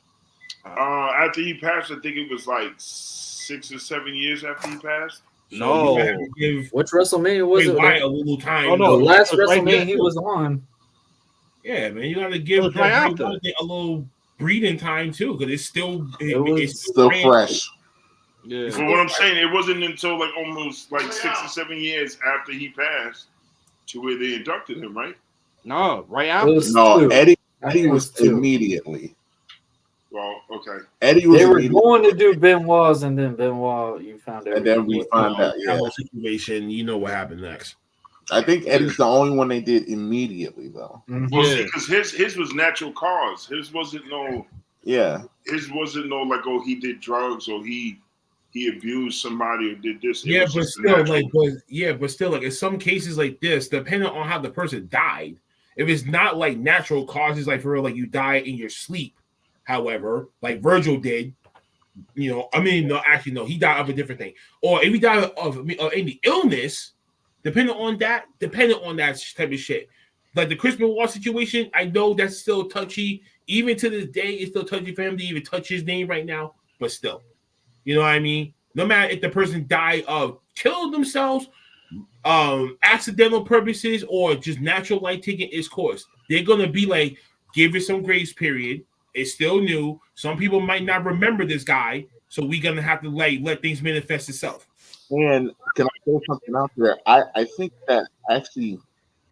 After he passed, I think it was like 6 or 7 years after he passed. No. Which WrestleMania was it? A little time. Oh, no. The last WrestleMania he was on. Yeah, man, you got to give a little breathing time too, because it's still fresh. Yeah. But what I'm saying, it wasn't until like almost like 6 or 7 years after he passed to where they inducted him, right? No, right after. Eddie was immediately. Well, okay. Eddie was. They were going to do Benoit's, and then Benoit, you found out. And then we found out. Yeah. Situation. You know what happened next. I think Eddie's the only one they did immediately, though. Well, see, because his was natural cause. His wasn't no. Yeah. His wasn't no like, oh, he did drugs or he abused somebody or did this. Yeah, but still, like in some cases like this, depending on how the person died, if it's not like natural causes, like for real, like you die in your sleep. However, like Virgil did, he died of a different thing. Or if he died of any illness, depending on that type of shit. Like the Chris Benoit situation, I know that's still touchy. Even to this day, it's still touchy for him to even touch his name right now. But still, you know what I mean? No matter if the person died of killing themselves, accidental purposes, or just natural life taking its course, they're gonna be like, give it some grace period. It's still new. Some people might not remember this guy, so we're gonna have to let things manifest itself. And can I throw something out there? I think that actually,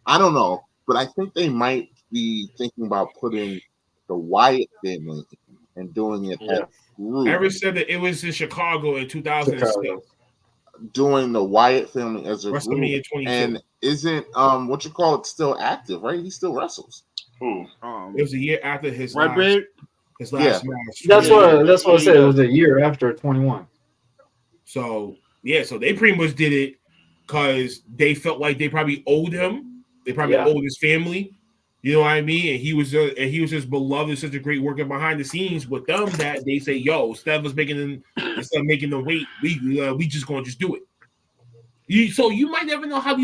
I don't know, but I think they might be thinking about putting the Wyatt family and doing it as a group. Ever said that it was in Chicago in 2006. Doing the Wyatt family as a WrestleMania group. 22. And isn't still active, right? He still wrestles. Who? It was a year after his last match. That's what I said. It was a year after 21. So they pretty much did it because they felt like they probably owed him. They probably owed his family. You know what I mean? And he was just beloved, such a great worker behind the scenes with them that they say, "Yo, instead of making them wait, we just gonna just do it." So you might never know how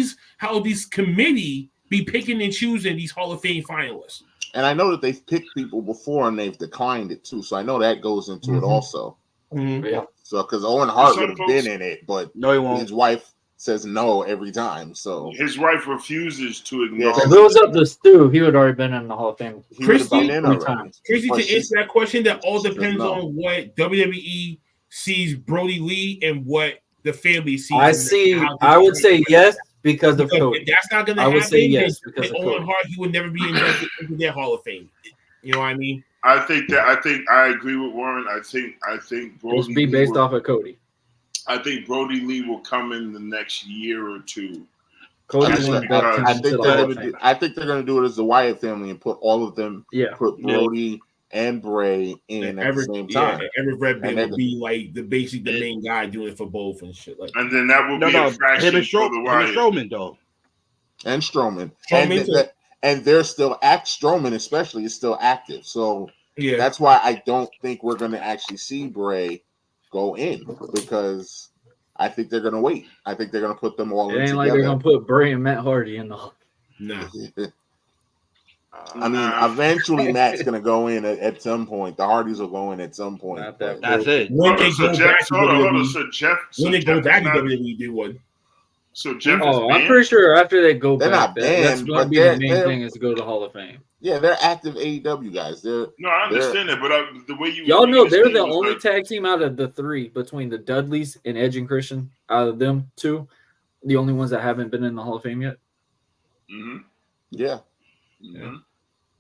these committee be picking and choosing these Hall of Fame finalists. And I know that they've picked people before and they've declined it too. So I know that goes into it also. Mm-hmm. Yeah. So because Owen Hart would have been in it, but no, he won't. His wife says no every time. So his wife refuses to acknowledge. If it was up to Stu, he would already been in the Hall of Fame. Christy, to answer that question, that all depends on what WWE sees Brody Lee and what the family sees. I would say yes because of Cody. If that's not going to happen, I would say yes because of Owen Hart, he would never be inducted into their Hall of Fame. You know what I mean? I think I agree with Warren. I think Brody It'll be based off of Cody. I think Brody Lee will come in the next year or two. I think they're going to do it as the Wyatt family and put all of them. Yeah, put Brody and Bray in at the same time. Everett Redband would be like the main guy doing it for both and shit like. And then that would be a faction for the Wyatt. Strowman though, and Strowman. And they're still Strowman, especially, is still active. So that's why I don't think we're going to actually see Bray go in because I think they're going to wait. I think they're going to put them all in together. It ain't like they're going to put Bray and Matt Hardy in the. No. I mean, eventually Matt's going to go in at some point. The Hardys will go in at some point. That's it. When they go back to WWE, they would. So Jeff I'm pretty sure after they go they're back, not banned, that's going to be the main thing is to go to the Hall of Fame. Yeah, they're active AEW guys. I understand that, but the way y'all know they're the only tag team out of the three between the Dudleys and Edge and Christian. Out of them two, the only ones that haven't been in the Hall of Fame yet. Mm-hmm. Yeah. Mm-hmm.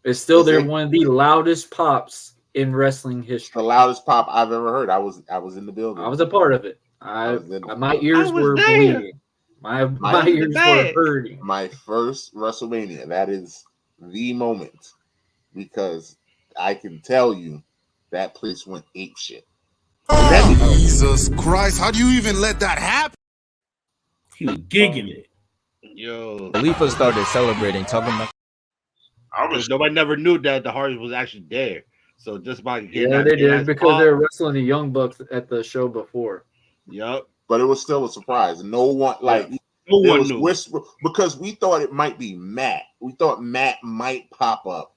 It's still one of the loudest pops in wrestling history. The loudest pop I've ever heard. I was in the building. I was a part of it. My ears were bleeding. My ears were hurting. My first WrestleMania. That is the moment because I can tell you that place went ape shit. Jesus Christ! How do you even let that happen? He was gigging it. Yo, Khalifa started celebrating, talking about. Nobody never knew that the Hardys was actually there. So just by they did because they were wrestling the Young Bucks at the show before. Yep. But it was still a surprise. No one knew. Whisper because we thought it might be Matt. We thought Matt might pop up,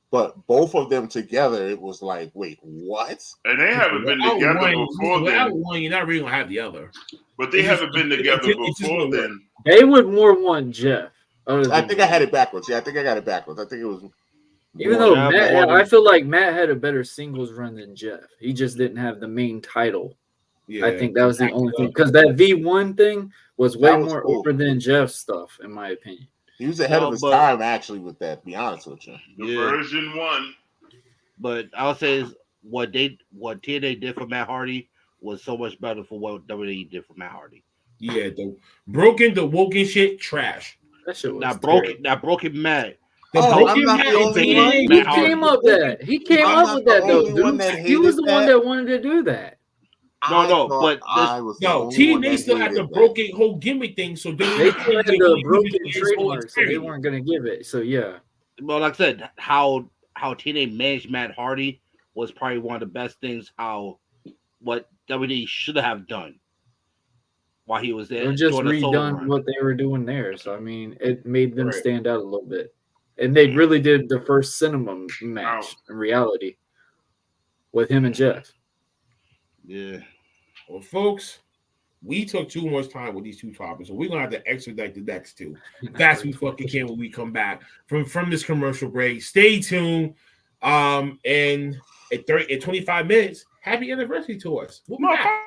but both of them together, it was like, wait, what? And they haven't been together before then. Without one, you're not really gonna have the other. But they haven't been together before then. They would more want Jeff. I think I had it backwards. Yeah, I think I got it backwards. I think it was. Even though I feel like Matt had a better singles run than Jeff. He just didn't have the main title. Yeah, I think that was the only thing because that V1 thing was way more over than Jeff's stuff, in my opinion. He was ahead of his time, actually, with that. To be honest with you, the version 1. But I'll say is what TNA did for Matt Hardy was so much better for what WWE did for Matt Hardy. Yeah, the woken shit, trash. That shit was broken Matt. He came up with that though, dude. He was the one that wanted to do that. TNA still had the broken whole gimmick thing, so they still had the broken trademark, so they weren't gonna give it. So yeah. Well, like I said, how TNA managed Matt Hardy was probably one of the best things. What WWE should have done while he was there. They just redone what they were doing there, so I mean, it made them stand out a little bit. And they really did the first cinema match in reality with him and Jeff. Yeah. Well, folks, we took too much time with these two topics, so we're gonna have to expedite the next two. That's we fucking can when we come back from this commercial break. Stay tuned. And at 25 minutes, happy anniversary to us. We'll be back.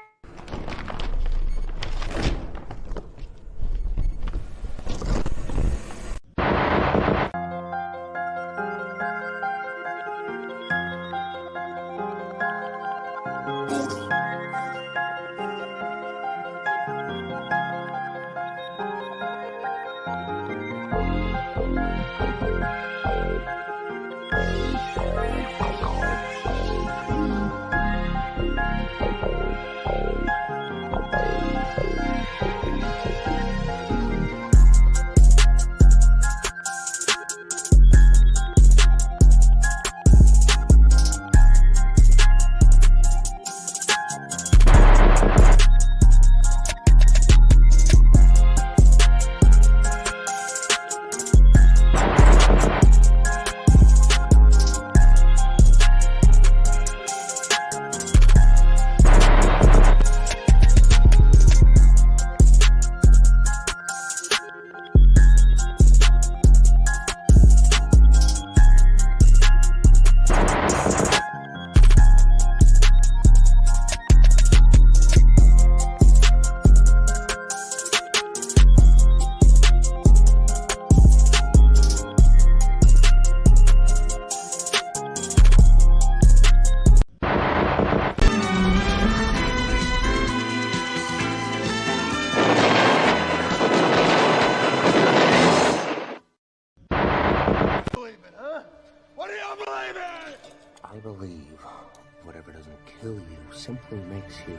Who makes you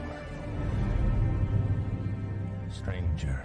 a stranger?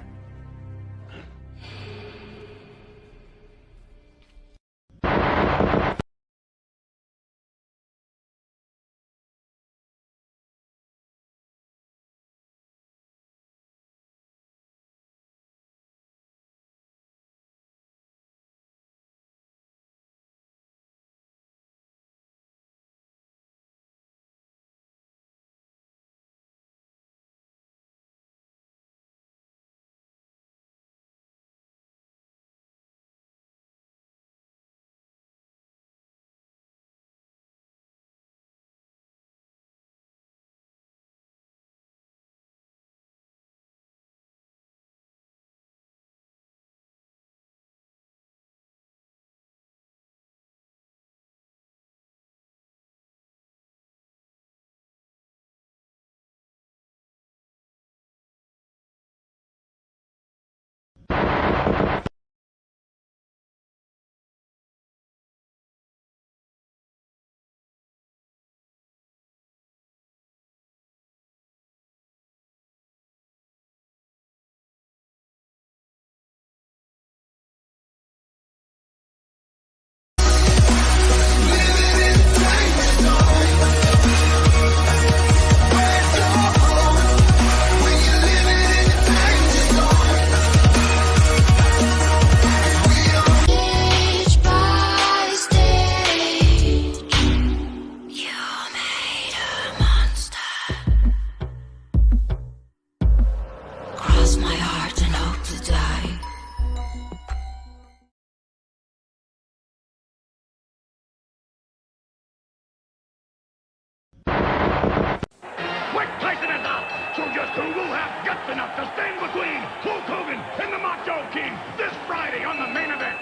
Mike Tyson is out. Soldiers who will have guts enough to stand between Hulk Hogan and the Macho King this Friday on the main event.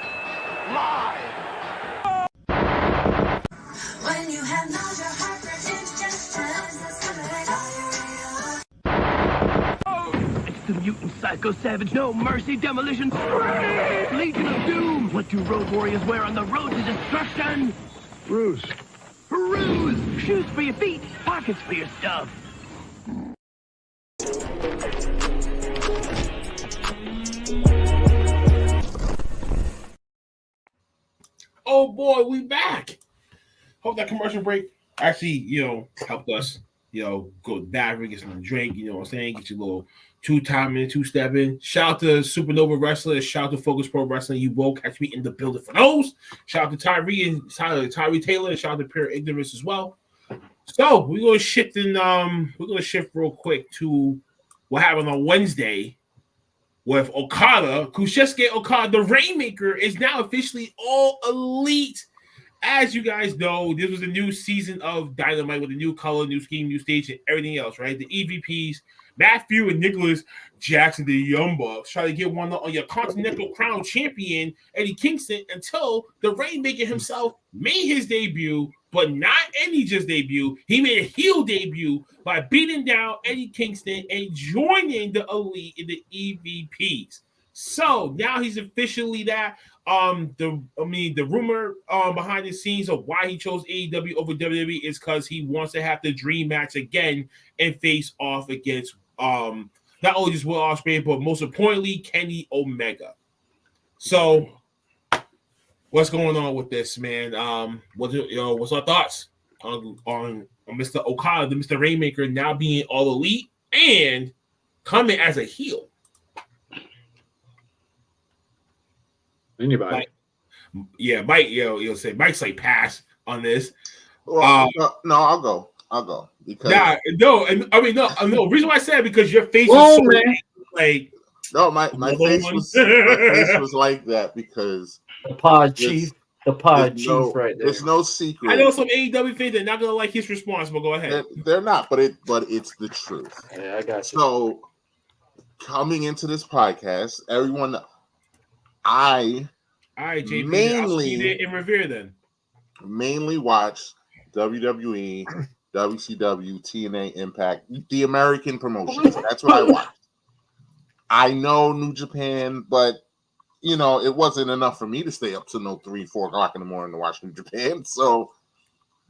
Live. When you have nausea, hypertension, It's the mutant psycho savage, no mercy demolition. Legion of Doom. What do road warriors wear on the road to destruction? Ruse. Ruse. Shoes for your feet, pockets for your stuff. Oh boy, we back. Hope that commercial break actually, helped us, go to the bathroom, get some drink, you know what I'm saying? Get your little 2-time two-step in. Shout out to Supernova Wrestler. Shout out to Focus Pro Wrestling. You will catch me in the building for those. Shout out to Tyree Taylor. Shout out to Pure Ignorance as well. So we're gonna shift real quick to what happened on Wednesday with Okada. Kazuchika Okada, the Rainmaker, is now officially All Elite. As you guys know, this was a new season of Dynamite with a new color, new scheme, new stage, and everything else, right? The EVPs, Matthew and Nicholas Jackson, the Young Bucks, try to get one on your Continental Crown champion, Eddie Kingston, until the Rainmaker himself made his debut, but not any just debut. He made a heel debut by beating down Eddie Kingston and joining the Elite in the EVPs. So now he's officially that. The rumor behind the scenes of why he chose AEW over WWE is because he wants to have the dream match again and face off against not only just Will Ospreay, but most importantly Kenny Omega. So what's going on with this, man? What's our thoughts on Mr. Okada, the Mr. Rainmaker, now being All Elite and coming as a heel? Anybody? Mike. You'll say Mike's like pass on this. Well, no, I'll go because no. The reason why I said it because your face was so like no, my face was like that because the pod chief, right there. There's no secret. I know some AEW fans are not gonna like his response, but go ahead. They're not, but it's the truth. Yeah, I got you. So coming into this podcast, everyone. All right, JP. Mainly in revere then. Mainly watch WWE, WCW, TNA, Impact, the American promotions. That's what I watch. I know New Japan, but it wasn't enough for me to stay up to 3-4 o'clock in the morning to watch New Japan. So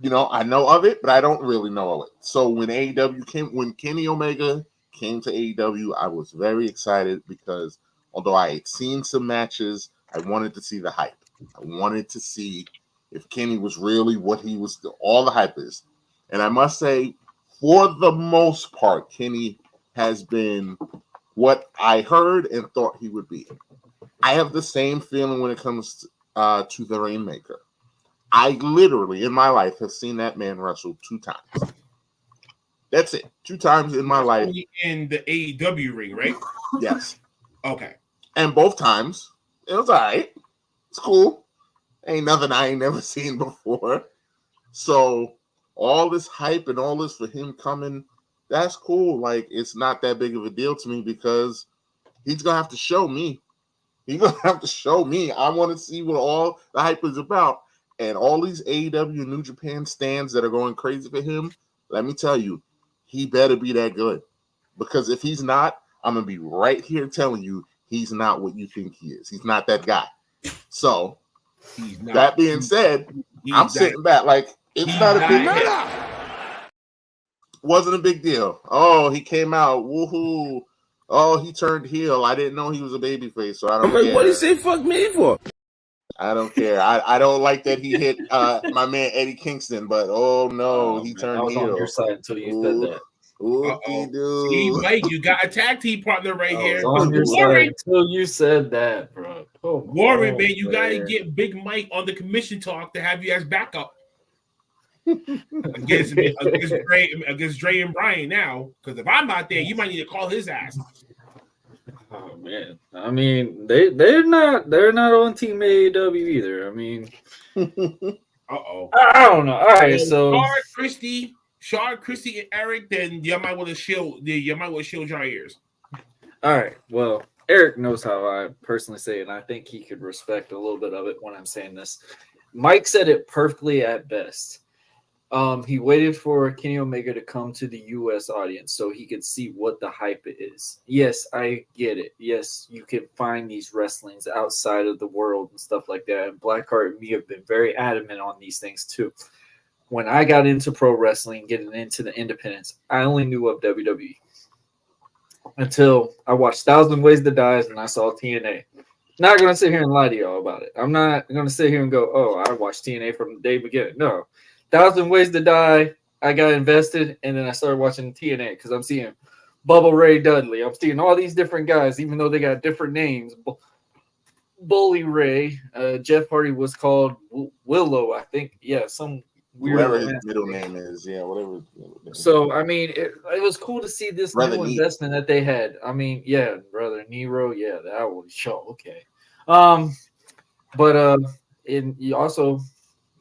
I know of it, but I don't really know of it. So when when Kenny Omega came to AEW, I was very excited because although I had seen some matches, I wanted to see the hype. I wanted to see if Kenny was really what he was, all the hype is. And I must say, for the most part, Kenny has been what I heard and thought he would be. I have the same feeling when it comes to the Rainmaker. I literally, in my life, have seen that man wrestle 2 times. That's it. 2 times in my life. In the AEW ring, right? Yes. Okay. And both times, it was all right. It's cool. Ain't nothing I ain't never seen before. So all this hype and all this for him coming, that's cool. Like, it's not that big of a deal to me because he's going to have to show me. He's going to have to show me. I want to see what all the hype is about. And all these AEW New Japan stands that are going crazy for him, let me tell you, he better be that good. Because if he's not, I'm going to be right here telling you he's not what you think he is. He's not that guy. So, that being said, I'm sitting back like, it's not a big deal. Wasn't a big deal. Oh, he came out. Woohoo. Oh, he turned heel. I didn't know he was a babyface, so I don't care. What did he say fuck me for? I don't care. I don't like that he hit my man Eddie Kingston, but oh no, he turned I was heel. on your side until you said that. See, Mike, you got a tag team partner right here. On your side until you said that, bro. Warren, man, you gotta get Big Mike on the commission talk to have you as backup against Dre and Brian now. Because if I'm not there, you might need to call his ass. Oh man, I mean they're not on Team AEW either. I mean, I don't know. All right, so Shard, Christy, and Eric, then you might want to shield your ears. All right, well, Eric knows how I personally say it, and I think he could respect a little bit of it when I'm saying this. Mike said it perfectly at best. He waited for Kenny Omega to come to the U.S. audience so he could see what the hype is. Yes, I get it. Yes, you can find these wrestlings outside of the world and stuff like that. And BlackHart and me have been very adamant on these things too. When I got into pro wrestling, getting into the independents, I only knew of WWE until I watched 1,000 Ways to Die and I saw TNA. Not going to sit here and lie to y'all about it. I'm not going to sit here and go, oh, I watched TNA from the day beginning. No. 1,000 Ways to Die, I got invested, and then I started watching TNA because I'm seeing Bubba Ray Dudley. I'm seeing all these different guys, even though they got different names. Bully Ray. Jeff Hardy was called Willow, I think. Yeah, some weird. Whatever his middle name is. Yeah, whatever. So, I mean, it was cool to see this new investment that they had. I mean, yeah, Brother Nero. Yeah, that was show. Okay. But you also...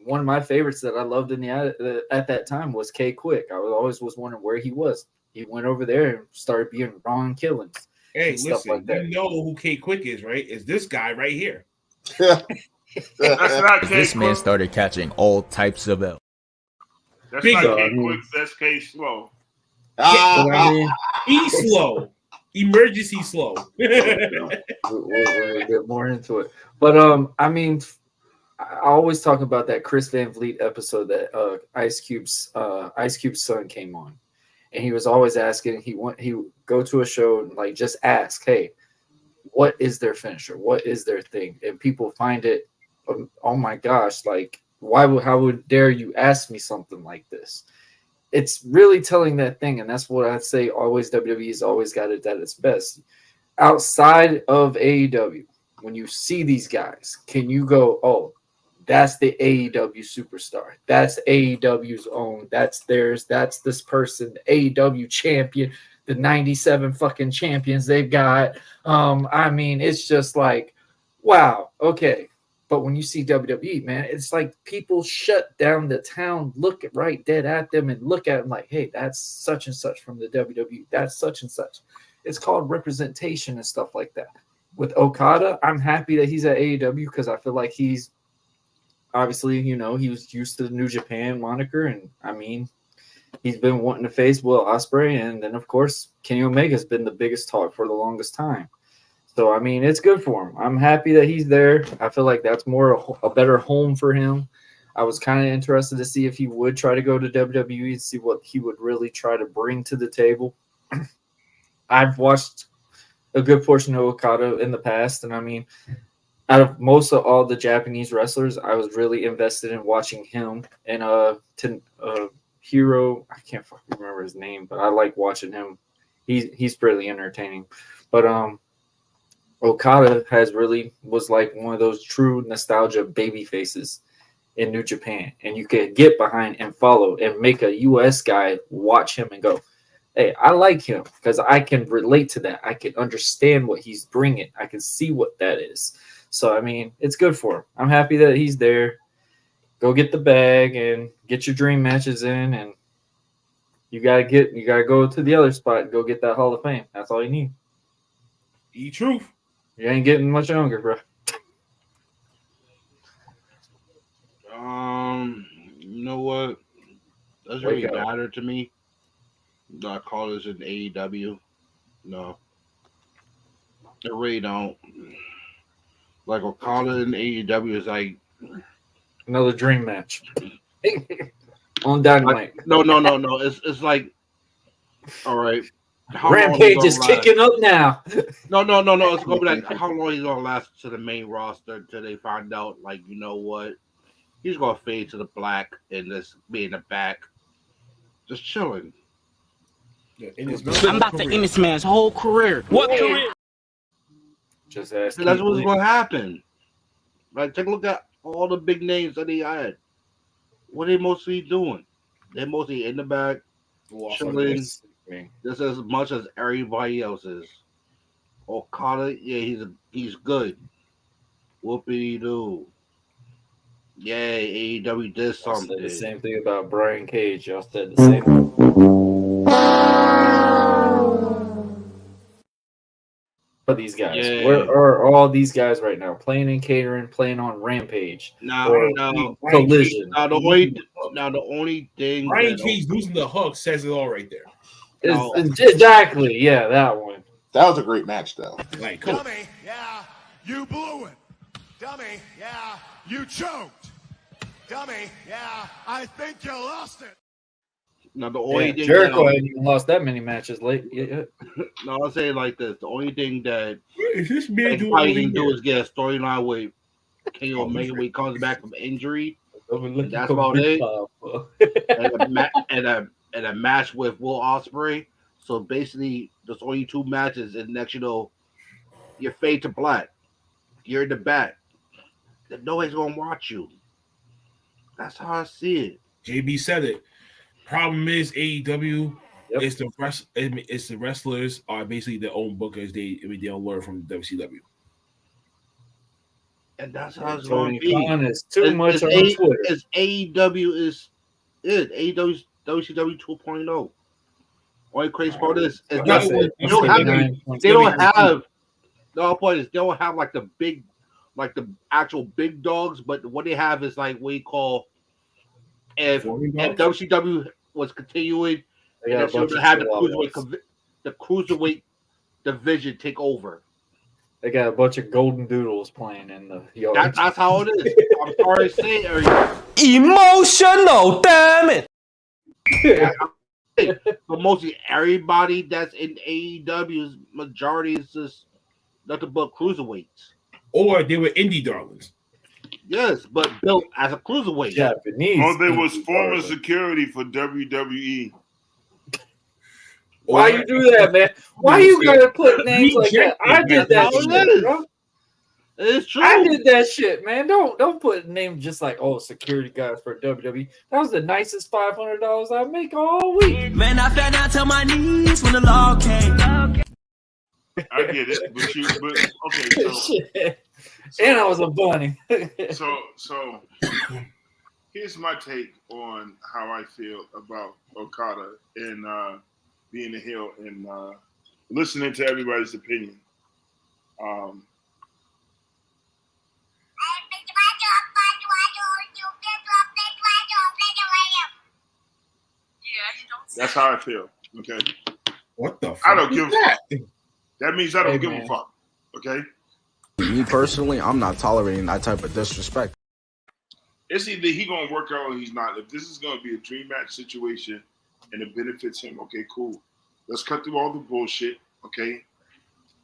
One of my favorites that I loved at that time was K Quick. I always was wondering where he was. He went over there and started being Ron Killings. Hey, listen, stuff like that. You know who K Quick is, right? It's this guy right here. That's not K This man Quick. started catching all types of L. That's Big not dog. K Quick. That's K Slow. He's slow. Emergency slow. We'll get more into it. But I mean, I always talk about that Chris Van Vliet episode that Ice Cube's son came on, and he was always asking. He would go to a show and like just ask, "Hey, what is their finisher? What is their thing?" And people find it. Oh my gosh! Like, how would dare you ask me something like this? It's really telling that thing, and that's what I'd say. Always WWE's always got it at its best. Outside of AEW, when you see these guys, can you go, "Oh, that's the AEW superstar. That's AEW's own. That's theirs. That's this person, the AEW champion, the 97 fucking champions they've got." I mean, it's just like, wow, okay. But when you see WWE, man, it's like people shut down the town, look right dead at them and look at them like, hey, that's such and such from the WWE. That's such and such. It's called representation and stuff like that. With Okada, I'm happy that he's at AEW because I feel like he's obviously, he was used to the New Japan moniker, and I mean, he's been wanting to face Will Ospreay, and then of course Kenny Omega's been the biggest talk for the longest time. So I mean, it's good for him. I'm happy that he's there. I feel like that's more a better home for him. I was kind of interested to see if he would try to go to WWE and see what he would really try to bring to the table. I've watched a good portion of Okada in the past, and I mean, out of most of all the Japanese wrestlers, I was really invested in watching him and Hero. I can't fucking remember his name, but I like watching him. He's pretty entertaining. But Okada was like one of those true nostalgia baby faces in New Japan, and you could get behind and follow and make a US guy watch him and go, hey, I like him because I can relate to that. I can understand what he's bringing. I can see what that is. So, I mean, it's good for him. I'm happy that he's there. Go get the bag and get your dream matches in, and you gotta go to the other spot and go get that Hall of Fame. That's all you need. Truth. You ain't getting much younger, bro. You know what? Doesn't really matter to me. Do I call this an AEW? No. It really don't. Like Okada in AEW is like another dream match. On Dynamite. No. It's like, all right. Rampage is kicking up now. No. It's gonna be like how long he's gonna last to the main roster until they find out, like, you know what? He's gonna fade to the black and just be in the back. Just chilling. Yeah, I'm about to end this man's whole career. What career? Just ask. That's what's gonna happen. Like, take a look at all the big names that he had. What are they mostly doing? They're mostly in the back, chilling, just as much as everybody else is. Okada, yeah, he's good. Whoopity doo. Yeah, AEW did something. Said the same thing about Brian Cage. Y'all said the same. But these guys, where are all these guys right now? Playing in catering, playing on Rampage. Collision. Now the only thing Brian Cage losing the Hook says it all right there. Exactly, yeah, that one. That was a great match, though. Like, cool. Dummy, yeah, you blew it. Dummy, yeah, you choked. Dummy, yeah, I think you lost it. Now the only thing Jericho hadn't even lost that many matches late. Yeah. No, I'll say it like this: the only thing that is this man can do is get a storyline with Kenny Omega when he comes back from injury. That's about it. and a match with Will Ospreay. So basically, there's only 2 matches, and next you know, you're fade to black. You're in the back. Then nobody's gonna watch you. That's how I see it. JB said it. Problem is AEW. It's the wrestlers are basically their own bookers. They don't learn from WCW. And that's how it's going to be. It's too much on Twitter. As AEW is AEW WCW 2.0. Only crazy part is they don't have. The whole point is they don't have like the big, like the actual big dogs, but what they have is like what you call if WCW was continuing, and they should have the cruiserweight division take over. They got a bunch of golden doodles playing in the yard. That's how it is. I'm sorry to say it. Emotional, damn it. But mostly everybody that's in AEW's majority is just nothing but cruiserweights. Or they were indie darlings. Yes, but built as a cruiserweight. Japanese. Oh, they was former security for WWE. Why you do that, man? Why you gotta put names like that? I did that shit, bro. It's true. I did that shit, man. Don't put names just like security guys for WWE. That was the nicest $500 I make all week. Man, I fell down to my knees when the law came. I get it, but okay, so and I was a bunny. so here's my take on how I feel about Okada and being a heel and listening to everybody's opinion. That's how I feel. Okay. What the fuck? I don't give a fuck. That means I don't give a fuck. Okay. Me personally, I'm not tolerating that type of disrespect. It's either he gonna work out or he's not. If this is gonna be a dream match situation and it benefits him, okay, cool. Let's cut through all the bullshit, okay?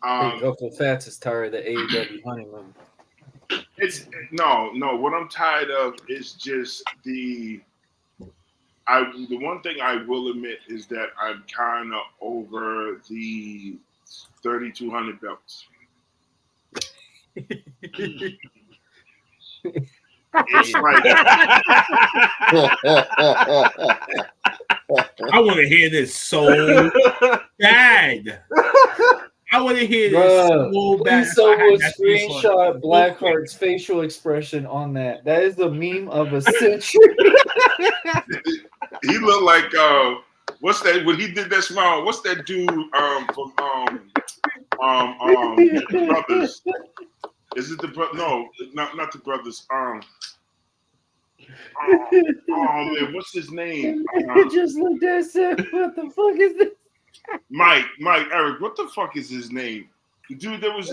Uncle Phattz is tired of the AEW honeymoon. It's no. What I'm tired of is just the one thing I will admit is that I'm kind of over the 3,200 belts. It's like I want to hear this so bad. I want to hear this so bad. Someone screenshot Blackheart's facial expression on that. That is the meme of a century. He looked like what's that? When he did that smile, what's that dude from the Brothers? Is it the no? Not the Brothers. Oh man, what's his name? I just looked at said, "What the fuck is this?" Mike, Eric, what the fuck is his name? The dude that was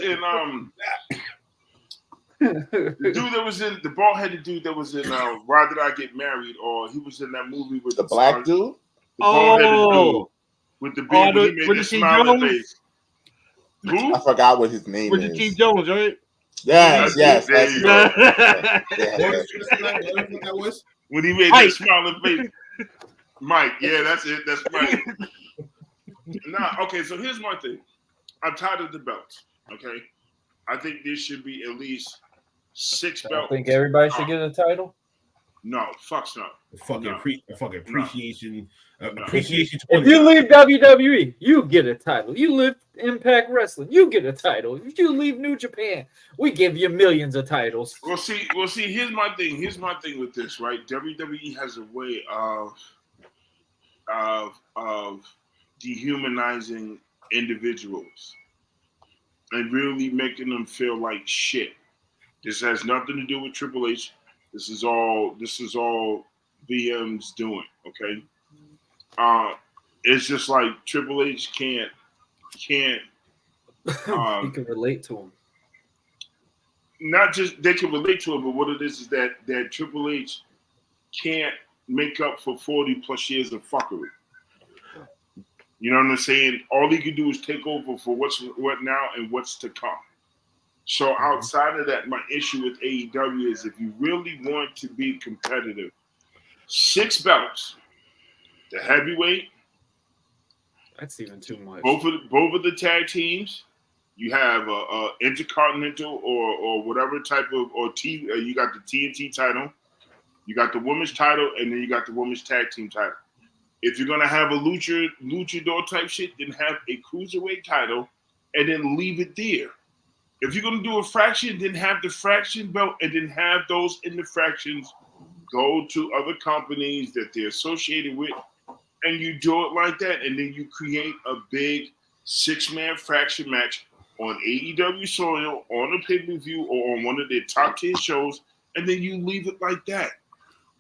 in the bald-headed dude that was in Why Did I Get Married? Or he was in that movie with the black dude? The bald-headed dude with the beard. He made the smiling face. Who? I forgot what his name is. Chief Jones, right? Yes. When he made that smiling face. Mike, yeah, that's it. That's Mike. Okay, so here's my thing. I'm tired of the belts. Okay, I think there should be at least 6 belts. I think everybody should get a title. No, fucks no. Fucking appreciation. No. Appreciation. If you leave WWE, you get a title. You leave Impact Wrestling, you get a title. If you leave New Japan, we give you millions of titles. Well, see. Here's my thing. Here's my thing with this, right? WWE has a way of dehumanizing individuals and really making them feel like shit. This has nothing to do with Triple H. This is all VM's doing. Okay. It's just like Triple H can't. You can relate to him. Not just they can relate to him, but what it is that Triple H can't make up for 40 plus years of fuckery. You know what I'm saying? All he can do is take over for what now and what's to come. So outside of that, my issue with AEW is if you really want to be competitive, 6 belts, the heavyweight. That's even too much. Both of the tag teams. You have a intercontinental or whatever type of you got the TNT title, you got the women's title, and then you got the women's tag team title. If you're gonna have a luchador type shit, then have a cruiserweight title, and then leave it there. If you're gonna do a fraction, then have the fraction belt, and then have those in the fractions go to other companies that they're associated with, and you do it like that, and then you create a big 6-man fraction match on AEW soil, on a pay-per-view, or on one of their top-tier shows, and then you leave it like that.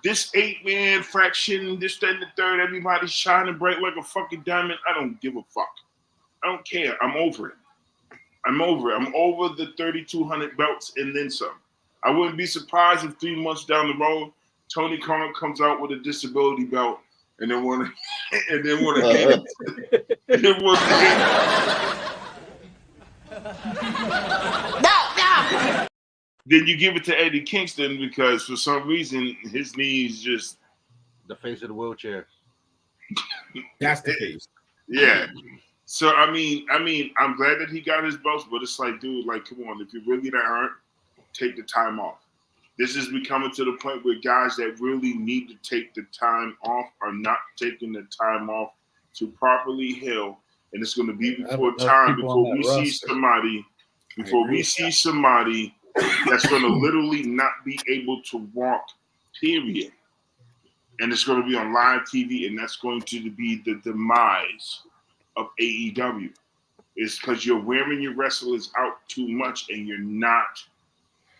This 8-man fraction, this, that, and the third, everybody's shining bright like a fucking diamond. I don't give a fuck. I don't care. I'm over it. I'm over the 3,200 belts and then some. I wouldn't be surprised if 3 months down the road, Tony Khan comes out with a disability belt and then want to hand it. Then you give it to Eddie Kingston because for some reason his knees just the face of the wheelchair. That's the case. Yeah. So I mean, I'm glad that he got his belts, but it's like, dude, like, come on, if you're really that hurt, take the time off. This is becoming to the point where guys that really need to take the time off are not taking the time off to properly heal, and it's going to be before we see somebody that's going to literally not be able to walk, period. And it's going to be on live TV, and that's going to be the demise of AEW. It's because you're wearing your wrestlers out too much, and you're not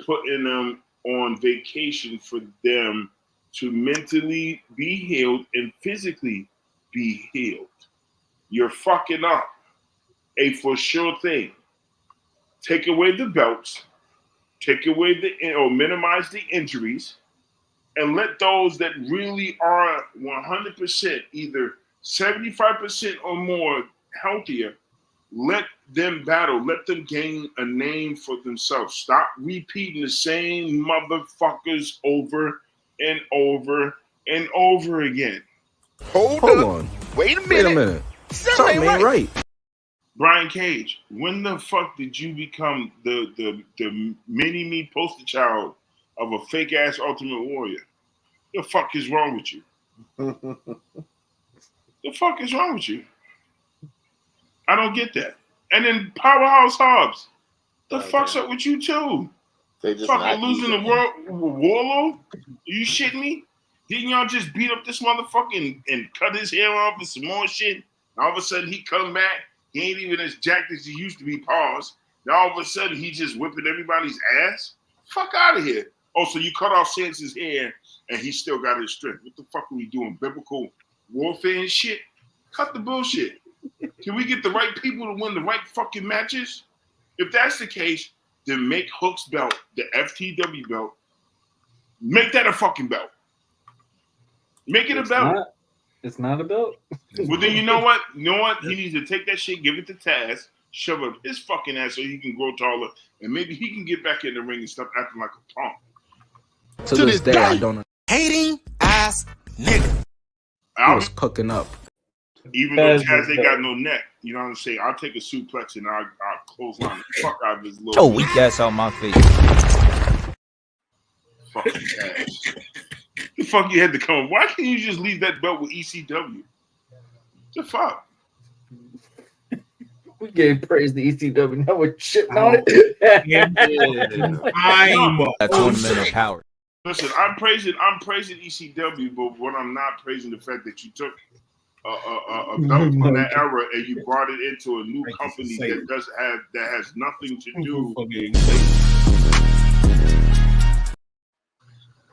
putting them on vacation for them to mentally be healed and physically be healed. You're fucking up a for sure thing. Take away the belts, take away or minimize the injuries, and let those that really are 100%, either 75% or more healthier, let them battle. Let them gain a name for themselves. Stop repeating the same motherfuckers over and over and over again. Hold on. Wait a Wait a minute. Something ain't right. Brian Cage, when the fuck did you become the mini-me poster child of a fake-ass Ultimate Warrior? The fuck is wrong with you? The fuck is wrong with you? I don't get that. And then Powerhouse Hobbs, the fuck's up with you too? They just fucking losing the world Warlord? You shitting me? Didn't y'all just beat up this motherfucker and cut his hair off and some more shit? And all of a sudden he come back. He ain't even as jacked as he used to be. Pause. Now all of a sudden he just whipping everybody's ass. Fuck out of here. Oh, so you cut off Sansa's hair and he still got his strength. What the fuck are we doing? Biblical warfare and shit? Cut the bullshit. Can we get the right people to win the right fucking matches? If that's the case, then make Hook's belt, the FTW belt, make that a fucking belt. Make it a belt. It's not a belt. Well, then you know what? You know what? He needs to take that shit, give it to Taz, shove up his fucking ass so he can grow taller, and maybe he can get back in the ring and stop acting like a punk. To this day, I don't know. Hating ass nigga. I was cooking up. Even though Taz ain't got no neck, you know what I'm saying? I'll take a suplex and I'll clothesline the fuck out of his little. Oh, weak ass out my face. Fucking Taz. The fuck you had to come? Why can't you just leave that belt with ECW? The fuck? We gave praise to ECW. Now we're shitting on it. That's 1 minute of power. Listen, I'm praising ECW, but what I'm not praising the fact that you took a belt from that era and you brought it into a new company that has nothing to do.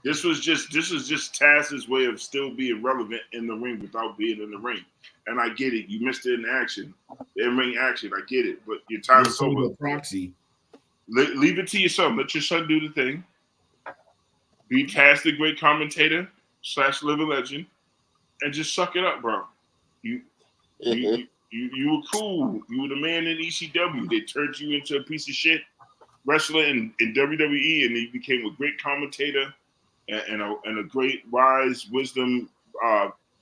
This was just Taz's way of still being relevant in the ring without being in the ring. And I get it. You missed it in action, in ring action. I get it. But your time is over. Proxy. Leave it to your son. Let your son do the thing. Be Taz the great commentator / living legend, and just suck it up, bro. You were cool. You were the man in ECW. They turned you into a piece of shit wrestler in WWE, and then you became a great commentator and a great wise wisdom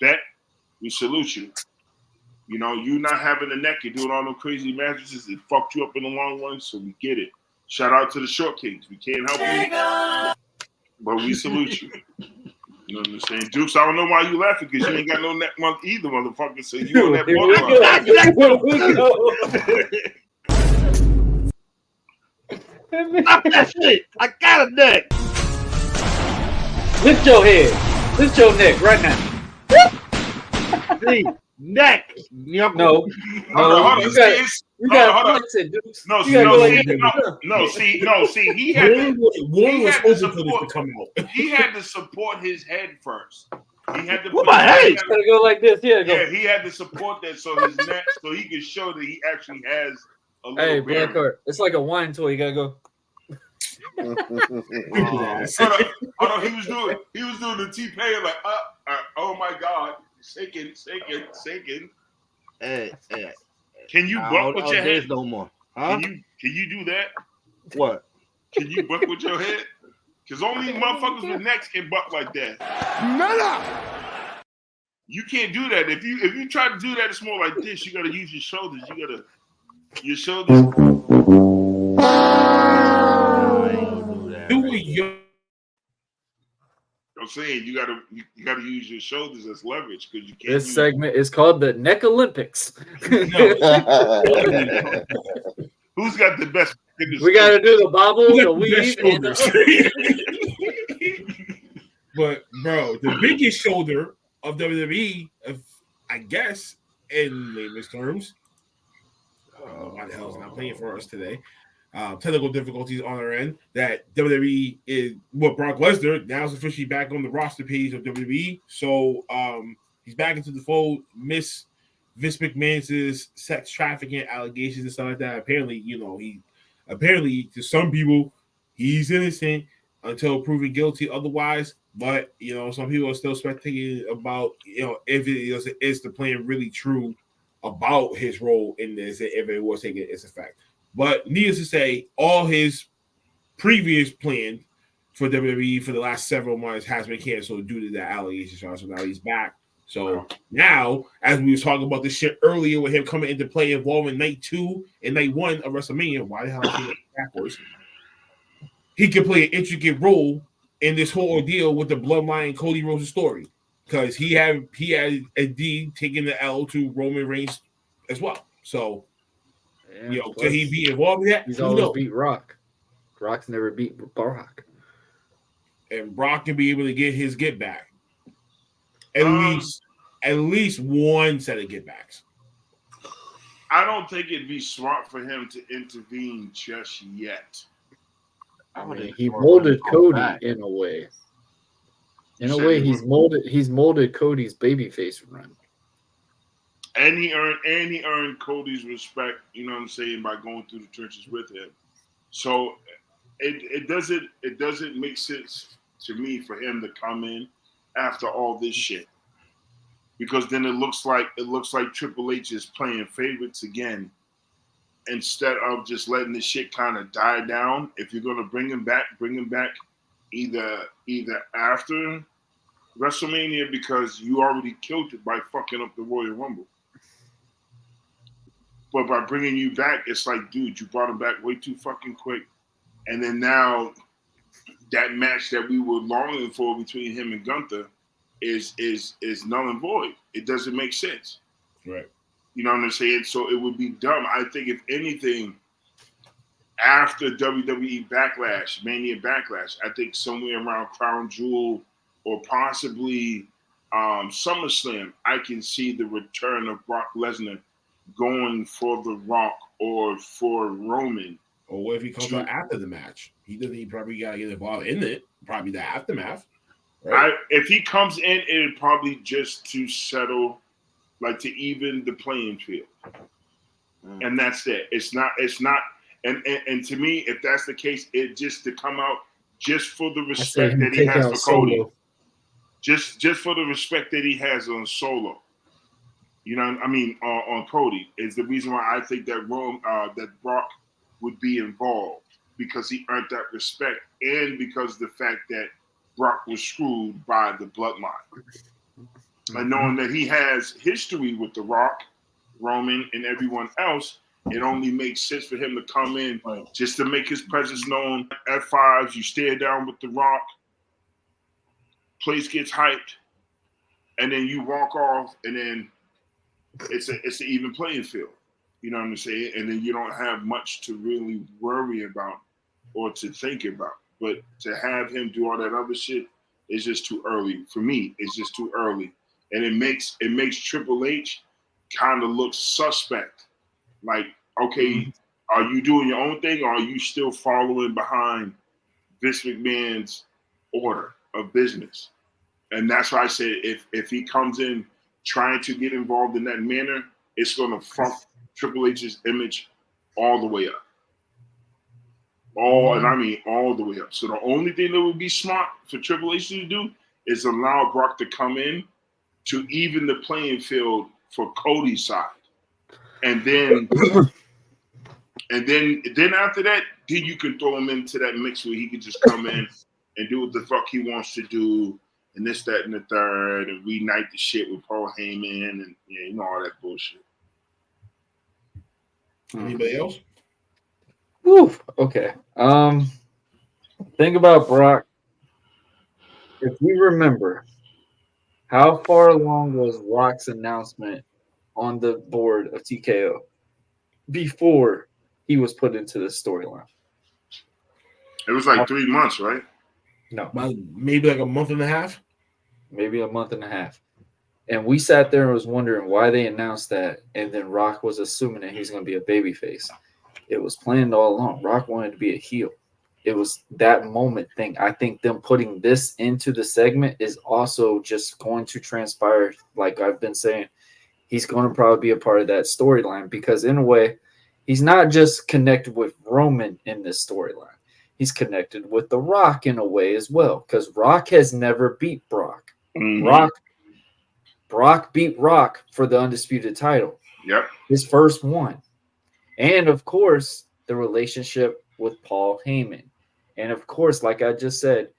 vet. We salute you. You know, you not having a neck, you're doing all them crazy matches, it fucked you up in the long run, so we get it. Shout out to the Short Kings. We can't help you, but we salute you. You know what I'm saying? Dukes, I don't know why you laughing, because you ain't got no neck month either, motherfucker, so you on that Stop that shit. I got a neck. Lift your head. Lift your neck right now. See, neck. No. You got it, Dukes. No, see, he had to support. He had to support his head first. He had to put my head. Gotta go like this. Yeah, he had to support that so his neck, so he could show that he actually has a little. Hey, BlackHart, it's like a wine toy. You gotta go. Hold on, he was doing the T-Pain like, oh my God, shaking. Hey. Can you buck with your head no more? Huh? Can you do that? What? Can you buck with your head? Because only motherfuckers with necks can buck like that. Nada. You can't do that. If you try to do that, it's more like this. You gotta use your shoulders. Your shoulders. I'm saying you gotta use your shoulders as leverage because you can't. This segment is called the Neck Olympics. Who's got the best? We gotta do the bobble, the weave, and But bro, the biggest shoulder of WWE, I guess, in layman's terms. Why the hell is not playing for us today? Technical difficulties on our end. That WWE is Brock Lesnar now is officially back on the roster page of WWE. So he's back into the fold. Vince McMahon's sex trafficking allegations and stuff like that. Apparently, to some people, he's innocent until proven guilty. Otherwise, But some people are still speculating about if it is the plan really true about his role in this, if it was taking its effect. But needless to say, all his previous plan for WWE for the last several months has been canceled due to the allegations. So now he's back. So now, as we was talking about this shit earlier with him coming into play involving night 2 and night 1 of WrestleMania, why the hell I it backwards? He can play an intricate role in this whole ordeal with the Bloodline and Cody Rhodes story, because he had indeed taken the L to Roman Reigns as well. So, could he be involved in that? He's always beat Rock. Rock's never beat Brock. And Brock can be able to get his get back. At least one set of get backs. I don't think it'd be smart for him to intervene just yet. I mean, he molded Cody in a way. In a way, he's molded Cody's babyface run. And he earned Cody's respect, you know what I'm saying, by going through the trenches with him. So it doesn't make sense to me for him to come in after all this shit. Because then it looks like Triple H is playing favorites again, instead of just letting the shit kind of die down. If you're gonna bring him back either after WrestleMania, because you already killed it by fucking up the Royal Rumble. But by bringing you back, it's like, dude, you brought him back way too fucking quick. And then now that match that we were longing for between him and Gunther is null and void. It doesn't make sense. Right. You know what I'm saying? So it would be dumb. I think if anything, after WWE Backlash, Mania Backlash, I think somewhere around Crown Jewel or possibly SummerSlam, I can see the return of Brock Lesnar going for The Rock or for Roman. Or what if he comes out after the match? He probably got to get involved in it. Probably the aftermath. Right? If he comes in, it'd probably just to settle, like to even the playing field. And that's it. It's not, and to me, if that's the case, it just to come out just for the respect that he has for Cody. Just for the respect that he has on Solo. You know, I mean, on Cody is the reason why I think that that Brock would be involved, because he earned that respect, and because the fact that Brock was screwed by the Bloodline. And knowing that he has history with The Rock, Roman, and everyone else, it only makes sense for him to come in just to make his presence known. F5s, you stare down with The Rock, place gets hyped, and then you walk off, and then it's an even playing field. You know what I'm saying? And then you don't have much to really worry about or to think about. But to have him do all that other shit is just too early. For me, it's just too early. And it makes Triple H kind of look suspect. Like, okay, are you doing your own thing, or are you still following behind Vince McMahon's order of business? And that's why I said if he comes in trying to get involved in that manner, it's going to fuck Triple H's image all the way up. And I mean all the way up. So the only thing that would be smart for Triple H to do is allow Brock to come in to even the playing field for Cody's side. And then after that, then you can throw him into that mix where he can just come in and do what the fuck he wants to do, and this, that, and the third, and reunite the shit with Paul Heyman, and you know, all that bullshit. Anybody else? Woo. Okay. Think about Brock. If you remember, how far along was Rock's announcement on the board of TKO before he was put into the storyline? It was like 3 months, right? No. Maybe like a month and a half? Maybe a month and a half. And we sat there and was wondering why they announced that, and then Rock was assuming that he's going to be a babyface. It was planned all along. Rock wanted to be a heel. It was that moment thing. I think them putting this into the segment is also just going to transpire, like I've been saying. He's going to probably be a part of that storyline, because in a way, he's not just connected with Roman in this storyline. he's connected with The Rock in a way as well, because Rock has never beat Brock. Mm-hmm. Brock beat Rock for the undisputed title. Yep. His first one. And of course, the relationship with Paul Heyman. And of course, like I just said,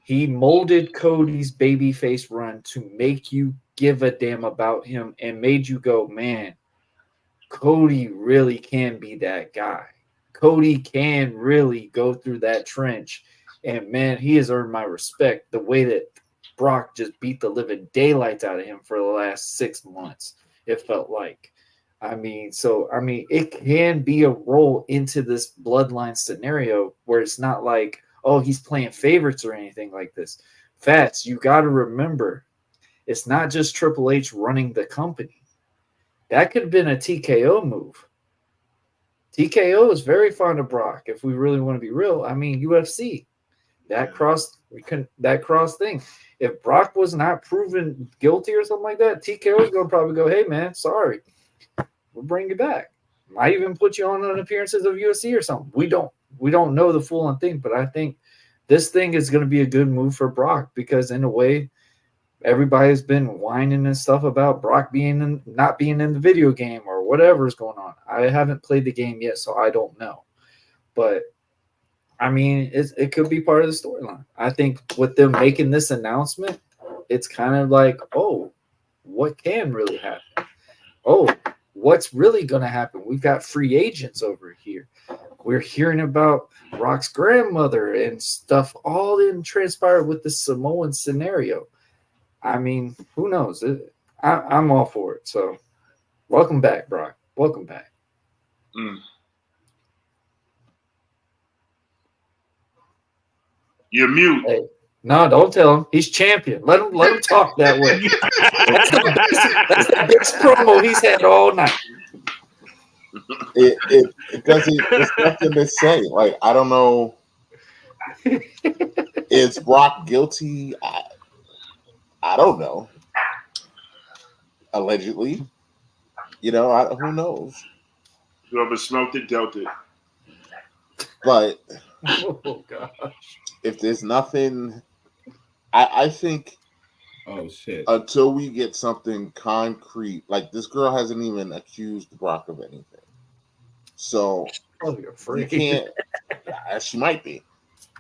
he molded Cody's babyface run to make you give a damn about him and made you go, man, Cody really can be that guy. Cody can really go through that trench. And man, he has earned my respect the way that Brock just beat the living daylights out of him for the last 6 months. It felt like. It can be a role into this bloodline scenario where it's not like, oh, he's playing favorites or anything like this. Phattz, you got to remember, it's not just Triple H running the company. That could have been a TKO move. TKO is very fond of Brock. If we really want to be real, UFC, that cross thing. If Brock was not proven guilty or something like that, TKO is going to probably go, hey man, sorry. We'll bring you back. Might even put you on an appearances of UFC or something. We don't know the full on thing, but I think this thing is going to be a good move for Brock because in a way, everybody's been whining and stuff about Brock not being in the video game or whatever is going on. I haven't played the game yet, so I don't know. But it could be part of the storyline. I think with them making this announcement, it's kind of like, oh, what can really happen? Oh, what's really going to happen? We've got free agents over here. We're hearing about Brock's grandmother and stuff all in transpired with the Samoan scenario. Who knows? I'm all for it. So, welcome back, Brock. Welcome back. You're mute. Hey, no, don't tell him. He's champion. Let him talk that way. That's the best promo he's had all night. It doesn't. There's nothing to say. Like, I don't know. Is Brock guilty? I don't know. Allegedly, who knows? Whoever smoked it dealt it. But oh gosh, if there's nothing, I think. Oh shit! Until we get something concrete, like this girl hasn't even accused Brock of anything, so you can't. She might be,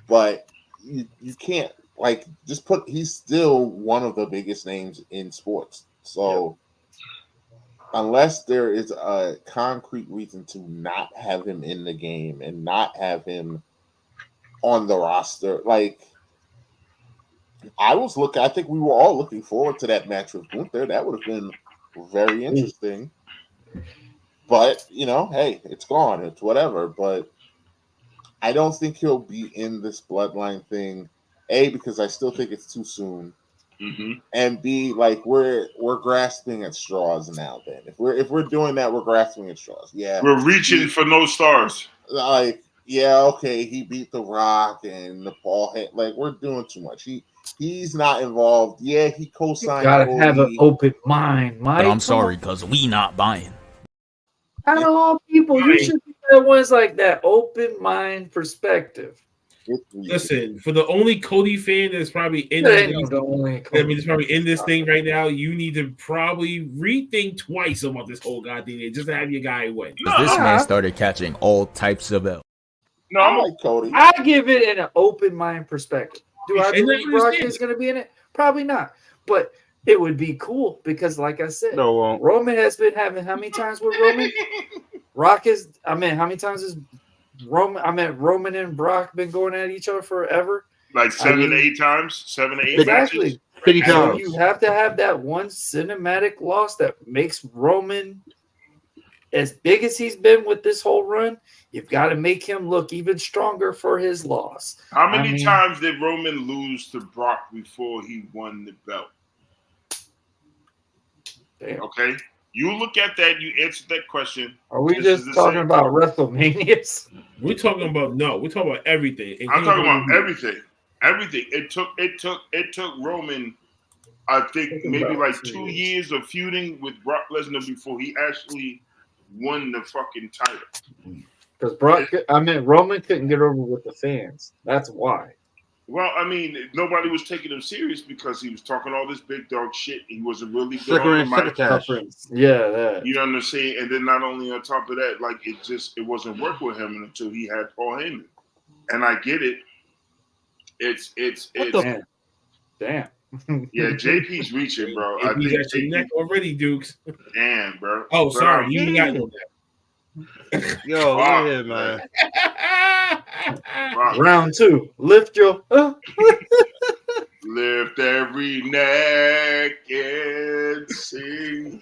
but you can't just put. He's still one of the biggest names in sports, so unless there is a concrete reason to not have him in the game and not have him on the roster, I think we were all looking forward to that match with Gunther. That would have been very interesting. But, hey, it's gone. It's whatever. But I don't think he'll be in this bloodline thing. A, because I still think it's too soon. Mm-hmm. And B, we're grasping at straws now. Then if we're doing that, we're grasping at straws. Yeah, we're reaching for no stars. Yeah, okay, he beat The Rock and the Paul. We're doing too much. He's not involved. Yeah, he co-signed. You gotta have an open mind, Mike. But I'm sorry, because we not buying. Out of all people, you should be the ones like that open mind perspective. Listen, for the only Cody fan that's probably in this thing right now, you need to probably rethink twice about this whole goddamn thing just to have your guy win. This man started catching all types of L. No, I like Cody. I give it in an open mind perspective. Do I believe Brock is going to be in it? Probably not. But it would be cool because, like I said, Roman has been having how many times with Roman? How many times is Roman and Brock been going at each other forever? 7 to 8 times? 7 to 8 exactly. matches? So you have to have that one cinematic loss that makes Roman as big as he's been with this whole run. You've got to make him look even stronger for his loss. How many times did Roman lose to Brock before he won the belt? Damn. Okay. You look at that, you answer that question. Are we just talking about WrestleManias? We're talking about everything. I'm talking about everything. Everything. It took Roman, I think, maybe 2 years of feuding with Brock Lesnar before he actually won the fucking title. Because Roman couldn't get over with the fans. That's why. Well, I mean, nobody was taking him serious because he was talking all this big dog shit. He wasn't really good on the mic. Yeah, that. You know what I'm saying? And then not only on top of that, like it wasn't working with him until he had Paul Heyman. And I get it. It's damn. Yeah, JP's reaching, bro. I He's think at your neck already, Dukes. Damn, bro. Oh, sorry, you ain't got no neck. Yo, Wow. look here, man. Wow. Round 2. Lift your Lift every neck and sing.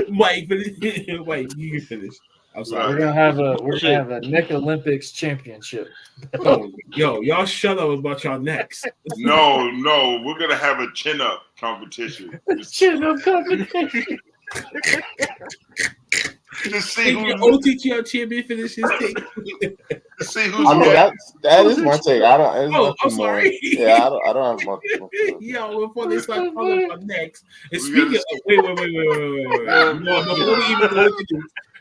Mike, you can finish. I'm sorry. We're gonna have a neck Olympics championship. Oh, yo, y'all shut up about y'all necks. No, we're gonna have a chin up competition. Chin up competition. To see who's OTTR champion finishes take. To see who's. I mean, that is my take. I don't. Oh, I'm sorry. Yeah, I don't have much. Yo, before they start calling up next. And speaking of, wait.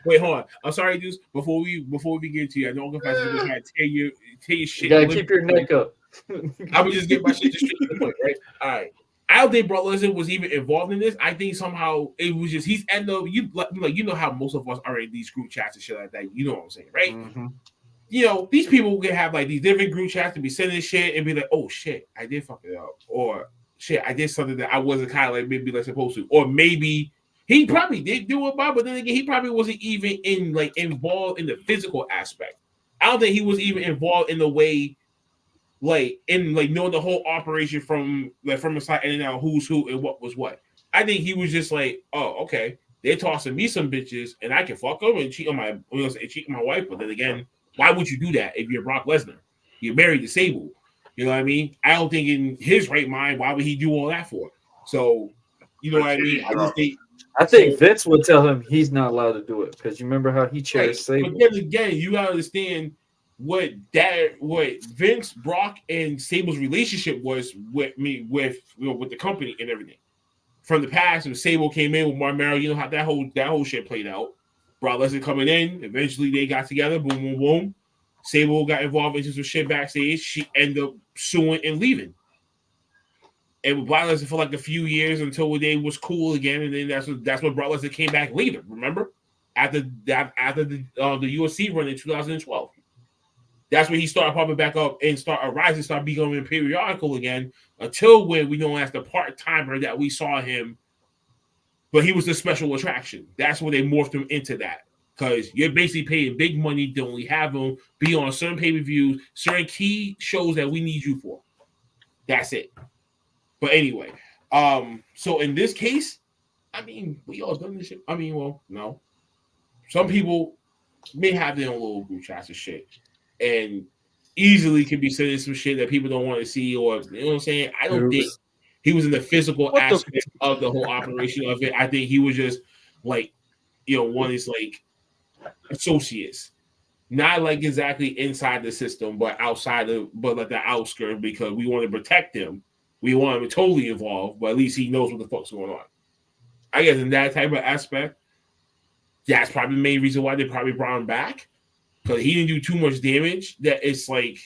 Wait, hold on. I'm sorry, dudes. Before we begin to you, I know Uncle Phattz is going to try to tear your shit. You gotta keep your neck up. I would just get my shit straight to the point, right? All right. I don't think Brock Lesnar was even involved in this. I think somehow it was just he's at the you know how most of us are in these group chats and shit like that. You know what I'm saying, right? Mm-hmm. You know, these people can have like these different group chats to be sending shit and be like, oh shit, I did fuck it up. Or shit, I did something that I wasn't kind of like maybe like supposed to. Or maybe he probably did do it, but then again, he probably wasn't even involved in the physical aspect. I don't think he was even involved in the way knowing the whole operation from the side and out who's who and what was what. I think he was just like, oh, okay, they're tossing me some bitches and I can fuck them and cheat on my wife. But then again, why would you do that if you're Brock Lesnar? You're married to Sable. You know what I mean? I don't think in his right mind, why would he do all that for? So, you know what I mean? I think Vince would tell him he's not allowed to do it because you remember how he cherished Sable. But then again, you gotta understand what Vince, Brock, and Sable's relationship was with the company and everything. From the past, when Sable came in with Marmero, you know how that whole shit played out. Brock Lesnar coming in, eventually they got together, boom, boom, boom. Sable got involved into some shit backstage. She ended up suing and leaving. And with Brock Lesnar for like a few years until they was cool again, and then that's when Brock Lesnar came back later. Remember, after the UFC run in 2012. That's when he started popping back up and start becoming periodical again until when we know as the part-timer that we saw him, but he was the special attraction. That's when they morphed him into that because you're basically paying big money to only have him be on certain pay-per-views, certain key shows that we need you for. That's it. But anyway, so in this case, I mean, we all done this shit. I mean, well, no. Some people may have their own little group chats and shit. And easily can be sending some shit that people don't want to see, or you know what I'm saying. I don't think he was in the physical aspect of the whole operation of it. I think he was just like, one is like associates, not like exactly inside the system, but outside but like the outskirts because we want to protect him. We want him totally involved, but at least he knows what the fuck's going on. I guess in that type of aspect, that's probably the main reason why they probably brought him back. Because he didn't do too much damage that it's like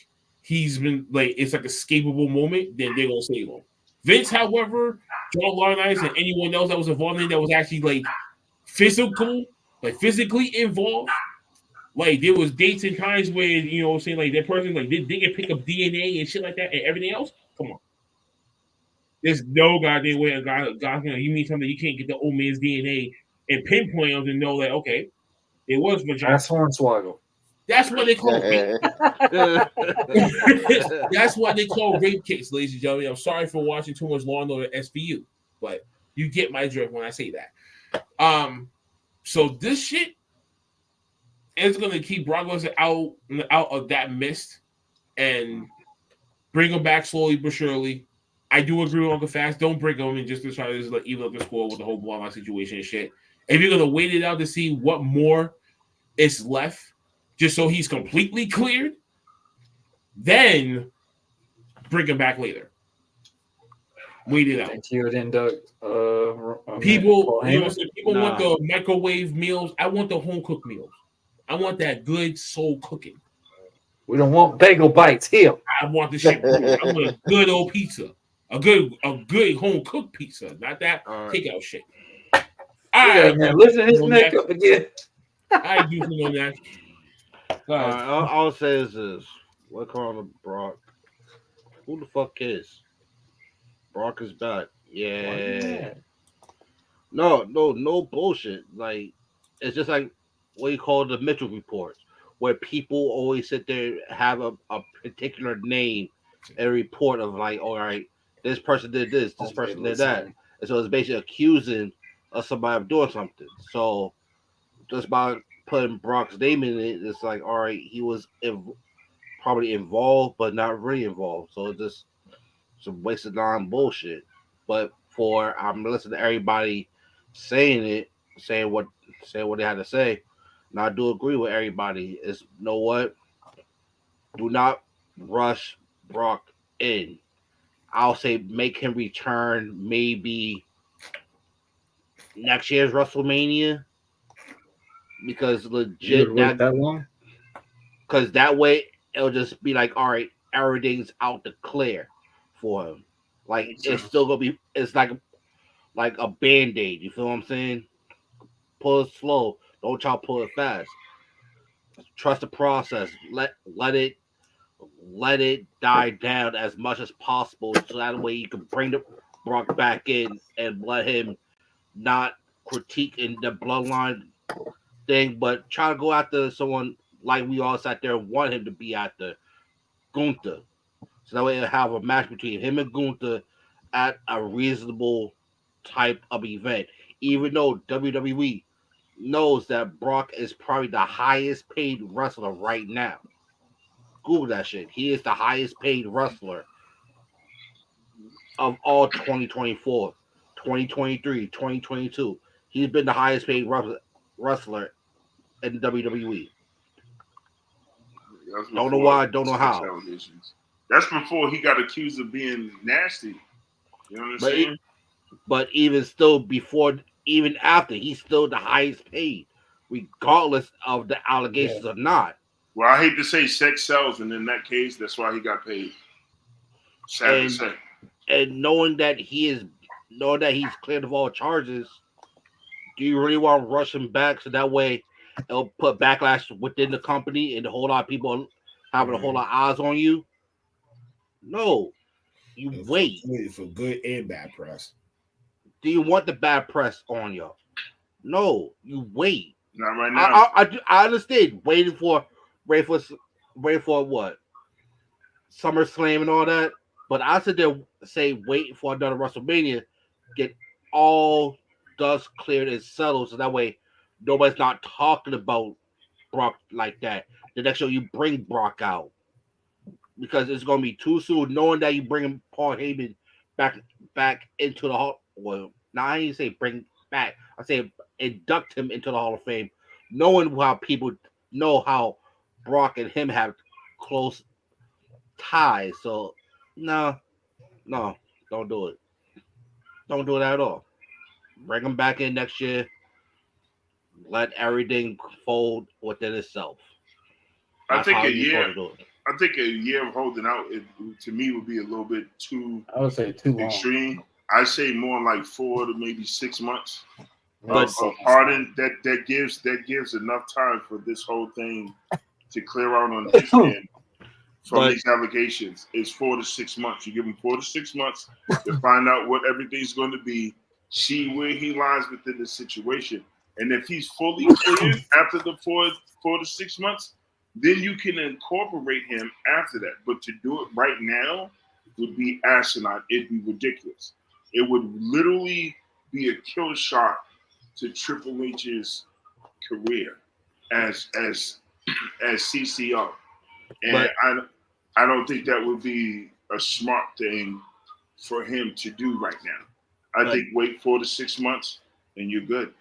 he's been like it's like a escapable moment, then they're gonna save him. Vince, however, John Laurinaitis and anyone else that was involved in it that was actually like physically involved. Like there was dates and times where saying like that person like they can pick up DNA and shit like that and everything else. Come on. There's no goddamn way a guy you need something you can't get the old man's DNA and pinpoint him and know that okay, it was vagina. That's Hornswoggle. That's what they call rape. That's what they call rape kits, ladies and gentlemen. I'm sorry for watching too much Law and Order SVU, but you get my drift when I say that. So this shit is gonna keep Brock Lesnar out of that mist and bring him back slowly but surely. I do agree with Uncle Phattz. Don't bring him in just to try to even up the score with the whole Bloodline situation and shit. If you're gonna wait it out to see what more is left. Just so he's completely cleared, then bring him back later. Wait it out. Think he would induct People, Paul you know, Heyman? people want the microwave meals. I want the home cooked meals. I want that good soul cooking. We don't want bagel bites here. I want the shit. I want a good old pizza, a good home cooked pizza, not that takeout shit. All right, man, listen to his makeup again. I do on that. I'll say is this: what on Brock? Who the fuck is? Brock is back. Yeah. No bullshit. Like it's just like what you call the Mitchell reports, where people always sit there and have a particular name and report of like, all right, this person did this person did that. And so it's basically accusing of somebody of doing something. So just by putting Brock's name in it, it's like, all right, he was probably involved, but not really involved. So it's just some wasted time bullshit. But I'm listening to everybody saying what they had to say, and I do agree with everybody. Is you know what? Do not rush Brock in. I'll say make him return maybe next year's WrestleMania, because legit that long. Because that way it'll just be like, all right, everything's out to clear for him. Like it's still gonna be. It's like a Band-Aid. You feel what I'm saying? Pull it slow. Don't try to pull it fast. Trust the process. Let it die down as much as possible, so that way you can bring the Brock back in and let him not critique in the Bloodline thing, but try to go after someone like we all sat there and want him to be after Gunther. So that way it'll have a match between him and Gunther at a reasonable type of event. Even though WWE knows that Brock is probably the highest paid wrestler right now. Google that shit. He is the highest paid wrestler of all 2024, 2023, 2022. He's been the highest paid wrestler in WWE. Don't know why, don't know how. That's before he got accused of being nasty. You know what I'm saying? But even still, even after, he's still the highest paid, regardless of the allegations or not. Well, I hate to say sex sells, and in that case, that's why he got paid. Sad to say. And knowing that he's cleared of all charges, do you really want to rush him back so that way it'll put backlash within the company and a whole lot of people having a whole lot of eyes on you? No. You wait. For good and bad press. Do you want the bad press on you? No. You wait. Not right now. I understand waiting for what? SummerSlam and all that. But I sit there say wait for another WrestleMania, get all dust cleared and settled, so that way nobody's not talking about Brock like that. The next show you bring Brock out, because it's gonna be too soon. Knowing that you bring Paul Heyman back into the Hall. Well, now I didn't say bring back. I say induct him into the Hall of Fame, knowing how people know how Brock and him have close ties. So no, don't do it. Don't do it at all. Bring him back in next year. Let everything fold within itself. I think a year of holding out, to me, would be a little bit too. I would say too extreme. long. I say more like 4 to maybe 6 months. But of Harden, that gives enough time for this whole thing to clear out on his end from these allegations. It's 4 to 6 months. You give him 4 to 6 months to find out what everything's going to be, see where he lies within the situation, and if he's fully cleared after the 4 to 6 months, then you can incorporate him after that. But to do it right now would be asinine. It'd be ridiculous. It would literally be a kill shot to Triple H's career as CCO, and I don't think that would be a smart thing for him to do right now. I think wait 4 to 6 months and you're good.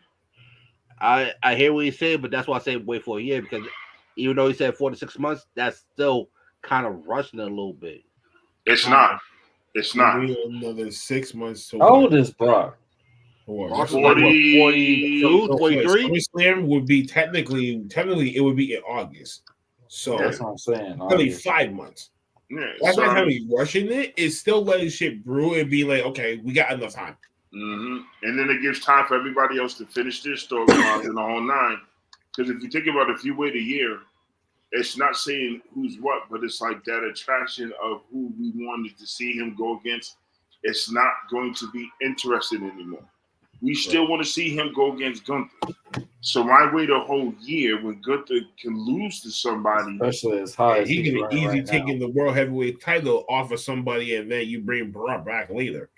I hear what you say, but that's why I say wait for a year, because even though he said 4 to 6 months, that's still kind of rushing it a little bit. It's not. It's not. Another 6 months to How old is Brock? 42, 43. SummerSlam would be technically it would be in August. So that's what I'm saying. Only 5 months. Yeah, that's why I'm rushing it. It's still letting shit brew and be like, okay, we got enough time. Mm-hmm. And then it gives time for everybody else to finish their storyline in the whole nine. Because if you think about it, if you wait a year, it's not saying who's what, but it's like that attraction of who we wanted to see him go against. It's not going to be interesting anymore. We still want to see him go against Gunther. So why wait a whole year when Gunther can lose to somebody? Especially as high as he can be easy taking now. the world heavyweight title off of somebody, and then you bring Brock back later.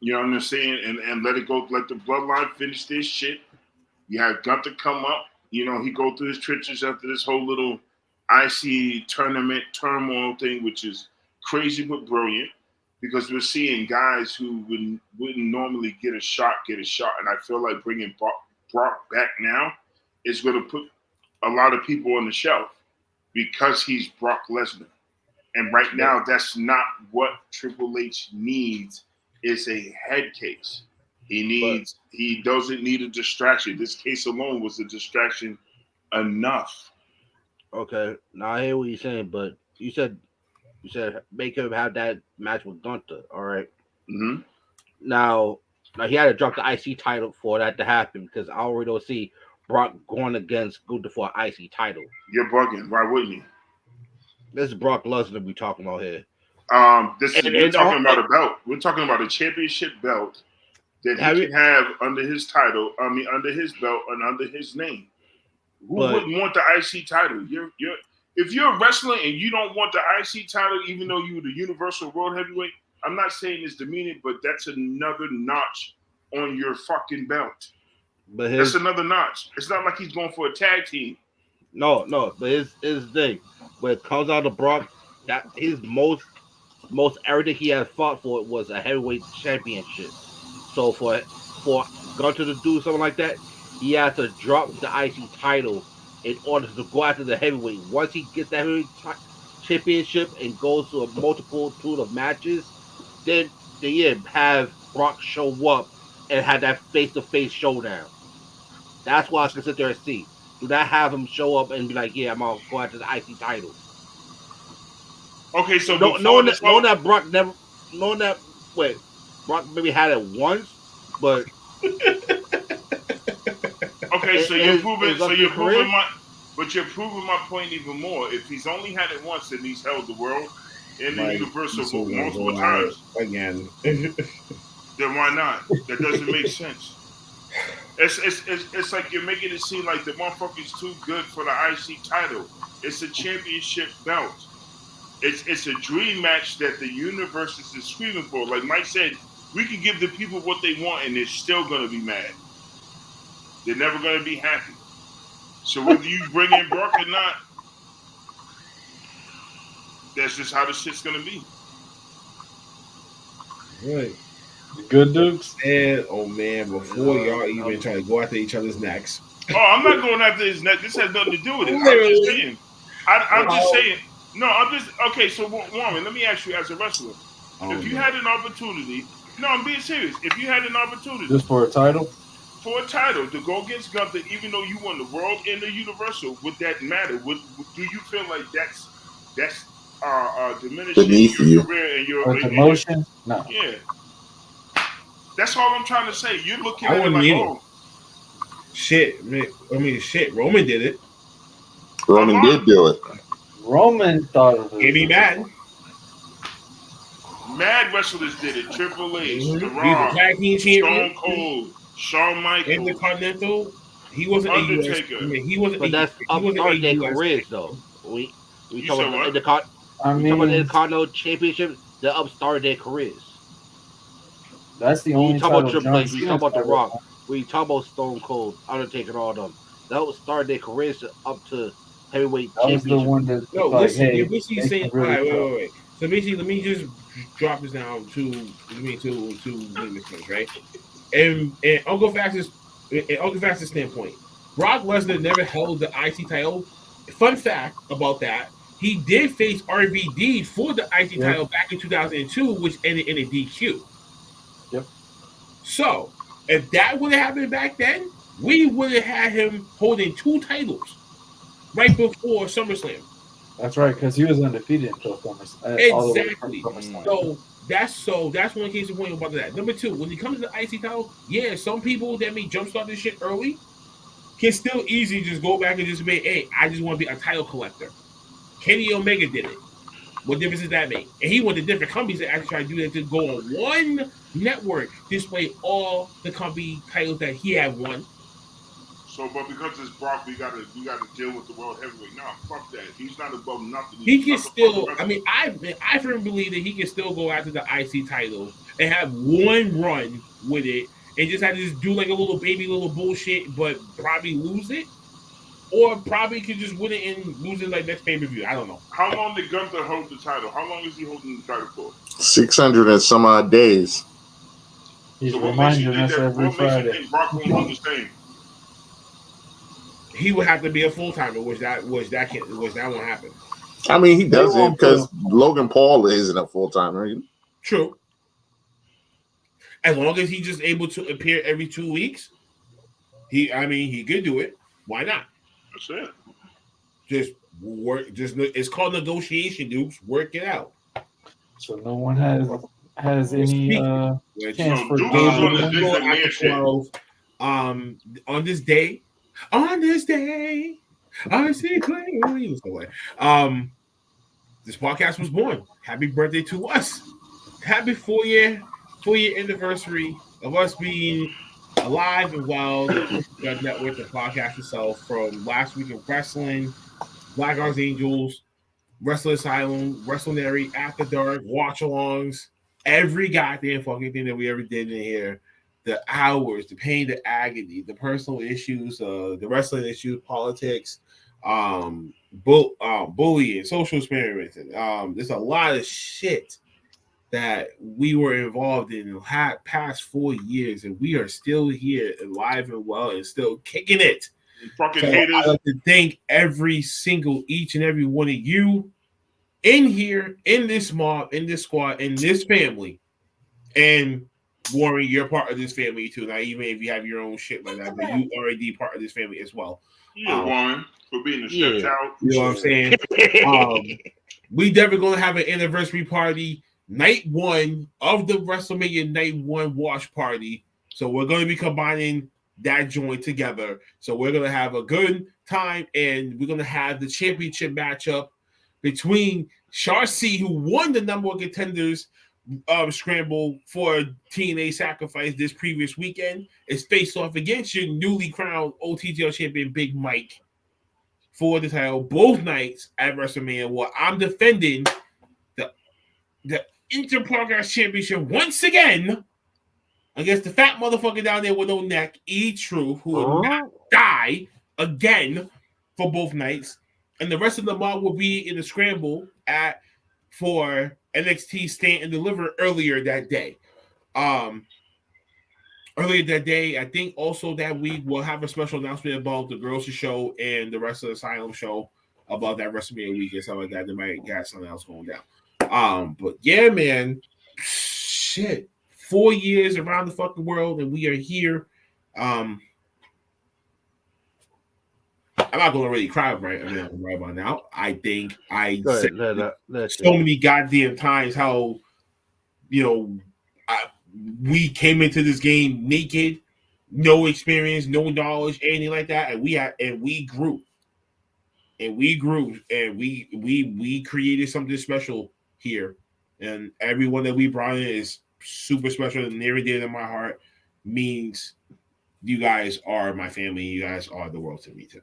You know what I'm saying? And let it go. Let the Bloodline finish this shit. You have Gunther come up. You know, he go through his trenches after this whole little IC tournament turmoil thing, which is crazy but brilliant. Because we're seeing guys who wouldn't normally get a shot. And I feel like bringing Brock back now is going to put a lot of people on the shelf because he's Brock Lesnar. And right now, that's not what Triple H needs. Is a head case. He doesn't need a distraction. This case alone was a distraction enough. Okay, now I hear what you're saying, but you said make him have that match with Gunther. All right. Mm-hmm. Now he had to drop the IC title for that to happen because I already don't see Brock going against Gunther for an IC title. You're bugging. Why wouldn't he? This is Brock Lesnar we talking about here. We're talking about a belt. We're talking about a championship belt that he can have under his title. Under his belt and under his name. Who wouldn't want the IC title? If you're a wrestler and you don't want the IC title, even though you're the Universal World Heavyweight, I'm not saying it's demeaning, but that's another notch on your fucking belt. But that's another notch. It's not like he's going for a tag team. No, but his thing when it comes out of Brock, that his most everything he has fought for was a heavyweight championship. So for Gunther to do something like that, he has to drop the IC title in order to go after the heavyweight. Once he gets that heavyweight championship and goes to a multitude of matches, then have Brock show up and have that face-to-face showdown. That's why I can sit there and see. Do not have him show up and be like, yeah, I'm going to go after the IC title. Okay, so knowing that Brock maybe had it once, but okay, so you're proving my point even more. If he's only had it once, then he's held the world in the Universal multiple times again. Then why not? That doesn't make sense. It's like you're making it seem like the motherfucker's too good for the IC title. It's a championship belt. It's a dream match that the universe is screaming for. Like Mike said, we can give the people what they want and they're still going to be mad. They're never going to be happy. So whether you bring in Brock or not, that's just how the shit's going to be. Right. Good Dukes? And before y'all even try to go after each other's necks. Oh, I'm not going after his neck. This has nothing to do with it. I'm just saying. I'm just saying. No, I'm just okay. So, Warren, let me ask you, as a wrestler, if you had an opportunity, no, I'm being serious. If you had an opportunity, just for a title, to go against Gunther, even though you won the world and the Universal, would that matter? Do you feel like that's diminishing your career and your emotion? No. Yeah, that's all I'm trying to say. You're looking at it like, shit. Roman did it. Roman did do it. Roman thought of it. Maybe mad. Mad wrestlers did it. Triple H, The He's Rock, the tag team champion. Stone Cold, Shawn Michaels, Intercontinental. He wasn't Undertaker. He wasn't. But that's up on their careers, though. We talk about the Intercontinental Championship. They upstarted their careers. That's the only. We talk about Triple H. We talk about The Rock. We talk about Stone Cold, Undertaker, and all of them. That upstarted their careers up to heavyweight championship. Was the one that you're basically saying, wait. So basically, let me just drop this down to right? And Uncle Phatt's standpoint, Brock Lesnar never held the IC title. Fun fact about that: he did face RVD for the IC title back in 2002, which ended in a DQ. Yep. So, if that would have happened back then, we would have had him holding 2 titles right before SummerSlam. That's right, because he was undefeated until SummerSlam. Exactly. So that's one case of point about that. Number 2, when it comes to the IC title, yeah, some people that may jumpstart this shit early can still easily just go back and just say, hey, I just want to be a title collector. Kenny Omega did it. What difference does that make? And he went to different companies to actually try to do that, to go on one network, display all the company titles that he had won. So, but because it's Brock, we gotta deal with the world heavyweight. No, fuck that. He's not above nothing. He can still. I mean, I firmly believe that he can still go after the IC title and have one run with it, and just have to just do like a little bullshit, but probably lose it, or probably could just win it and lose it like next pay-per-view. I don't know. How long did Gunther hold the title? How long is he holding the title for? 600 and some odd days. He's reminding us every Friday. Brock won't hold the same. He would have to be a full timer, which that won't happen. I mean, he doesn't because Logan Paul isn't a full timer. True. As long as he's just able to appear every 2 weeks, he could do it. Why not? That's it. Just work. It's called negotiation, Dukes. Work it out. So no one has any chance for on this day, I see clearly. This podcast was born. Happy birthday to us. Happy 4-year anniversary of us being alive and well. The network, the podcast itself, from Last Week of Wrestling, Black Arts Angels, Wrestling Asylum, Wrestlinary, After Dark, watch-alongs, every goddamn fucking thing that we ever did in here. The hours, the pain, the agony, the personal issues, the wrestling issues, politics, bullying, social experimenting. There's a lot of shit that we were involved in the past 4 years, and we are still here, alive and well, and still kicking it. You fucking haters. I'd like to thank each and every one of you in here, in this mob, in this squad, in this family, and Warren, you're part of this family too. Now, even if you have your own shit like that, but you already part of this family as well. Yeah, Warren, for being a shut out. You know what I'm saying? We definitely gonna have an anniversary party, night 1 of the WrestleMania night 1 watch party. So we're gonna be combining that joint together. So we're gonna have a good time, and we're gonna have the championship matchup between Charcy, who won the number 1 contenders scramble for TNA Sacrifice this previous weekend, is faced off against your newly crowned OTGL champion Big Mike for the title both nights at WrestleMania. Well, I'm defending the Inter-Podcast Championship once again against the fat motherfucker down there with no neck, E-True, who will not die again for both nights. And the rest of the mob will be in the scramble for NXT Stand and Deliver earlier that day. I think also that week we'll have a special announcement about the Girls Show and the rest of the Asylum show about that WrestleMania week and stuff like that. They might got something else going down. But yeah, man, shit. 4 years around the fucking world, and we are here. I'm not going to really cry right about now. I think I said so many goddamn times how, we came into this game naked, no experience, no knowledge, anything like that, and we grew, and we created something special here, and everyone that we brought in is super special and near and dear to my heart. Means you guys are my family. You guys are the world to me too.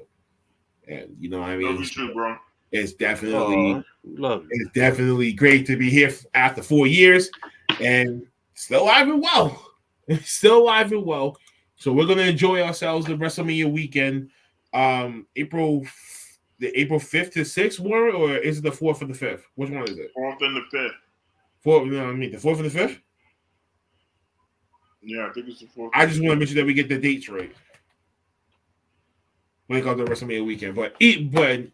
And you know what I mean? Love you too, bro. It's definitely great to be here after 4 years and still alive and well. Still alive and well. So we're gonna enjoy ourselves the WrestleMania weekend. April 5th to 6th, Warren, or is it the 4th or the 5th? Which one is it? 4th and the 5th. The 4th and the 5th? Yeah, I think it's the 4th. I just want to make sure that we get the dates right when it comes to WrestleMania weekend. But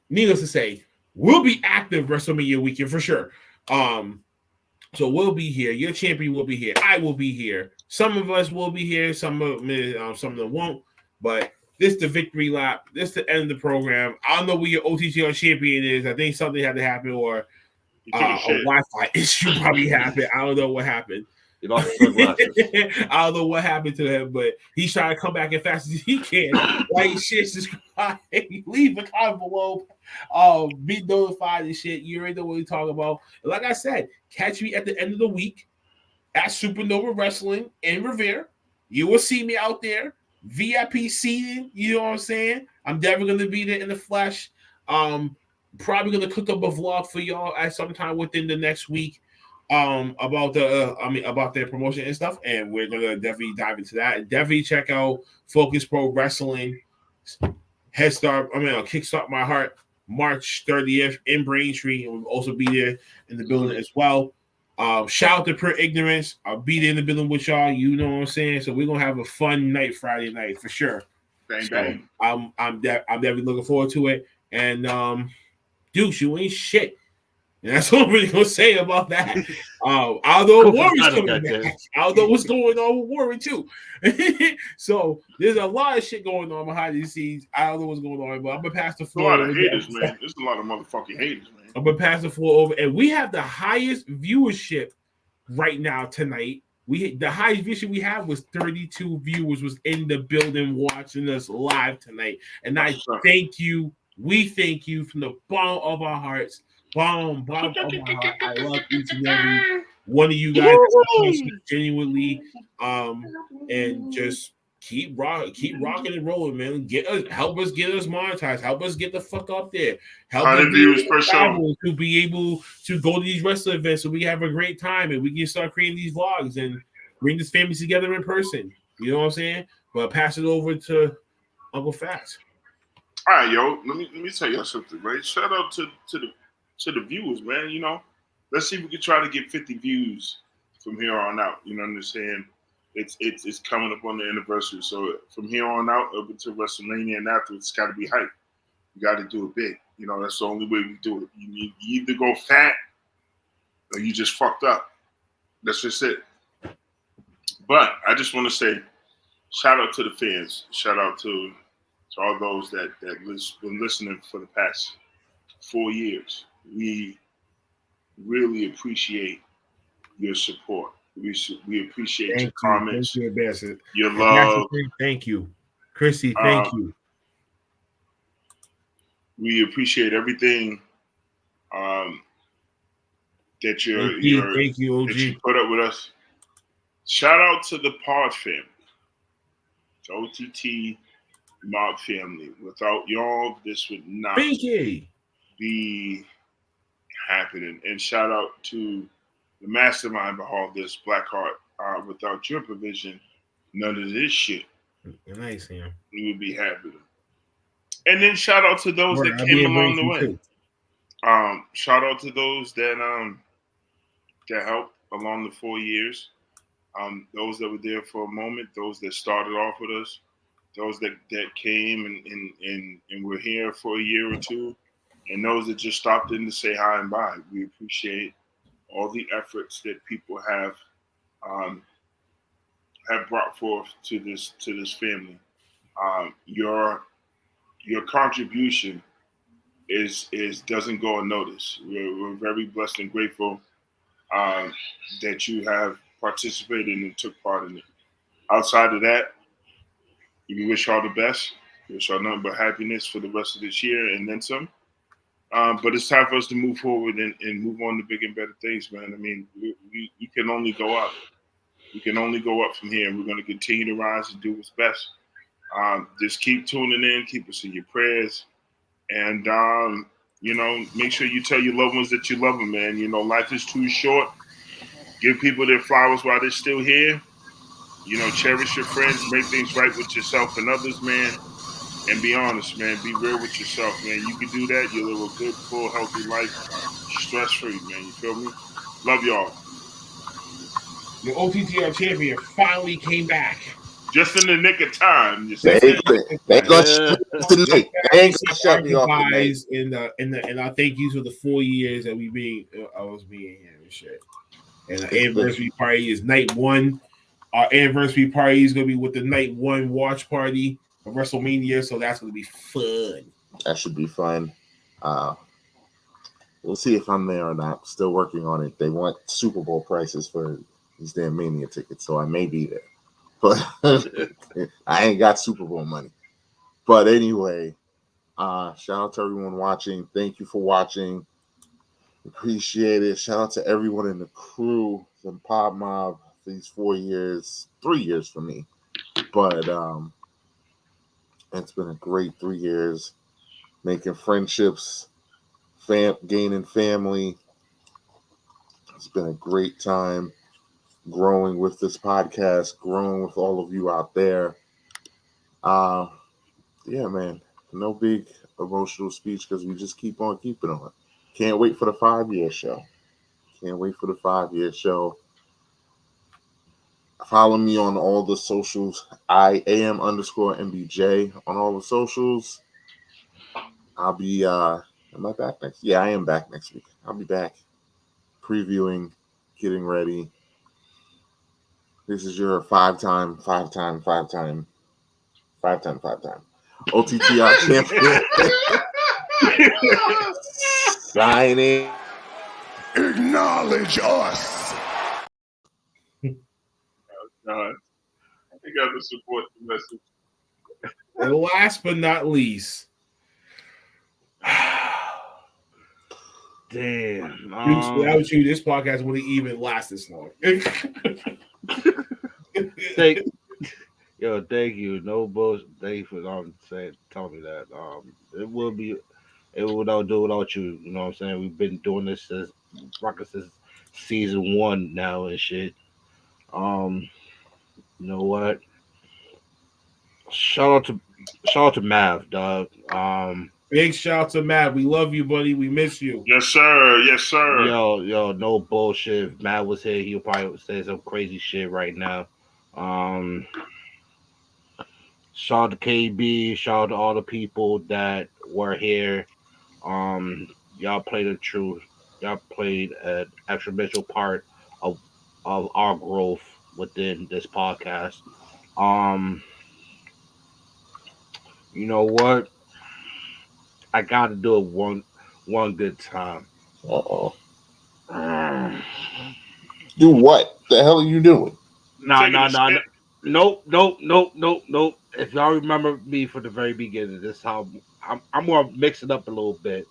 needless to say, we'll be active WrestleMania weekend for sure. So we'll be here. Your champion will be here. I will be here. Some of us will be here. Some of them won't. But this is the victory lap. This is the end of the program. I don't know where your OTTR champion is. I think something had to happen, or a Wi-Fi issue probably happened. I don't know what happened. He lost his sunglasses. I don't know what happened to him, but he's trying to come back as fast as he can. Like shit, subscribe, leave a comment below, be notified and shit. You already know what we're talking about. And like I said, catch me at the end of the week at Supernova Wrestling in Revere. You will see me out there, VIP seating. You know what I'm saying? I'm definitely gonna be there in the flesh. Probably gonna cook up a vlog for y'all at some time within the next week. About their promotion and stuff, and we're gonna definitely dive into that. And definitely check out Focus Pro Wrestling, Kickstart My Heart, March 30th in Braintree, and we'll also be there in the building as well. Shout out to Pure Ignorance. I'll be there in the building with y'all. You know what I'm saying? So we're gonna have a fun night Friday night for sure. Bang, bang. I'm definitely looking forward to it. And Dukes, you ain't shit. And that's what I'm really gonna say about that. Although Warrior's coming back, although what's going on with Warrior too. So there's a lot of shit going on behind the scenes. I don't know what's going on, but I'm gonna pass the floor. A lot of haters, man. There's a lot of motherfucking haters, man. I'm gonna pass the floor over, and we have the highest viewership right now tonight. The highest viewership we have was 32 viewers was in the building watching us live tonight, and I thank you. We thank you from the bottom of our hearts. Bottom of my heart. I love each and every one of you guys genuinely. And just keep rocking and rolling, man. Help us get us monetized. Help us get the fuck up there. Help us to be able to go to these wrestling events so we have a great time and we can start creating these vlogs and bring this family together in person. You know what I'm saying? But pass it over to Uncle Phattz. All right, yo. Let me tell y'all something, right? Shout out to the viewers, man. You know, let's see if we can try to get 50 views from here on out. You know what I'm saying? It's coming up on the anniversary. So from here on out up until WrestleMania and afterwards, it's got to be hype. You got to do it big. You know, that's the only way we do it. You either go fat or you just fucked up. That's just it. But I just want to say, shout out to the fans. Shout out to all those that been listening for the past 4 years. We really appreciate your support. We appreciate your comments, your love. Thank you, Chrissy. Thank you. We appreciate everything that you put up with us. Shout out to the Pod family, the OTT Mob family. Without y'all, this would not be happening. And shout out to the mastermind behind this, BlackHart. Without your provision, none of this shit. Nice, man. We would be happening. And then shout out to those that came along the way. Shout out to those that helped along the 4 years. Those that were there for a moment, those that started off with us, those that came and were here for a year or two, and those that just stopped in to say hi and bye. We appreciate all the efforts that people have brought forth to this family. Your contribution is doesn't go unnoticed. We're very blessed and grateful that you have participated and took part in it. Outside of that, we wish y'all the best. We wish y'all nothing but happiness for the rest of this year and then some. But it's time for us to move forward and move on to bigger and better things, man. I mean, we can only go up. We can only go up from here, and we're going to continue to rise and do what's best. Just keep tuning in, keep us in your prayers, and make sure you tell your loved ones that you love them, man. You know, life is too short. Give people their flowers while they're still here. You know, cherish your friends, make things right with yourself and others, man. And be honest, man. Be real with yourself, man. You can do that. You'll live a good, full, healthy life, stress-free, man. You feel me? Love y'all. The OTTR champion finally came back. Just in the nick of time. They ain't gonna shut me off tonight. They ain't gonna shut me off tonight. And I thank you for the 4 years that I was being here and shit. And the anniversary party is night 1. Our anniversary party is gonna be with the night 1 watch party of WrestleMania, so that's gonna be fun. That should be fun. We'll see if I'm there or not. Still working on it. They want Super Bowl prices for these damn Mania tickets, so I may be there. But I ain't got Super Bowl money. But anyway, shout out to everyone watching. Thank you for watching. Appreciate it. Shout out to everyone in the crew from Podmobb for these 4 years, 3 years for me. But it's been a great 3 years, making friendships, gaining family. It's been a great time growing with this podcast, growing with all of you out there. Yeah, man, no big emotional speech because we just keep on keeping on. Can't wait for the 5-year show. Can't wait for the 5-year show. Follow me on all the socials. I am_MBJ on all the socials. I'll be am I back next? Yeah, I am back next week. I'll be back previewing, getting ready. This is your five-time OTTR champion. Signing. Acknowledge us. I got to support the message. And last but not least, damn. Without you, this podcast wouldn't even last this long. Thank you. No bullshit. Thank you for telling me that. It will not do without you. You know what I'm saying? We've been doing this since season 1 now and shit. You know what? Shout out to Mav, dog. Big shout out to Mav. We love you, buddy. We miss you. Yes, sir. Yes, sir. Yo, no bullshit. If Mav was here, he'll probably say some crazy shit right now. Shout out to KB. Shout out to all the people that were here. Y'all played an extra part of our growth within this podcast. You know what? I got to do it one good time. Do what? The hell are you doing? Nope. If y'all remember me from the very beginning, this is how I'm gonna mix it up a little bit.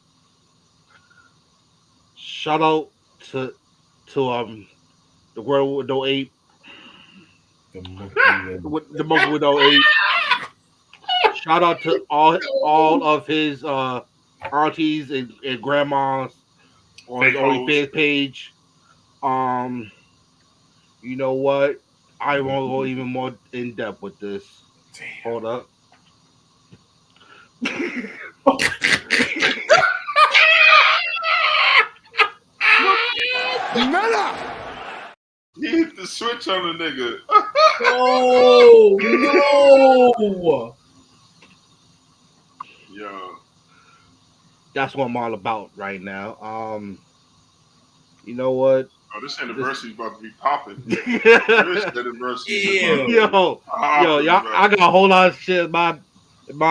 Shout out to the World with No Ape. The Monkey with No Ape. Shout out to all of his aunties and grandmas on his OnlyFans page. You know what? I won't go even more in depth with this. Damn. Hold up. He hit the switch on the nigga. No. Yo. That's what I'm all about right now. You know what? Oh, this anniversary is about to be popping. This anniversary. Yo, I got a whole lot of shit in my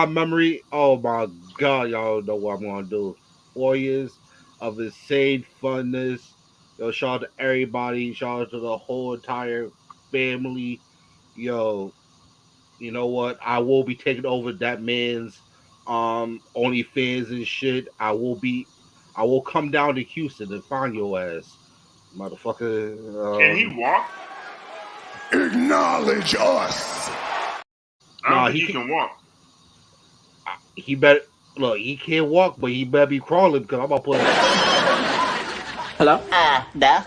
memory. Oh my god, y'all know what I'm gonna do. 4 years of insane funness. Yo, shout out to everybody. Shout out to the whole entire family. Yo, you know what? I will be taking over that man's OnlyFans and shit. I will come down to Houston and find your ass. Motherfucker. Can he walk? Acknowledge us. I don't think he can walk. He better look. He can't walk, but he better be crawling because I'm about to put. Hello. There.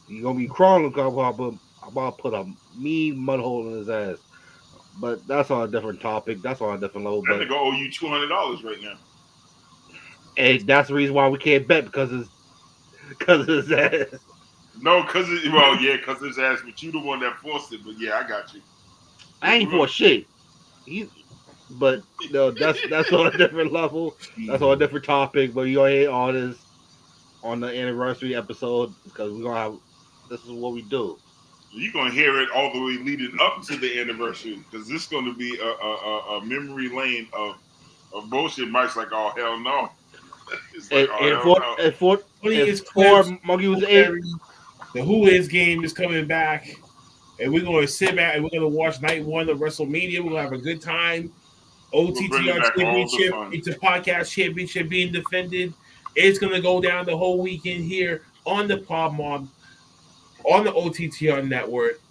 He gonna be crawling because I'm about to put a mean mud hole in his ass. But that's on a different topic. That's on a different level. That nigga owe you $200 right now. And that's the reason why we can't bet because of his ass. No, because his ass, but you the one that forced it. But yeah, I got you. I ain't for shit. But no, that's on a different level. That's on a different topic. But you go ahead on this on the anniversary episode because we're gonna have. This is what we do. You're gonna hear it all the way leading up to the anniversary because this is gonna be a memory lane of bullshit. Mike's like, oh hell no. It's like, Monkey was 8. The Who Is game is coming back, and we're going to sit back and we're going to watch night 1 of WrestleMania. We're going to have a good time. OTTR Championship, it's a podcast championship being defended. It's going to go down the whole weekend here on the Podmobb, on the OTTR network.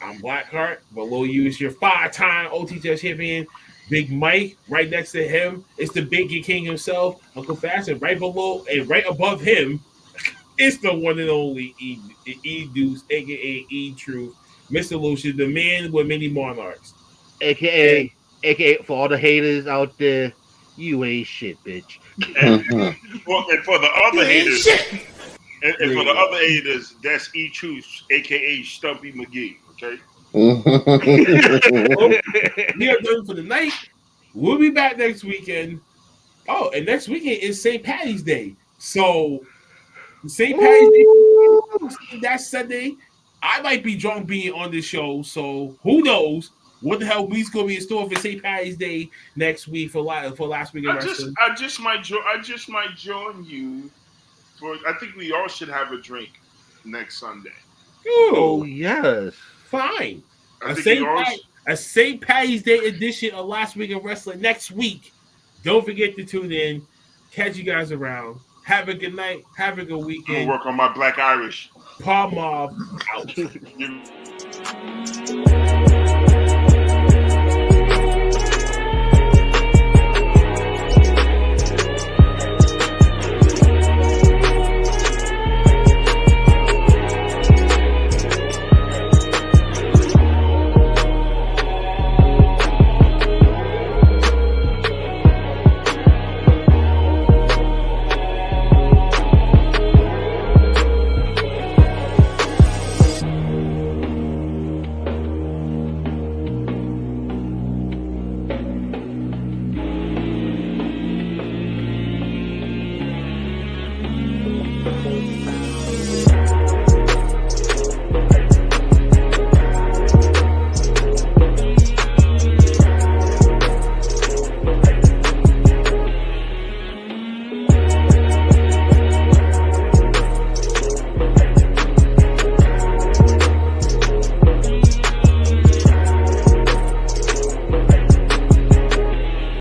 I'm BlackHart. Below you is your 5-time OTTR champion, Big Mike. Right next to him is the Big King himself, Uncle Phattz. And right below and right above him is the one and only Edukes, aka E-Truth, Mr. Lucian, the man with many monarchs. AKA for all the haters out there, you ain't shit, bitch. And for the other haters, and for the other haters, that's E-Truth, aka Stumpy McGee. Okay. We are done for the night. We'll be back next weekend. Oh, and next weekend is St. Patty's Day. So St. Patty's Day, that's Sunday. I might be drunk being on this show, so who knows what the hell we's gonna be in store for St. Patty's Day next week for last week. I just might join you for. I think we all should have a drink next Sunday. Oh yes, fine. A St. Patty's Day edition of Last Week of Wrestling next week. Don't forget to tune in. Catch you guys around. Have a good night. Have a good weekend. I'm gonna work on my Black Irish. Podmobb out.